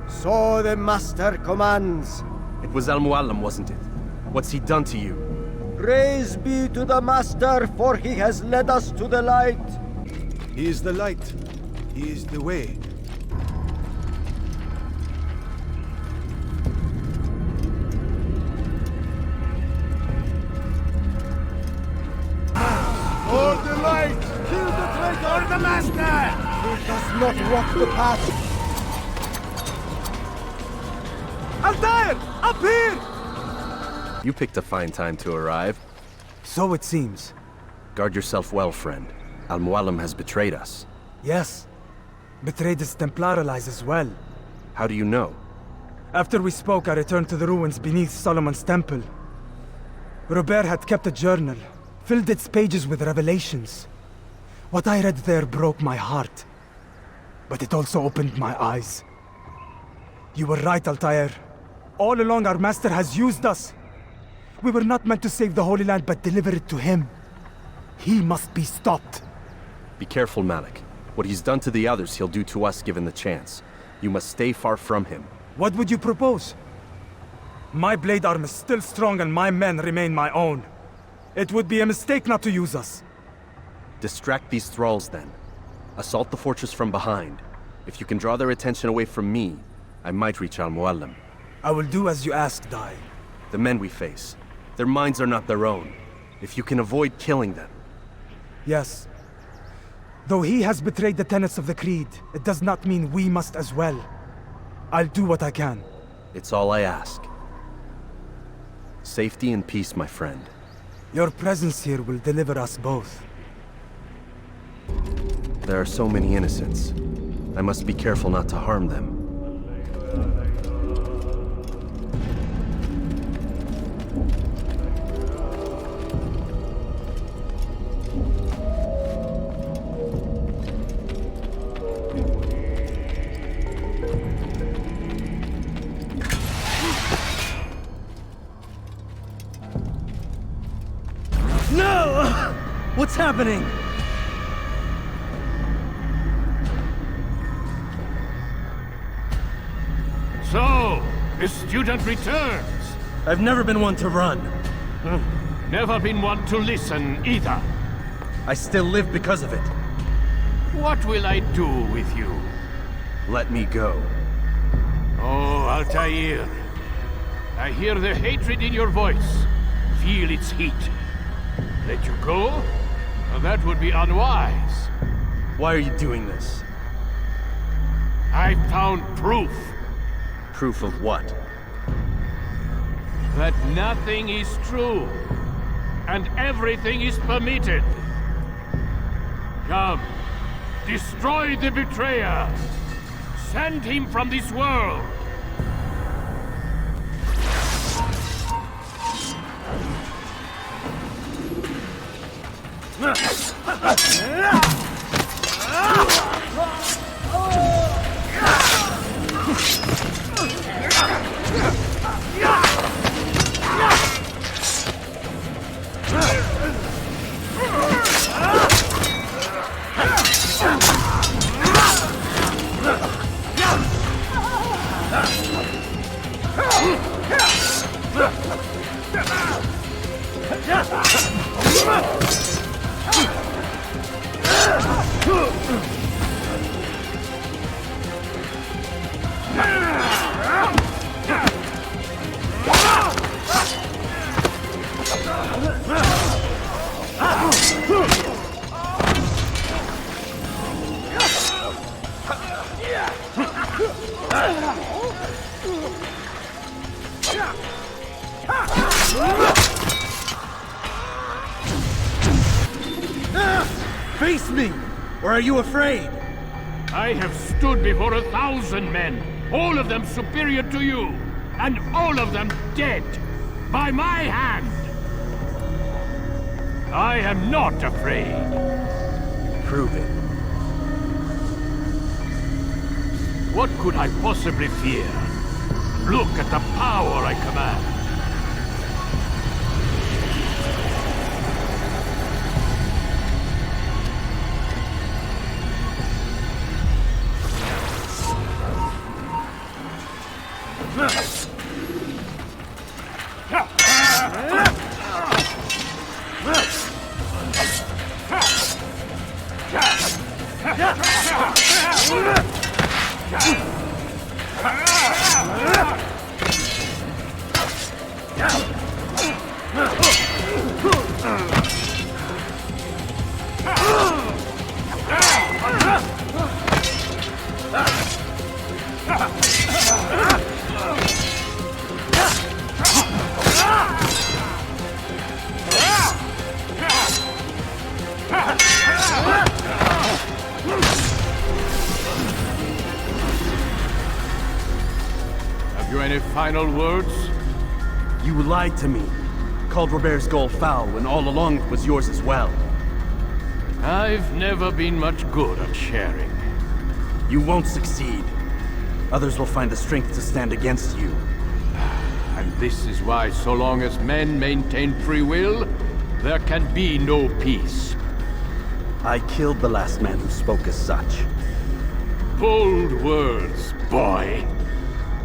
O: So the master commands.
C: It was Al-Mualim, wasn't it? What's he done to you?
O: Praise be to the master, for he has led us to the light.
B: He is the light. He is the way.
L: For the light! Kill the traitor! For the master!
O: He does not walk the path.
A: Altair! Up here!
C: You picked a fine time to arrive.
A: So it seems.
C: Guard yourself well, friend. Al-Mualim has betrayed us.
A: Yes. Betrayed his Templar allies as well.
C: How do you know?
A: After we spoke, I returned to the ruins beneath Solomon's temple. Robert had kept a journal, filled its pages with revelations. What I read there broke my heart. But it also opened my eyes. You were right, Altair. All along, our master has used us. We were not meant to save the Holy Land, but deliver it to him. He must be stopped.
C: Be careful, Malik. What he's done to the others, he'll do to us given the chance. You must stay far from him.
A: What would you propose? My blade arm is still strong and my men remain my own. It would be a mistake not to use us.
C: Distract these thralls then. Assault the fortress from behind. If you can draw their attention away from me, I might reach Al-Mualim.
A: I will do as you ask, Dai.
C: The men we face, their minds are not their own. If you can avoid killing them.
A: Yes. Though he has betrayed the tenets of the Creed, it does not mean we must as well. I'll do what I can.
C: It's all I ask. Safety and peace, my friend.
A: Your presence here will deliver us both.
C: There are so many innocents. I must be careful not to harm them.
O: No! What's happening?
H: So, the student returns.
O: I've never been one to run.
H: Never been one to listen either.
O: I still live because of it.
H: What will I do with you?
C: Let me go.
H: Oh, Altair. I hear the hatred in your voice. Feel its heat. Let you go? Well, that would be unwise.
C: Why are you doing this?
H: I found proof.
C: Proof of what?
H: That nothing is true. And everything is permitted. Come. Destroy the betrayer. Send him from this world.
O: Face me! Or are you afraid?
H: I have stood before 1,000 men, all of them superior to you, and all of them dead, by my hand. I am not afraid.
C: Prove it.
H: What could I possibly fear? Look at the power I command. Have you any final words?
C: You lied to me. Called Robert's goal foul when all along it was yours as well.
H: I've never been much good at sharing.
C: You won't succeed. Others will find the strength to stand against you.
H: And this is why, so long as men maintain free will, there can be no peace.
C: I killed the last man who spoke as such.
H: Bold words, boy.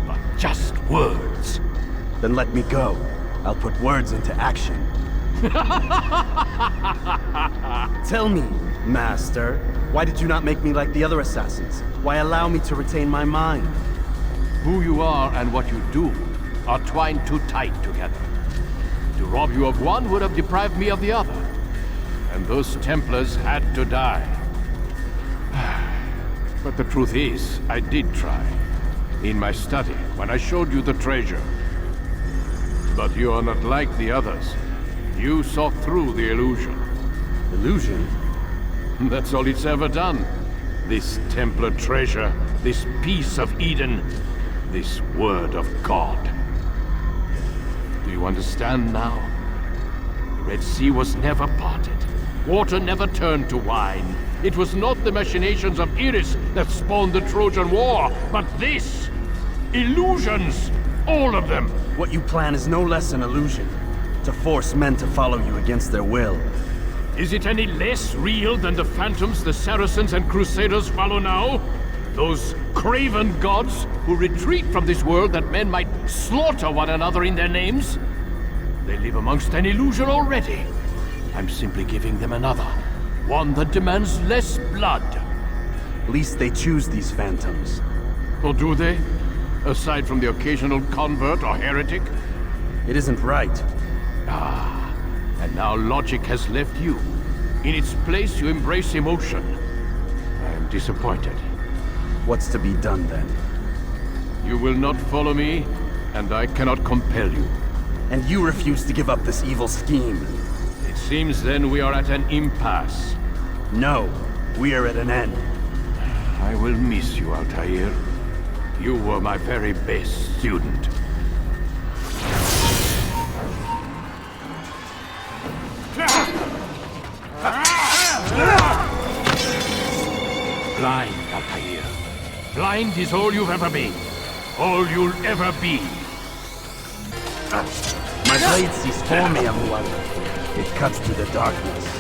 H: But just words.
C: Then let me go. I'll put words into action. Tell me, Master, why did you not make me like the other assassins? Why allow me to retain my mind?
H: Who you are and what you do are twined too tight together. To rob you of one would have deprived me of the other. And those Templars had to die. But the truth is, I did try. In my study, when I showed you the treasure. But you are not like the others. You saw through the illusion.
C: Illusion?
H: That's all it's ever done. This Templar treasure, this piece of Eden, this word of God. Do you understand now? The Red Sea was never parted. Water never turned to wine. It was not the machinations of Iris that spawned the Trojan War, but this! Illusions! All of them!
C: What you plan is no less an illusion. To force men to follow you against their will.
H: Is it any less real than the phantoms the Saracens and Crusaders follow now? Those craven gods who retreat from this world that men might slaughter one another in their names? They live amongst an illusion already. I'm simply giving them another. One that demands less blood.
C: At least they choose these phantoms.
H: Or do they? Aside from the occasional convert or heretic?
C: It isn't right.
H: Ah, and now logic has left you. In its place, you embrace emotion. I am disappointed.
C: What's to be done, then?
H: You will not follow me, and I cannot compel you.
C: And you refuse to give up this evil scheme.
H: It seems then we are at an impasse.
C: No, we are at an end.
H: I will miss you, Altair. You were my very best student. Blind, Altair. Blind is all you've ever been. All you'll ever be.
C: My blade sees for me, Amuala. It cuts through the darkness.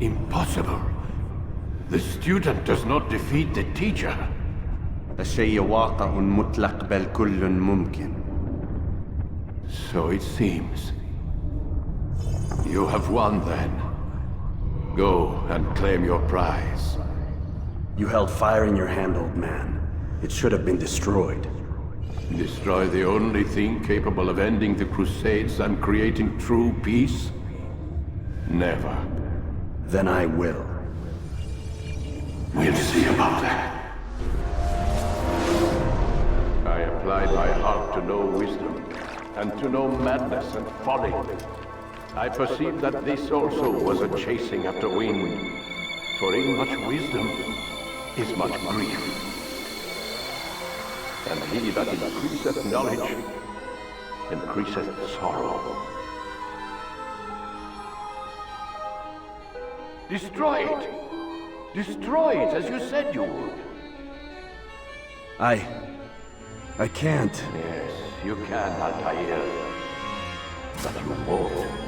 H: Impossible. The student does not defeat the teacher.
C: الشيء واقع مطلق بل كل ممكن.
H: So it seems. You have won then. Go and claim your prize.
C: You held fire in your hand, old man. It should have been destroyed.
H: Destroy the only thing capable of ending the Crusades and creating true peace? Never.
C: Then I will.
H: We'll see about that. I applied my heart to know wisdom, and to know madness and folly. I perceived that this also was a chasing after wind, for in much wisdom is much grief.
G: And he that increaseth knowledge increaseth sorrow. Destroy it! Destroy it as you said you would.
N: I can't.
G: Yes, you can, Altair. But you won't.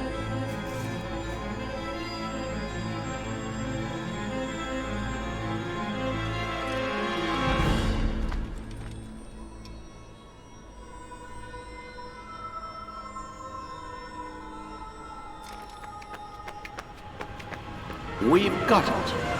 G: We've got it.